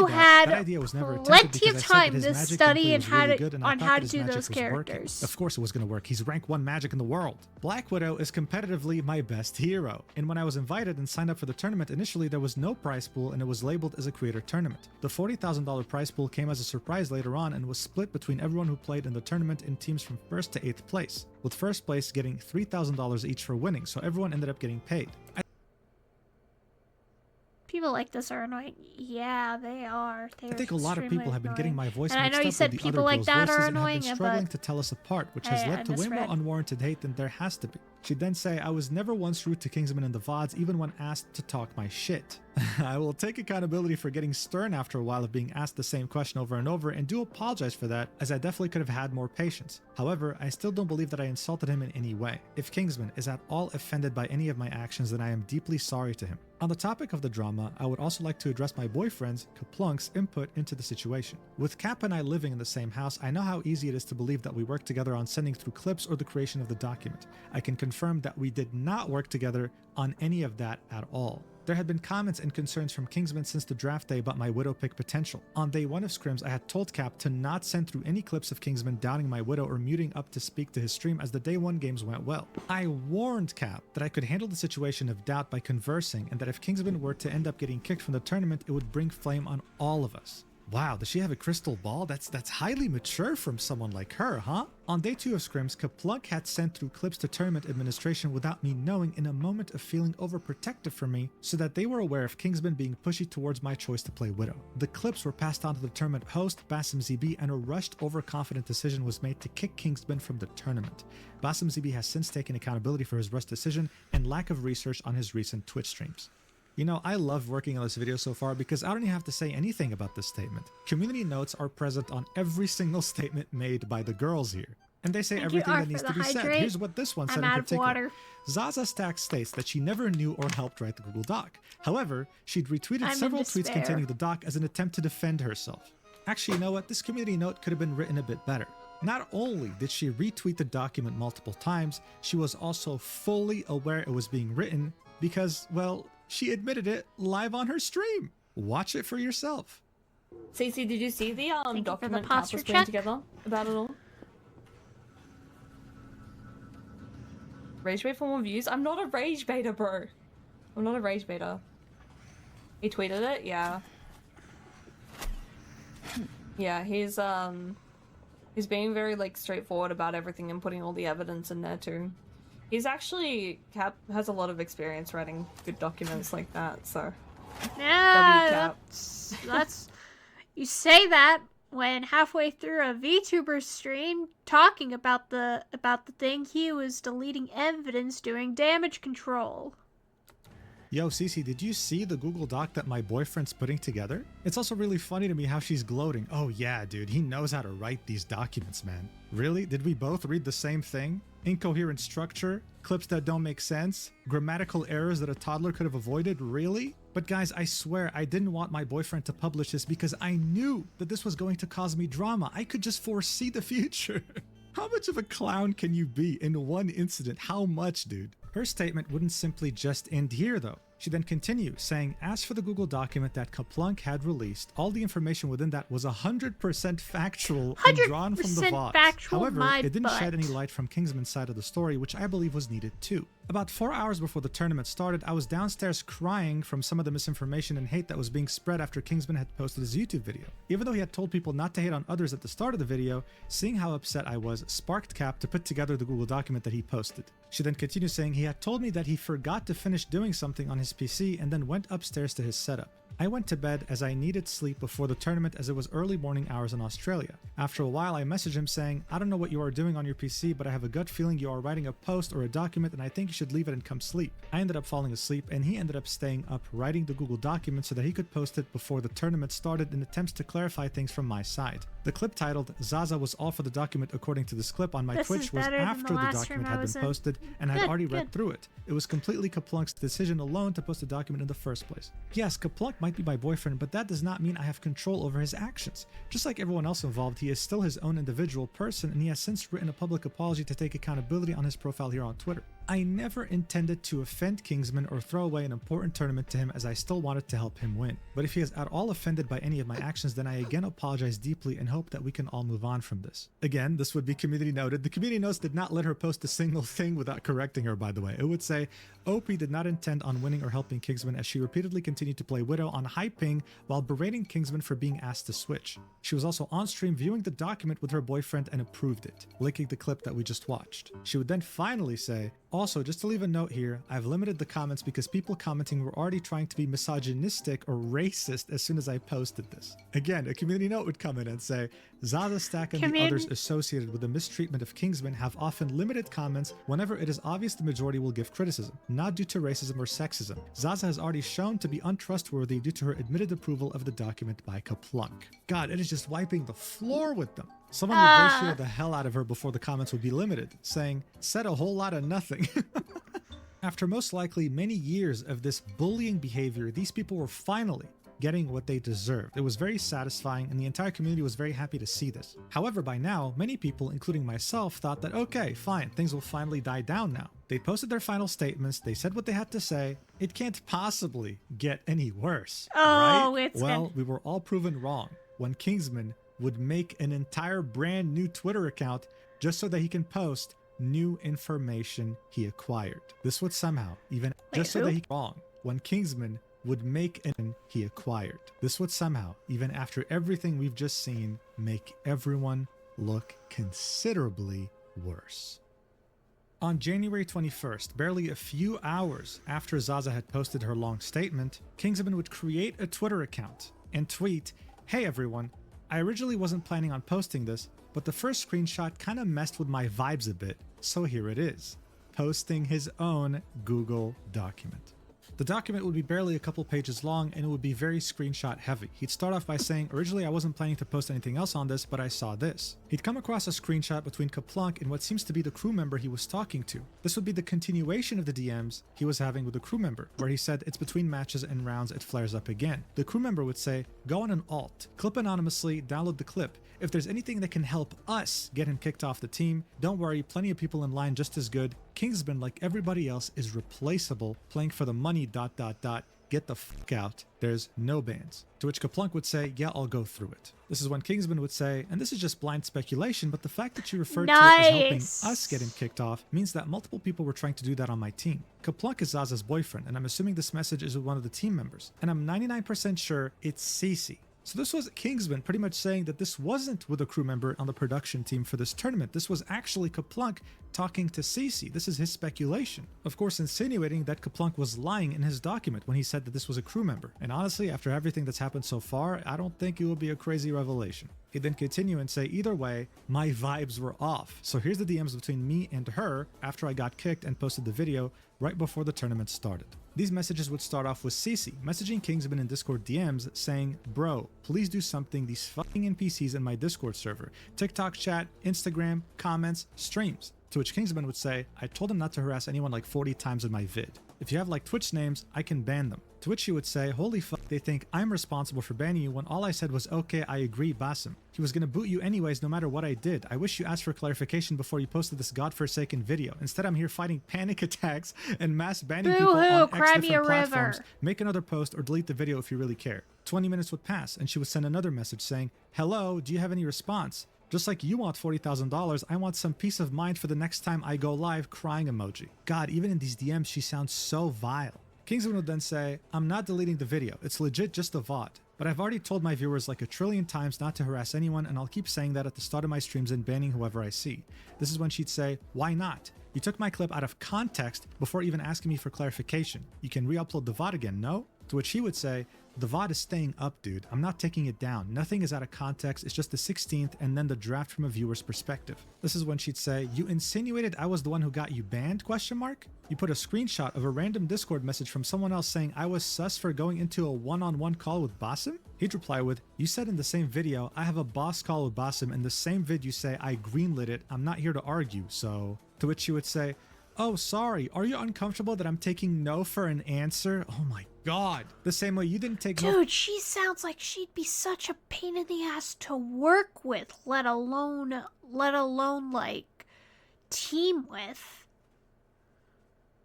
that idea was never attempted plenty of because time I said that to his magic study gameplay and was how really to good and I on thought how that to his do magic those was working. characters. Of course it was going to work. He's rank 1 magic in the world. Black Widow is competitively my best hero, and when I was invited and signed up for the tournament, initially there was no prize pool and it was labeled as a creator tournament. The $40,000 prize pool came as a surprise later on and was split between everyone who played in the tournament in teams from 1st to 8th place, with 1st place getting $3,000 each for winning, so everyone ended up getting paid. People like this are annoying. Yeah, they are. I think a lot of people have been getting my voice and I mixed know you up said with the people other like girls' that voices are and have annoying, been struggling but to tell us apart, which has I led to way more misread. unwarranted hate than there has to be. She'd then say, "I was never once rude to Kingsman in the VODs, even when asked to talk my shit." I will take accountability for getting stern after a while of being asked the same question over and over, and do apologize for that, as I definitely could have had more patience. However, I still don't believe that I insulted him in any way. If Kingsman is at all offended by any of my actions, then I am deeply sorry to him. On the topic of the drama, I would also like to address my boyfriend's, Kaplunk's, input into the situation. With Cap and I living in the same house, I know how easy it is to believe that we work together on sending through clips or the creation of the document. I can confirm that we did not work together on any of that at all. There had been comments and concerns from Kingsman since the draft day about my Widow pick potential. On day 1 of scrims, I had told Cap to not send through any clips of Kingsman downing my Widow or muting up to speak to his stream as the day 1 games went well. I warned Cap that I could handle the situation of doubt by conversing, and that if Kingsman were to end up getting kicked from the tournament, it would bring flame on all of us. Wow, does she have a crystal ball? That's highly mature from someone like her, huh? On day 2 of scrims, Kaplunk had sent through clips to tournament administration without me knowing, in a moment of feeling overprotective for me, so that they were aware of Kingsman being pushy towards my choice to play Widow. The clips were passed on to the tournament host, Basim ZB, and a rushed, overconfident decision was made to kick Kingsman from the tournament. Basim ZB has since taken accountability for his rushed decision and lack of research on his recent Twitch streams. You know, I love working on this video so far because I don't even have to say anything about this statement. Community notes are present on every single statement made by the girls here. And they say everything that needs to be said. Here's what this one said in particular. Zazza Stack states that she never knew or helped write the Google Doc. However, she'd retweeted several tweets containing the doc as an attempt to defend herself. Actually, you know what? This community note could have been written a bit better. Not only did she retweet the document multiple times, she was also fully aware it was being written because, well, she admitted it live on her stream. Watch it for yourself. Cece, did you see the document the Cap posture was putting check. together about it all? Rage bait for more views? I'm not a rage baiter, bro. I'm not a rage baiter. He tweeted it? Yeah. Yeah, he's being very, like, straightforward about everything and putting all the evidence in there, too. He's actually, Cap has a lot of experience writing good documents like that, so... Yeah, that's... You say that when halfway through a VTuber stream talking about the thing, he was deleting evidence doing damage control. Yo, Cece, did you see the Google Doc that my boyfriend's putting together? It's also really funny to me how she's gloating. Oh yeah, dude, he knows how to write these documents, man. Really? Did we both read the same thing? Incoherent structure? Clips that don't make sense? Grammatical errors that a toddler could have avoided? Really? But guys, I swear I didn't want my boyfriend to publish this because I knew that this was going to cause me drama. I could just foresee the future. How much of a clown can you be in one incident? How much, dude? Her statement wouldn't simply just end here, though. She then continues, saying, as for the Google document that Kaplunk had released, all the information within that was 100% factual and drawn from the VODs. However, it didn't shed any light from Kingsman's side of the story, which I believe was needed too. About 4 hours before the tournament started, I was downstairs crying from some of the misinformation and hate that was being spread after Kingsman had posted his YouTube video. Even though he had told people not to hate on others at the start of the video, seeing how upset I was sparked Cap to put together the Google document that he posted. She then continues saying he had told me that he forgot to finish doing something on his PC and then went upstairs to his setup. I went to bed as I needed sleep before the tournament as it was early morning hours in Australia. After a while, I messaged him saying, I don't know what you are doing on your PC, but I have a gut feeling you are writing a post or a document and I think you should leave it and come sleep. I ended up falling asleep and he ended up staying up writing the Google document so that he could post it before the tournament started in attempts to clarify things from my side. The clip titled, Zazza was all for the document according to this clip on my Twitch was after the document had been posted and I had already read through it. It was completely Kaplunk's decision alone to post the document in the first place. Yes, Kaplunk might be my boyfriend, but that does not mean I have control over his actions. Just like everyone else involved, he is still his own individual person and he has since written a public apology to take accountability on his profile here on Twitter. I never intended to offend Kingsman or throw away an important tournament to him as I still wanted to help him win. But if he is at all offended by any of my actions, then I again apologize deeply and hope that we can all move on from this. Again, this would be community noted. The community notes did not let her post a single thing without correcting her, by the way. It would say, OP did not intend on winning or helping Kingsman as she repeatedly continued to play Widow on high ping while berating Kingsman for being asked to switch. She was also on stream viewing the document with her boyfriend and approved it, linking the clip that we just watched. She would then finally say, also, just to leave a note here, I've limited the comments because people commenting were already trying to be misogynistic or racist as soon as I posted this. Again, a community note would come in and say, Zazza Stack and the others associated with the mistreatment of Kingsman have often limited comments whenever it is obvious the majority will give criticism, not due to racism or sexism. Zazza has already shown to be untrustworthy due to her admitted approval of the document by Kaplunk. God, it is just wiping the floor with them. Someone would ratio the hell out of her before the comments would be limited, saying, said a whole lot of nothing. After most likely many years of this bullying behavior, these people were finally getting what they deserved. It was very satisfying and the entire community was very happy to see this. However, by now, many people, including myself, thought that okay, fine, things will finally die down now. They posted their final statements, they said what they had to say. It can't possibly get any worse, right? Well, we were all proven wrong when Kingsman would make an entire brand new Twitter account just so that he can post new information he acquired. This would somehow even when Kingsman would make he acquired. This would somehow, even after everything we've just seen, make everyone look considerably worse. On January 21st, barely a few hours after Zazza had posted her long statement, Kingsman would create a Twitter account and tweet, "Hey everyone, I originally wasn't planning on posting this, but the first screenshot kind of messed with my vibes a bit, so here it is." Posting his own Google document. The document would be barely a couple pages long and it would be very screenshot heavy. He'd start off by saying, originally I wasn't planning to post anything else on this, but I saw this. He'd come across a screenshot between Kaplunk and what seems to be the crew member he was talking to. This would be the continuation of the DMs he was having with the crew member, where he said it's between matches and rounds it flares up again. The crew member would say, go on an alt, clip anonymously, download the clip. If there's anything that can help us get him kicked off the team, don't worry, plenty of people in line just as good. Kingsman, like everybody else, is replaceable, playing for the money, ... get the fuck out. There's no bans. To which Kaplunk would say, yeah, I'll go through it. This is when Kingsman would say, and this is just blind speculation, but the fact that you referred to it as helping us getting kicked off means that multiple people were trying to do that on my team. Kaplunk is Zazza's boyfriend, and I'm assuming this message is with one of the team members. And I'm 99% sure it's Cece. So this was Kingsman pretty much saying that this wasn't with a crew member on the production team for this tournament. This was actually Kaplunk talking to Cece. This is his speculation. Of course, insinuating that Kaplunk was lying in his document when he said that this was a crew member. And honestly, after everything that's happened so far, I don't think it will be a crazy revelation. He'd then continue and say, either way, my vibes were off. So here's the DMs between me and her after I got kicked and posted the video right before the tournament started. These messages would start off with Cece messaging Kingsman in Discord DMs saying, bro, please do something, these fucking NPCs in my Discord server. TikTok chat, Instagram, comments, streams. To which Kingsman would say, I told him not to harass anyone like 40 times in my vid. If you have like Twitch names, I can ban them. To which he would say, holy fuck, they think I'm responsible for banning you when all I said was, okay, I agree, Basim. He was gonna boot you anyways no matter what I did. I wish you asked for clarification before you posted this godforsaken video. Instead, I'm here fighting panic attacks and mass banning people on X different platforms. Make another post or delete the video if you really care. 20 minutes would pass and she would send another message saying, hello, do you have any response? Just like you want $40,000, I want some peace of mind for the next time I go live, crying emoji. God, even in these DMs, she sounds so vile. Kingsman would then say, I'm not deleting the video. It's legit just a VOD. But I've already told my viewers like a trillion times not to harass anyone, and I'll keep saying that at the start of my streams and banning whoever I see. This is when she'd say, why not? You took my clip out of context before even asking me for clarification. You can re-upload the VOD again, no? To which he would say, the VOD is staying up, dude. I'm not taking it down. Nothing is out of context. It's just the 16th and then the draft from a viewer's perspective. This is when she'd say, you insinuated I was the one who got you banned, ? You put a screenshot of a random Discord message from someone else saying I was sus for going into a one-on-one call with Basim? He'd reply with, you said in the same video, I have a boss call with Basim. In the same vid you say, I greenlit it. I'm not here to argue, so... To which she would say, oh, sorry. Are you uncomfortable that I'm taking no for an answer? Oh my God. The same way you didn't take no. Dude, she sounds like she'd be such a pain in the ass to work with, let alone like team with.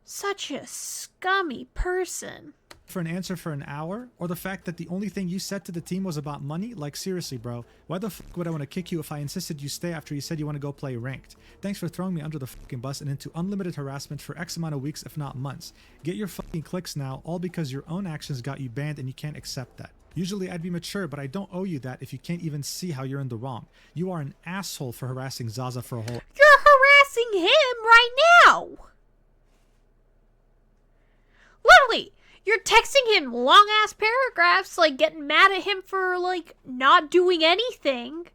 Such a scummy person. For an answer for an hour? Or the fact that the only thing you said to the team was about money? Like seriously, bro, why the fuck would I want to kick you if I insisted you stay after you said you want to go play ranked? Thanks for throwing me under the fucking bus and into unlimited harassment for X amount of weeks if not months. Get your fucking clicks now, all because your own actions got you banned and you can't accept that. Usually I'd be mature, but I don't owe you that if you can't even see how you're in the wrong. You are an asshole for harassing Zazza for a whole— You're harassing him right now! Literally! You're texting him long-ass paragraphs, like, getting mad at him for, like, not doing anything.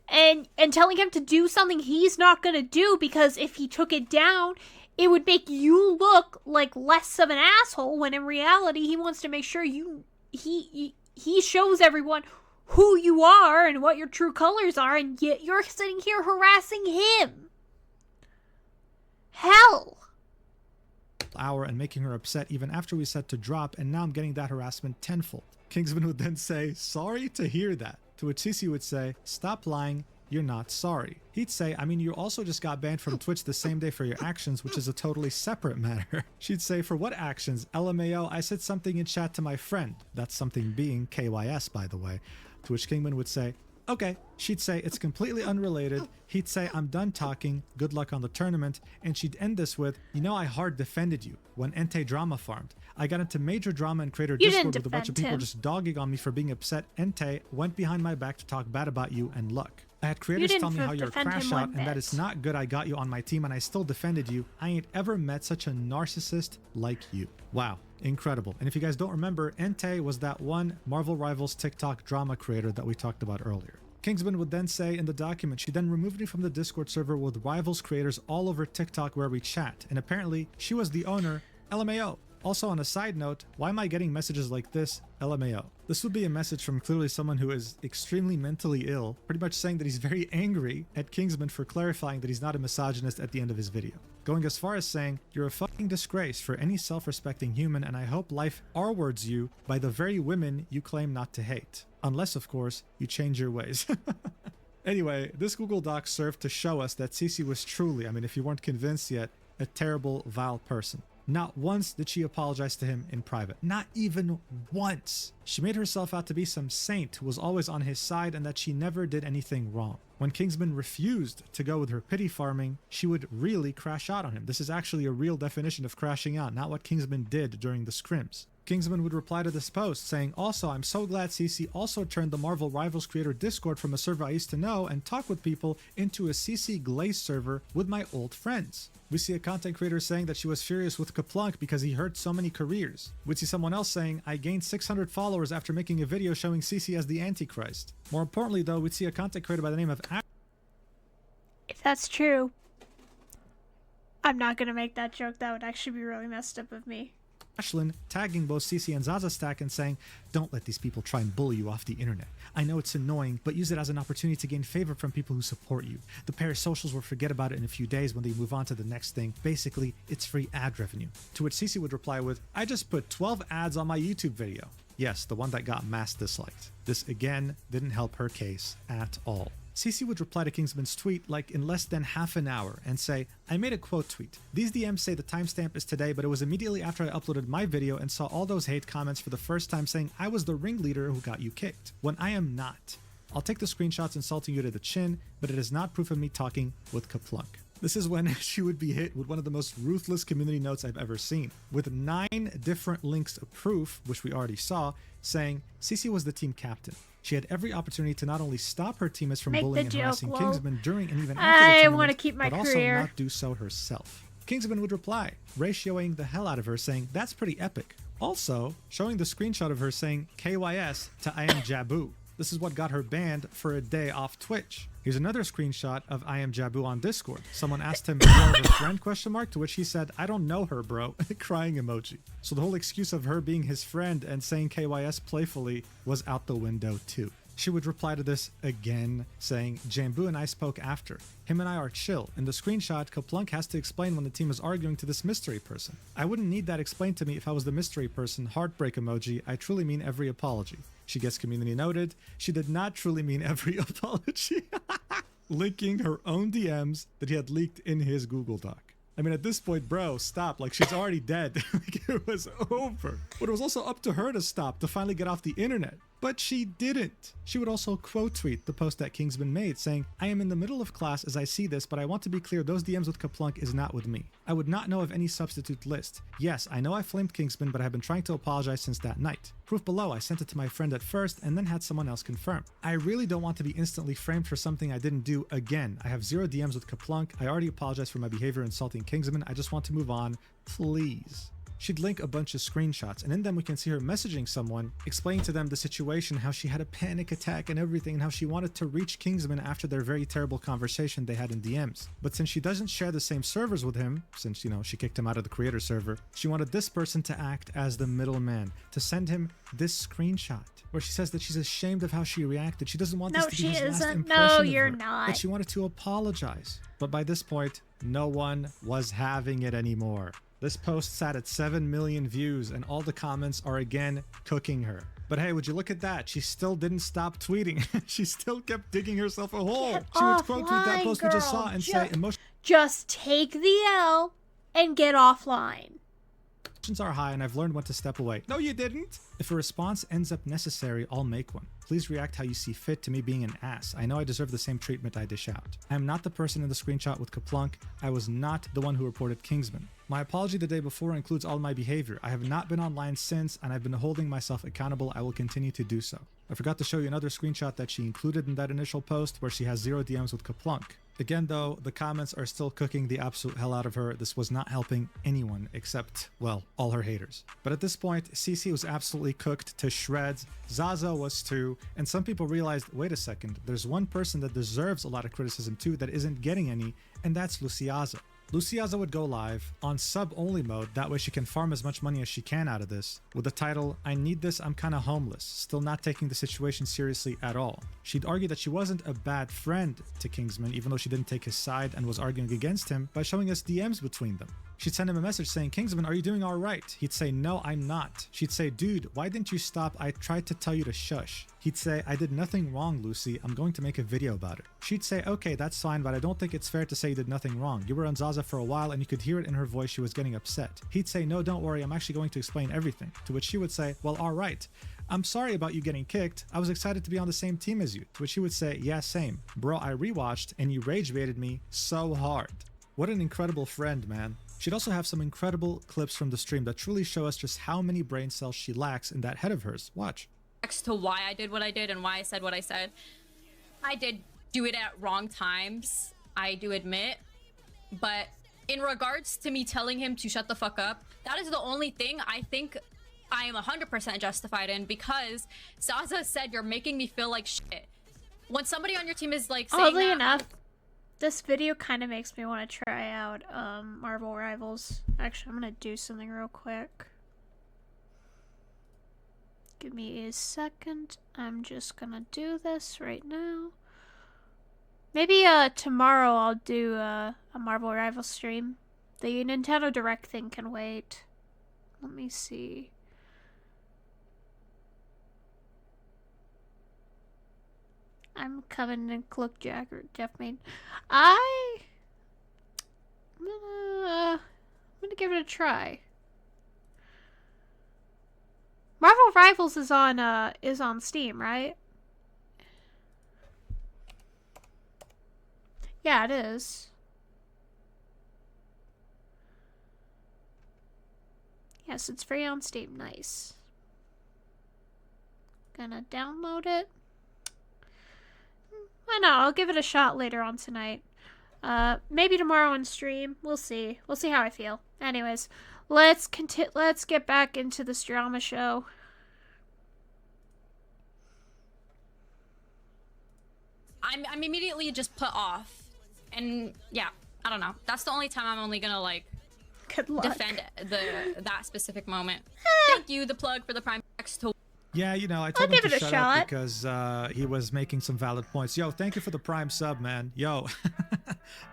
And telling him to do something he's not gonna do because if he took it down, it would make you look like less of an asshole when in reality he wants to make sure he shows everyone who you are and what your true colors are, and yet you're sitting here harassing him. Hell. Hour and making her upset even after we said to drop, and now I'm getting that harassment tenfold. Kingsman would then say, sorry to hear that. To which Cece would say, stop lying, you're not sorry. He'd say, I mean, you also just got banned from Twitch the same day for your actions, which is a totally separate matter. She'd say, for what actions? LMAO, I said something in chat to my friend. That's something being KYS, by the way. To which Kingman would say, okay. She'd say, it's completely unrelated. He'd say, I'm done talking. Good luck on the tournament. And she'd end this with, you know, I hard defended you when Entei drama farmed. I got into major drama in Creator Discord with a bunch of people just dogging on me for being upset. Entei went behind my back to talk bad about you, and look. I had creators tell me how you're a crash out and that it's not good I got you on my team and I still defended you. I ain't ever met such a narcissist like you. Wow. Incredible. And if you guys don't remember, Entei was that one Marvel Rivals TikTok drama creator that we talked about earlier. Kingsman would then say in the document, she then removed me from the Discord server with Rivals creators all over TikTok where we chat. And apparently she was the owner. LMAO. Also on a side note, why am I getting messages like this? LMAO. This would be a message from clearly someone who is extremely mentally ill, pretty much saying that he's very angry at Kingsman for clarifying that he's not a misogynist at the end of his video. Going as far as saying, you're a fucking disgrace for any self-respecting human and I hope life R-words you by the very women you claim not to hate. Unless, of course, you change your ways. Anyway, this Google Doc served to show us that Cece was truly, I mean, if you weren't convinced yet, a terrible, vile person. Not once did she apologize to him in private. Not even once. She made herself out to be some saint who was always on his side and that she never did anything wrong. When Kingsman refused to go with her pity farming, she would really crash out on him. This is actually a real definition of crashing out, not what Kingsman did during the scrims. Kingsman would reply to this post saying, also, I'm so glad Cece also turned the Marvel Rivals creator Discord from a server I used to know and talk with people into a Cece Glaze server with my old friends. We see a content creator saying that she was furious with Kaplunk because he hurt so many careers. We'd see someone else saying, I gained 600 followers after making a video showing Cece as the Antichrist. More importantly though, we'd see a content creator by the name of If that's true, I'm not gonna make that joke. That would actually be really messed up of me. Ashlyn tagging both Cece and Zazza stack and saying, don't let these people try and bully you off the internet. I know it's annoying, but use it as an opportunity to gain favor from people who support you. The pair's socials will forget about it in a few days when they move on to the next thing. Basically, it's free ad revenue. To which Cece would reply with, I just put 12 ads on my YouTube video. Yes, the one that got mass disliked. This again didn't help her case at all. Cece would reply to Kingsman's tweet like in less than half an hour and say, I made a quote tweet. These DMs say the timestamp is today, but it was immediately after I uploaded my video and saw all those hate comments for the first time saying I was the ringleader who got you kicked, when I am not. I'll take the screenshots insulting you to the chin, but it is not proof of me talking with Kaplunk. This is when she would be hit with one of the most ruthless community notes I've ever seen, with 9 different links of proof, which we already saw, saying Cece was the team captain. She had every opportunity to not only stop her teammates from bullying and harassing Kingsman during and even after the tournament, want to keep my but career. also not do so herself. Kingsman would reply, ratioing the hell out of her, saying, that's pretty epic. Also, showing the screenshot of her saying KYS to I am Jabu. This is what got her banned for a day off Twitch. Here's another screenshot of I am Jabu on Discord. Someone asked him, you are her friend, ? To which he said, I don't know her, bro. Crying emoji. So the whole excuse of her being his friend and saying KYS playfully was out the window too. She would reply to this again, saying, Jambu and I spoke after. Him and I are chill. In the screenshot, Kaplunk has to explain when the team is arguing to this mystery person. I wouldn't need that explained to me if I was the mystery person. Heartbreak emoji. I truly mean every apology. She gets community noted. She did not truly mean every apology. Linking her own DMs that he had leaked in his Google Doc. I mean, at this point, bro, stop. Like, she's already dead. Like, it was over. But it was also up to her to stop, to finally get off the internet. But she didn't. She would also quote tweet the post that Kingsman made, saying, I am in the middle of class as I see this, but I want to be clear, those DMs with Kaplunk is not with me. I would not know of any substitute list. Yes, I know I flamed Kingsman, but I've been trying to apologize since that night. Proof below, I sent it to my friend at first and then had someone else confirm. I really don't want to be instantly framed for something I didn't do again. I have 0 DMs with Kaplunk. I already apologized for my behavior insulting Kingsman. I just want to move on. Please. She'd link a bunch of screenshots, and in them we can see her messaging someone, explaining to them the situation, how she had a panic attack and everything, and how she wanted to reach Kingsman after their very terrible conversation they had in DMs. But since she doesn't share the same servers with him, since, you know, she kicked him out of the creator server, she wanted this person to act as the middleman, to send him this screenshot, where she says that she's ashamed of how she reacted. She doesn't want this to be his last impression No, of you're her, not. but she wanted to apologize. But by this point, no one was having it anymore. This post sat at 7 million views and all the comments are again cooking her. But hey, would you look at that? She still didn't stop tweeting. She still kept digging herself a hole. She would quote tweet that post we just saw and say, just take the L and get offline. Emotions are high and I've learned when to step away. No, you didn't. If a response ends up necessary, I'll make one. Please react how you see fit to me being an ass. I know I deserve the same treatment I dish out. I am not the person in the screenshot with Kaplunk. I was not the one who reported Kingsman. My apology the day before includes all my behavior. I have not been online since and I've been holding myself accountable. I will continue to do so. I forgot to show you another screenshot that she included in that initial post where she has 0 DMs with Kaplunk. Again though, the comments are still cooking the absolute hell out of her. This was not helping anyone except, well, all her haters. But at this point, Cece was absolutely cooked to shreds. Zazza was too. And some people realized, wait a second, there's one person that deserves a lot of criticism too that isn't getting any, and that's Luciyasa. Luciyasa would go live on sub-only mode, that way she can farm as much money as she can out of this, with the title, I need this, I'm kinda homeless, still not taking the situation seriously at all. She'd argue that she wasn't a bad friend to Kingsman, even though she didn't take his side and was arguing against him by showing us DMs between them. She'd send him a message saying, Kingsman, are you doing all right? He'd say, no, I'm not. She'd say, dude, why didn't you stop? I tried to tell you to shush. He'd say, I did nothing wrong, Lucy. I'm going to make a video about it. She'd say, okay, that's fine, but I don't think it's fair to say you did nothing wrong. You were on Zazza for a while and you could hear it in her voice she was getting upset. He'd say, no, don't worry, I'm actually going to explain everything. To which she would say, well, all right. I'm sorry about you getting kicked. I was excited to be on the same team as you. To which she would say, yeah, same. Bro, I rewatched and you rage baited me so hard. What an incredible friend, man. She'd also have some incredible clips from the stream that truly show us just how many brain cells she lacks in that head of hers. Watch. To why I did what I did and why I said what I said. I did do it at wrong times, I do admit. But in regards to me telling him to shut the fuck up, that is the only thing I think I am 100% justified in, because Zazza said you're making me feel like shit. When somebody on your team is like saying Oddly that, enough, this video kind of makes me want to try out Marvel Rivals. Actually, I'm gonna do something real quick. Give me a second. I'm just gonna do this right now. Maybe tomorrow I'll do a Marvel Rivals stream. The Nintendo Direct thing can wait. Let me see. I'm coming and Cloak Jagger, Jeff Main. I'm gonna give it a try. Marvel Rivals is on Steam, right? Yeah, it is. Yes, it's free on Steam. Nice. Gonna download it. Why not? I'll give it a shot later on tonight. Maybe tomorrow on stream. We'll see. We'll see how I feel. Anyways, let's get back into this drama show. I'm immediately just put off. And yeah, I don't know. That's the only time I'm only gonna like defend that specific moment. Thank you, the plug for the Prime X to. Yeah, you know, I told him to shut up because he was making some valid points. Yo, thank you for the Prime sub, man. Yo,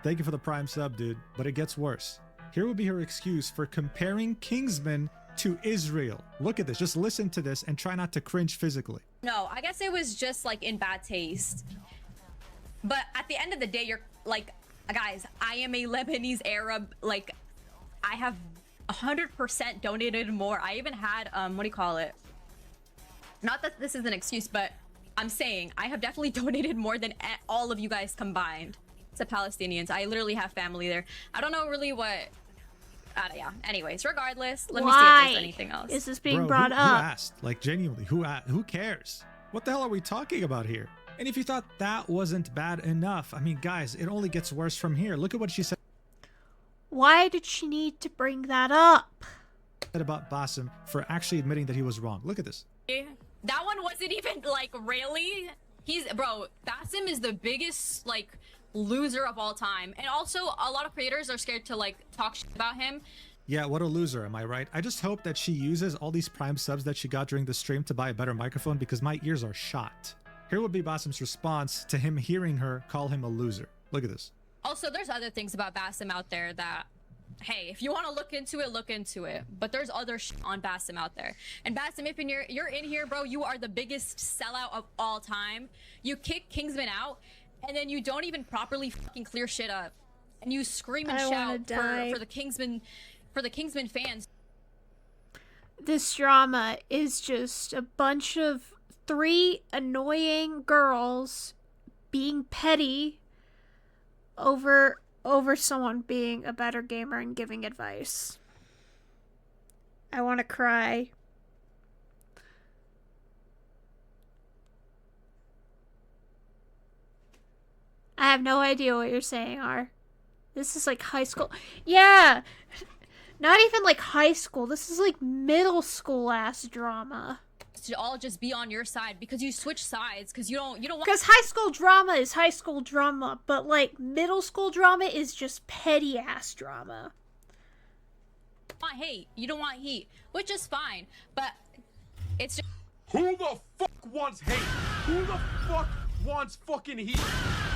thank you for the Prime sub, dude. But it gets worse. Here will be her excuse for comparing Kingsman to Israel. Look at this. Just listen to this and try not to cringe physically. No, I guess it was just like in bad taste. But at the end of the day, you're like, guys, I am a Lebanese Arab. Like, I have 100% donated more. I even had, what do you call it? Not that this is an excuse, but I'm saying I have definitely donated more than all of you guys combined to Palestinians. I literally have family there. I don't know really what... yeah. Anyways, regardless, let me see if there's anything else. Is this being brought up? Who asked? Like, genuinely, who cares? What the hell are we talking about here? And if you thought that wasn't bad enough, I mean, guys, it only gets worse from here. Look at what she said. Why did she need to bring that up? About Basim for actually admitting that he was wrong. Look at this. That one wasn't even like really. Bro, Basim is the biggest like loser of all time, and also a lot of creators are scared to like talk shit about him. Yeah, what a loser, am I right? I just hope that she uses all these Prime subs that she got during the stream to buy a better microphone, because my ears are shot. Here would be Basim's response to him hearing her call him a loser. Look at this. Also, there's other things about Basim out there that, hey, if you want to look into it, look into it. But there's other shit on Basim out there. And Basim, if you're in here, bro, you are the biggest sellout of all time. You kick Kingsman out, and then you don't even properly fucking clear shit up. And you scream and shout for the Kingsman fans. This drama is just a bunch of 3 annoying girls being petty over someone being a better gamer and giving advice. I want to cry. I have no idea what you're saying, R. This is like high school. Yeah! Not even like high school. This is like middle school ass drama. To all just be on your side because you switch sides because you don't want. Because high school drama is high school drama, but like middle school drama is just petty ass drama. Want hate, you don't want heat, which is fine, but it's just. Who the fuck wants hate? Who the fuck wants fucking heat?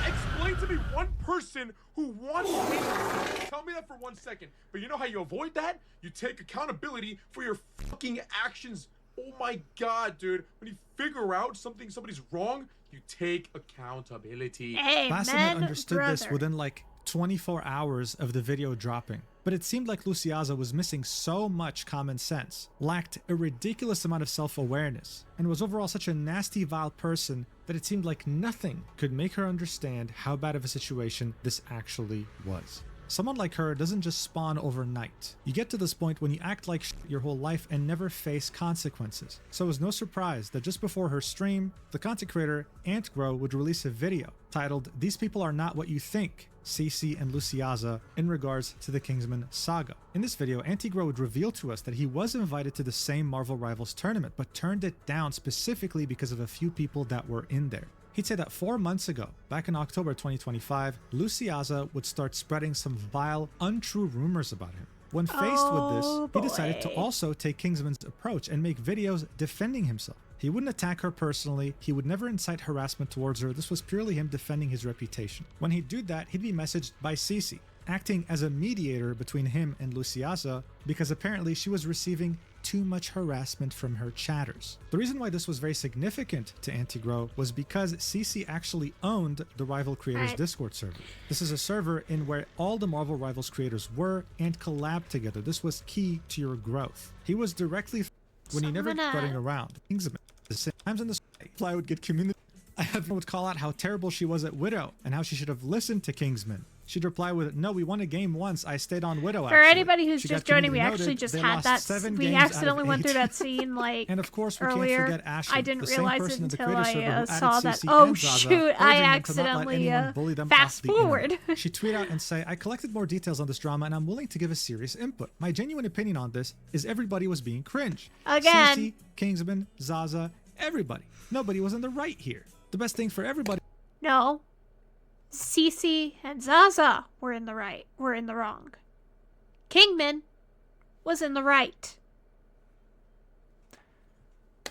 Explain to me one person who wants wins. Tell me that for 1 second. But you know how you avoid that? You take accountability for your fucking actions. Oh my god, dude. When you figure out somebody's wrong, you take accountability. Bassam had understood this within like 24 hours of the video dropping. But it seemed like Luciyasa was missing so much common sense, lacked a ridiculous amount of self-awareness, and was overall such a nasty, vile person that it seemed like nothing could make her understand how bad of a situation this actually was. Someone like her doesn't just spawn overnight. You get to this point when you act like shit your whole life and never face consequences. So it was no surprise that just before her stream, the content creator Antgrow would release a video titled "These People Are Not What You Think," Cece and Luciyasa, in regards to the Kingsman saga. In this video, Antgrow would reveal to us that he was invited to the same Marvel Rivals tournament, but turned it down specifically because of a few people that were in there. He'd say that 4 months ago, back in October 2025, Luciyasa would start spreading some vile, untrue rumors about him. When faced with this, he decided to also take Kingsman's approach and make videos defending himself. He wouldn't attack her personally, he would never incite harassment towards her, this was purely him defending his reputation. When he'd do that, he'd be messaged by Cece, acting as a mediator between him and Luciyasa, because apparently she was receiving too much harassment from her chatters. The reason why this was very significant to Antgrow was because Cece actually owned the Rival Creators Discord server. This is a server in where all the Marvel Rivals creators were and collabed together. This was key to your growth. He was directly when he never spreading around. Kingsman. The same times in the Fly would get community. I have would call out how terrible she was at Widow and how she should have listened to Kingsman. She'd reply with, "No, we won a game once. I stayed on Widow." For anybody who's just joining, we actually just had that. We accidentally went through that scene like and of course, we earlier. Can't forget Ashley, I didn't the same realize person it in the until I server who saw added that. Cece Oh and Zazza, shoot! I urging them to not let accidentally anyone bully them fast off the forward. internet. She'd tweet out and say, "I collected more details on this drama and I'm willing to give a serious input. My genuine opinion on this is everybody was being cringe. Again. Cece, Kingsman, Zazza, everybody. Nobody was in the right here. The best thing for everybody." No. Cece and Zazza were in the right. Were in the wrong. Kingman was in the right.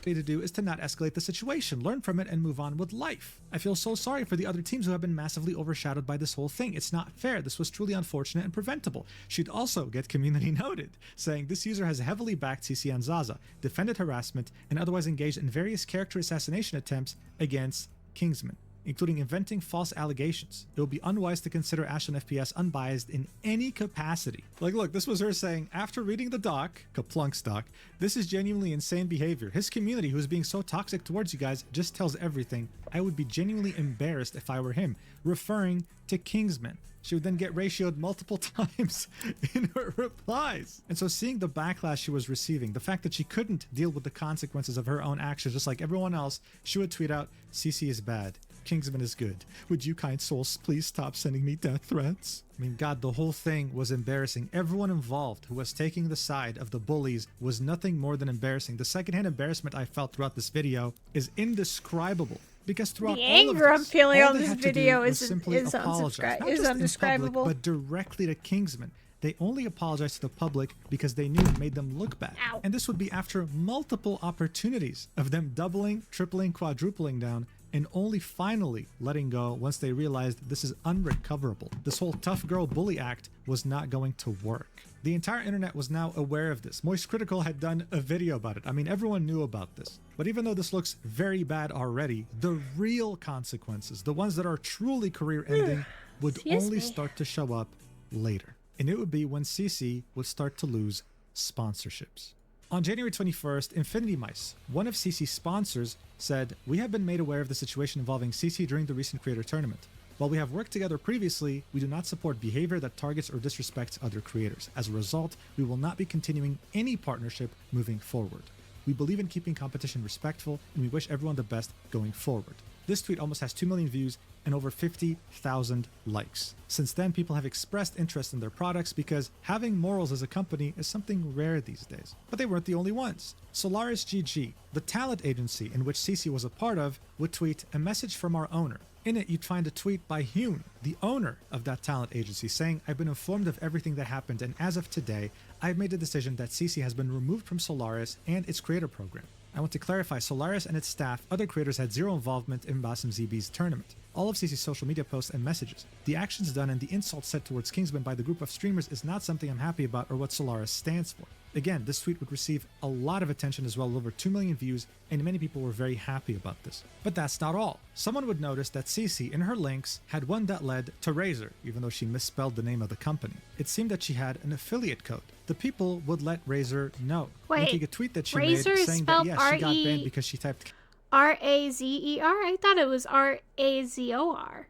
To do is to not escalate the situation, learn from it, and move on with life. I feel so sorry for the other teams who have been massively overshadowed by this whole thing. It's not fair. This was truly unfortunate and preventable. She'd also get community noted, saying this user has heavily backed Cece and Zazza, defended harassment, and otherwise engaged in various character assassination attempts against Kingsman, including inventing false allegations. It would be unwise to consider Ashlyn FPS unbiased in any capacity. Like, look, this was her saying, after reading the doc, Kaplunk's doc, this is genuinely insane behavior. His community, who is being so toxic towards you guys, just tells everything. I would be genuinely embarrassed if I were him, referring to Kingsman. She would then get ratioed multiple times in her replies. And so seeing the backlash she was receiving, the fact that she couldn't deal with the consequences of her own actions, just like everyone else, she would tweet out, "Cece is bad. Kingsman is good. Would you kind souls please stop sending me death threats?" I mean, God, the whole thing was embarrassing. Everyone involved who was taking the side of the bullies was nothing more than embarrassing. The secondhand embarrassment I felt throughout this video is indescribable. Because throughout the all of anger this, I'm feeling all on they this had to do video was is simply apologize. Not just in undescribable. public, but directly to Kingsman. They only apologized to the public because they knew it made them look bad. Ow. And this would be after multiple opportunities of them doubling, tripling, quadrupling down, and only finally letting go once they realized this is unrecoverable. This whole tough girl bully act was not going to work. The entire internet was now aware of this. Moist Critical had done a video about it. I mean, everyone knew about this. But even though this looks very bad already, the real consequences, the ones that are truly career-ending, would only start to show up later. And it would be when Cece would start to lose sponsorships. On January 21st, Infinity Mice, one of Cece's sponsors, said, "We have been made aware of the situation involving Cece during the recent creator tournament. While we have worked together previously, we do not support behavior that targets or disrespects other creators. As a result, we will not be continuing any partnership moving forward. We believe in keeping competition respectful, and we wish everyone the best going forward." This tweet almost has 2 million views and over 50,000 likes. Since then, people have expressed interest in their products because having morals as a company is something rare these days. But they weren't the only ones. Solaris GG, the talent agency in which Cece was a part of, would tweet a message from our owner. In it, you'd find a tweet by Hune, the owner of that talent agency, saying, "I've been informed of everything that happened, and as of today, I've made the decision that Cece has been removed from Solaris and its creator program. I want to clarify, Solaris and its staff, other creators had zero involvement in Basim ZB's tournament. all of Cece's social media posts and messages. The actions done and the insults said towards Kingsman by the group of streamers is not something I'm happy about or what Solaris stands for. Again, this tweet would receive a lot of attention as well, over 2 million views, and many people were very happy about this. But that's not all. Someone would notice that Cece, in her links, had one that led to Razer, even though she misspelled the name of the company. It seemed that she had an affiliate code. The people would let Razer know. Wait, linking a tweet that she Razer made is saying that, spelled yes, she got banned because she typed R-A-Z-E-R? I thought it was R-A-Z-O-R.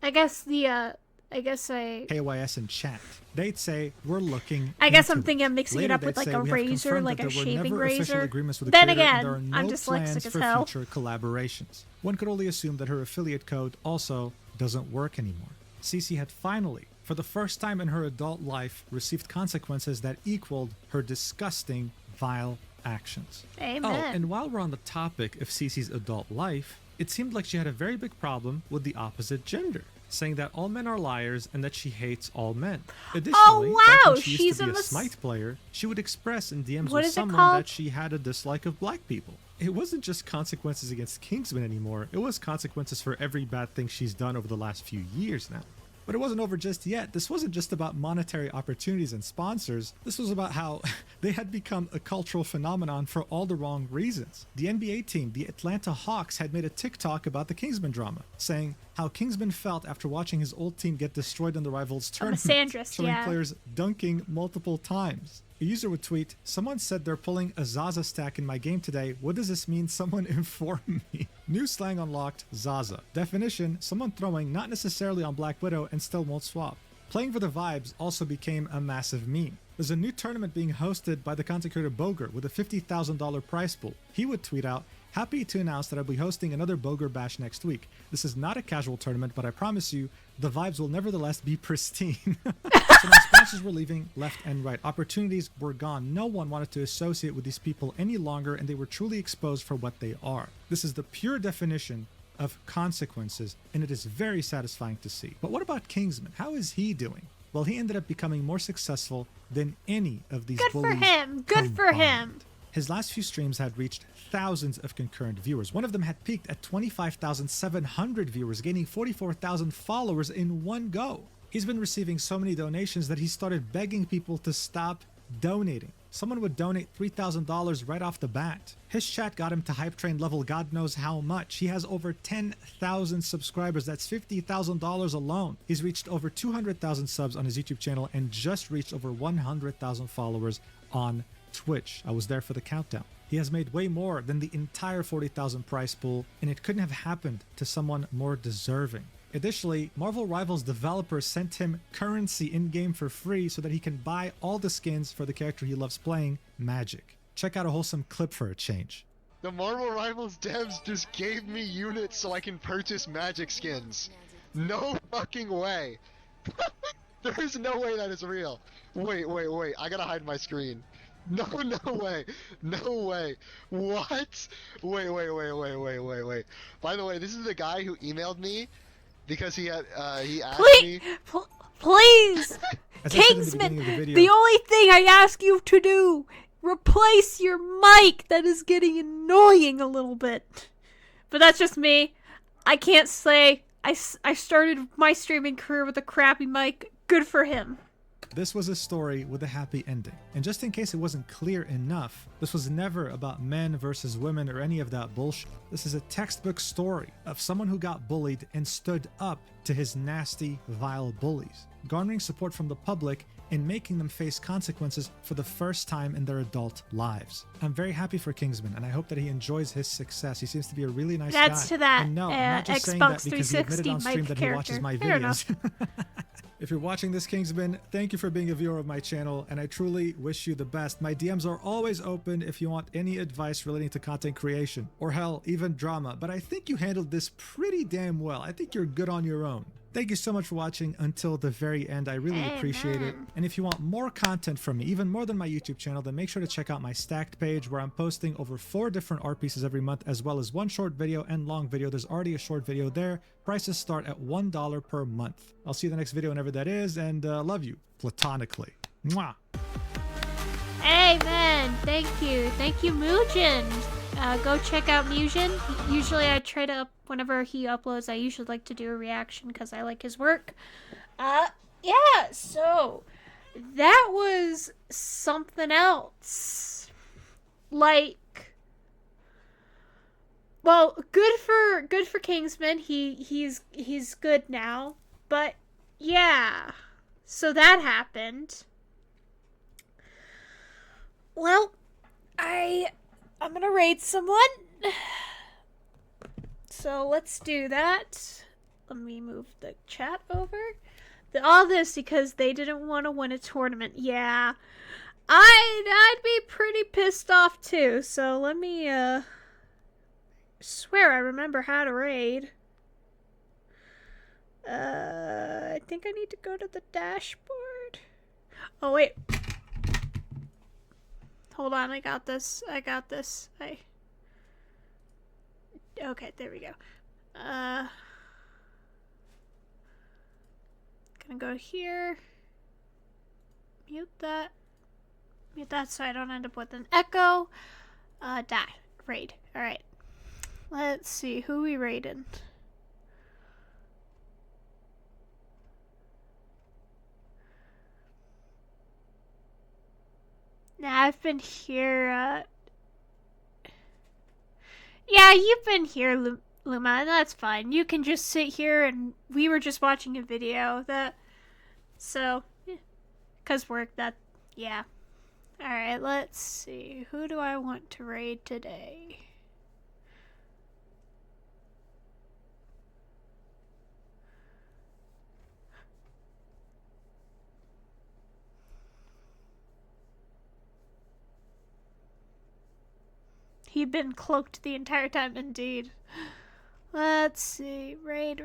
I guess KYS in chat. They'd say, we're looking I guess into I'm thinking I'm mixing Later, it up with they'd like say, a "We have razor, confirmed like that a there were shaving never official razor." agreements with the Then creator, and again, there are no I'm dyslexic plans as for hell. future collaborations. One could only assume that her affiliate code also doesn't work anymore. Cece had finally, for the first time in her adult life, received consequences that equaled her disgusting, vile actions. Amen. Oh, and while we're on the topic of Cece's adult life, it seemed like she had a very big problem with the opposite gender, saying that all men are liars and that she hates all men. Additionally, back wow, when she used she's to be a a Smite player, she would express in DMs What with is it someone called? that she had a dislike of black people. It wasn't just consequences against Kingsman anymore, it was consequences for every bad thing she's done over the last few years now. But it wasn't over just yet. This wasn't just about monetary opportunities and sponsors. This was about how they had become a cultural phenomenon for all the wrong reasons. The NBA team, the Atlanta Hawks, had made a TikTok about the Kingsman drama, saying how Kingsman felt after watching his old team get destroyed in the rivals tournament, misandrist, showing yeah. players dunking multiple times. A user would tweet, "Someone said they're pulling a Zazza stack in my game today. What does this mean? Someone inform me." New slang unlocked, Zazza. Definition, someone throwing not necessarily on Black Widow and still won't swap. Playing for the vibes also became a massive meme. There's a new tournament being hosted by the content creator Boger with a $50,000 prize pool. He would tweet out, "Happy to announce that I'll be hosting another Boger Bash next week. This is not a casual tournament, but I promise you, the vibes will nevertheless be pristine." So my sponsors were leaving left and right. Opportunities were gone. No one wanted to associate with these people any longer, and they were truly exposed for what they are. This is the pure definition of consequences, and it is very satisfying to see. But what about Kingsman? How is he doing? Well, he ended up becoming more successful than any of these Good for bullies him. Good for him. combined. His last few streams had reached thousands of concurrent viewers. One of them had peaked at 25,700 viewers, gaining 44,000 followers in one go. He's been receiving so many donations that he started begging people to stop donating. Someone would donate $3,000 right off the bat. His chat got him to hype train level God knows how much. He has over 10,000 subscribers. That's $50,000 alone. He's reached over 200,000 subs on his YouTube channel and just reached over 100,000 followers on Twitch. I was there for the countdown. He has made way more than the entire 40,000 prize pool, and it couldn't have happened to someone more deserving. Additionally, Marvel Rivals developers sent him currency in-game for free so that he can buy all the skins for the character he loves playing, Magic. Check out a wholesome clip for a change. The Marvel Rivals devs just gave me units so I can purchase magic skins. No fucking way. There's no way that is real. Wait. I gotta hide my screen. No way. No way. What? Wait. By the way, this is the guy who emailed me because he asked me. Please! As I said in the Kingsman, beginning of the video, the only thing I ask you to do, replace your mic. That is getting annoying a little bit. But that's just me. I can't say I started my streaming career with a crappy mic. Good for him. this was a story with a happy ending. And just in case it wasn't clear enough, this was never about men versus women or any of that bullshit. This is a textbook story of someone who got bullied and stood up to his nasty, vile bullies, garnering support from the public and making them face consequences for the first time in their adult lives. I'm very happy for Kingsman, and I hope that he enjoys his success. He seems to be a really nice guy. That's to that and no, I'm not just saying that Xbox because he admitted 360 on stream mic that he watches character. my Fair enough. videos. If you're watching this, Kingsman, thank you for being a viewer of my channel, and I truly wish you the best. My DMs are always open if you want any advice relating to content creation, or hell, even drama, but I think you handled this pretty damn well. I think you're good on your own. Thank you so much for watching until the very end. I really appreciate it. And if you want more content from me, even more than my YouTube channel, then make sure to check out my Stacked page where I'm posting over 4 different art pieces every month, as well as 1 short video and long video. There's already a short video there. Prices start at $1 per month. I'll see you in the next video whenever that is, and love you platonically. Mwah! Amen. Thank you. Thank you, Mujin. Go check out Mujin. Usually I try to, whenever he uploads, I usually like to do a reaction because I like his work. Yeah, so that was something else. Like, well, good for Kingsman. He's good now. But yeah. So that happened. Well, I'm gonna raid someone. So let's do that. Let me move the chat over. All this because they didn't want to win a tournament. Yeah. I'd be pretty pissed off too. So let me swear I remember how to raid. I think I need to go to the dashboard. Oh wait. Hold on, I got this. Okay, there we go. Gonna go here. Mute that so I don't end up with an echo. Raid. Alright. Let's see, who we raiding? Nah, I've been here, yeah, you've been here, Luma, and that's fine. You can just sit here and we were just watching a video so, yeah. 'Cause work, yeah. Alright, let's see. Who do I want to raid today? He'd been cloaked the entire time, indeed. Let's see. Raid.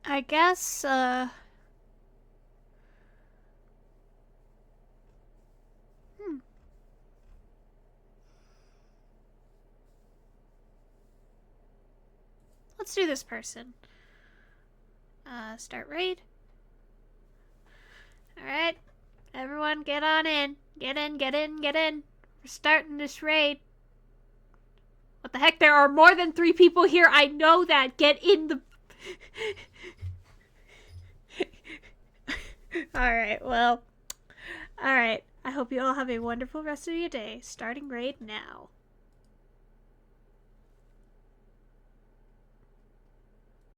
I guess, let's do this person. Start raid. Alright. Everyone get on in. Get in. We're starting this raid. What the heck? There are more than 3 people here. I know that. Get in the... Alright, well. Alright. I hope you all have a wonderful rest of your day. Starting raid now.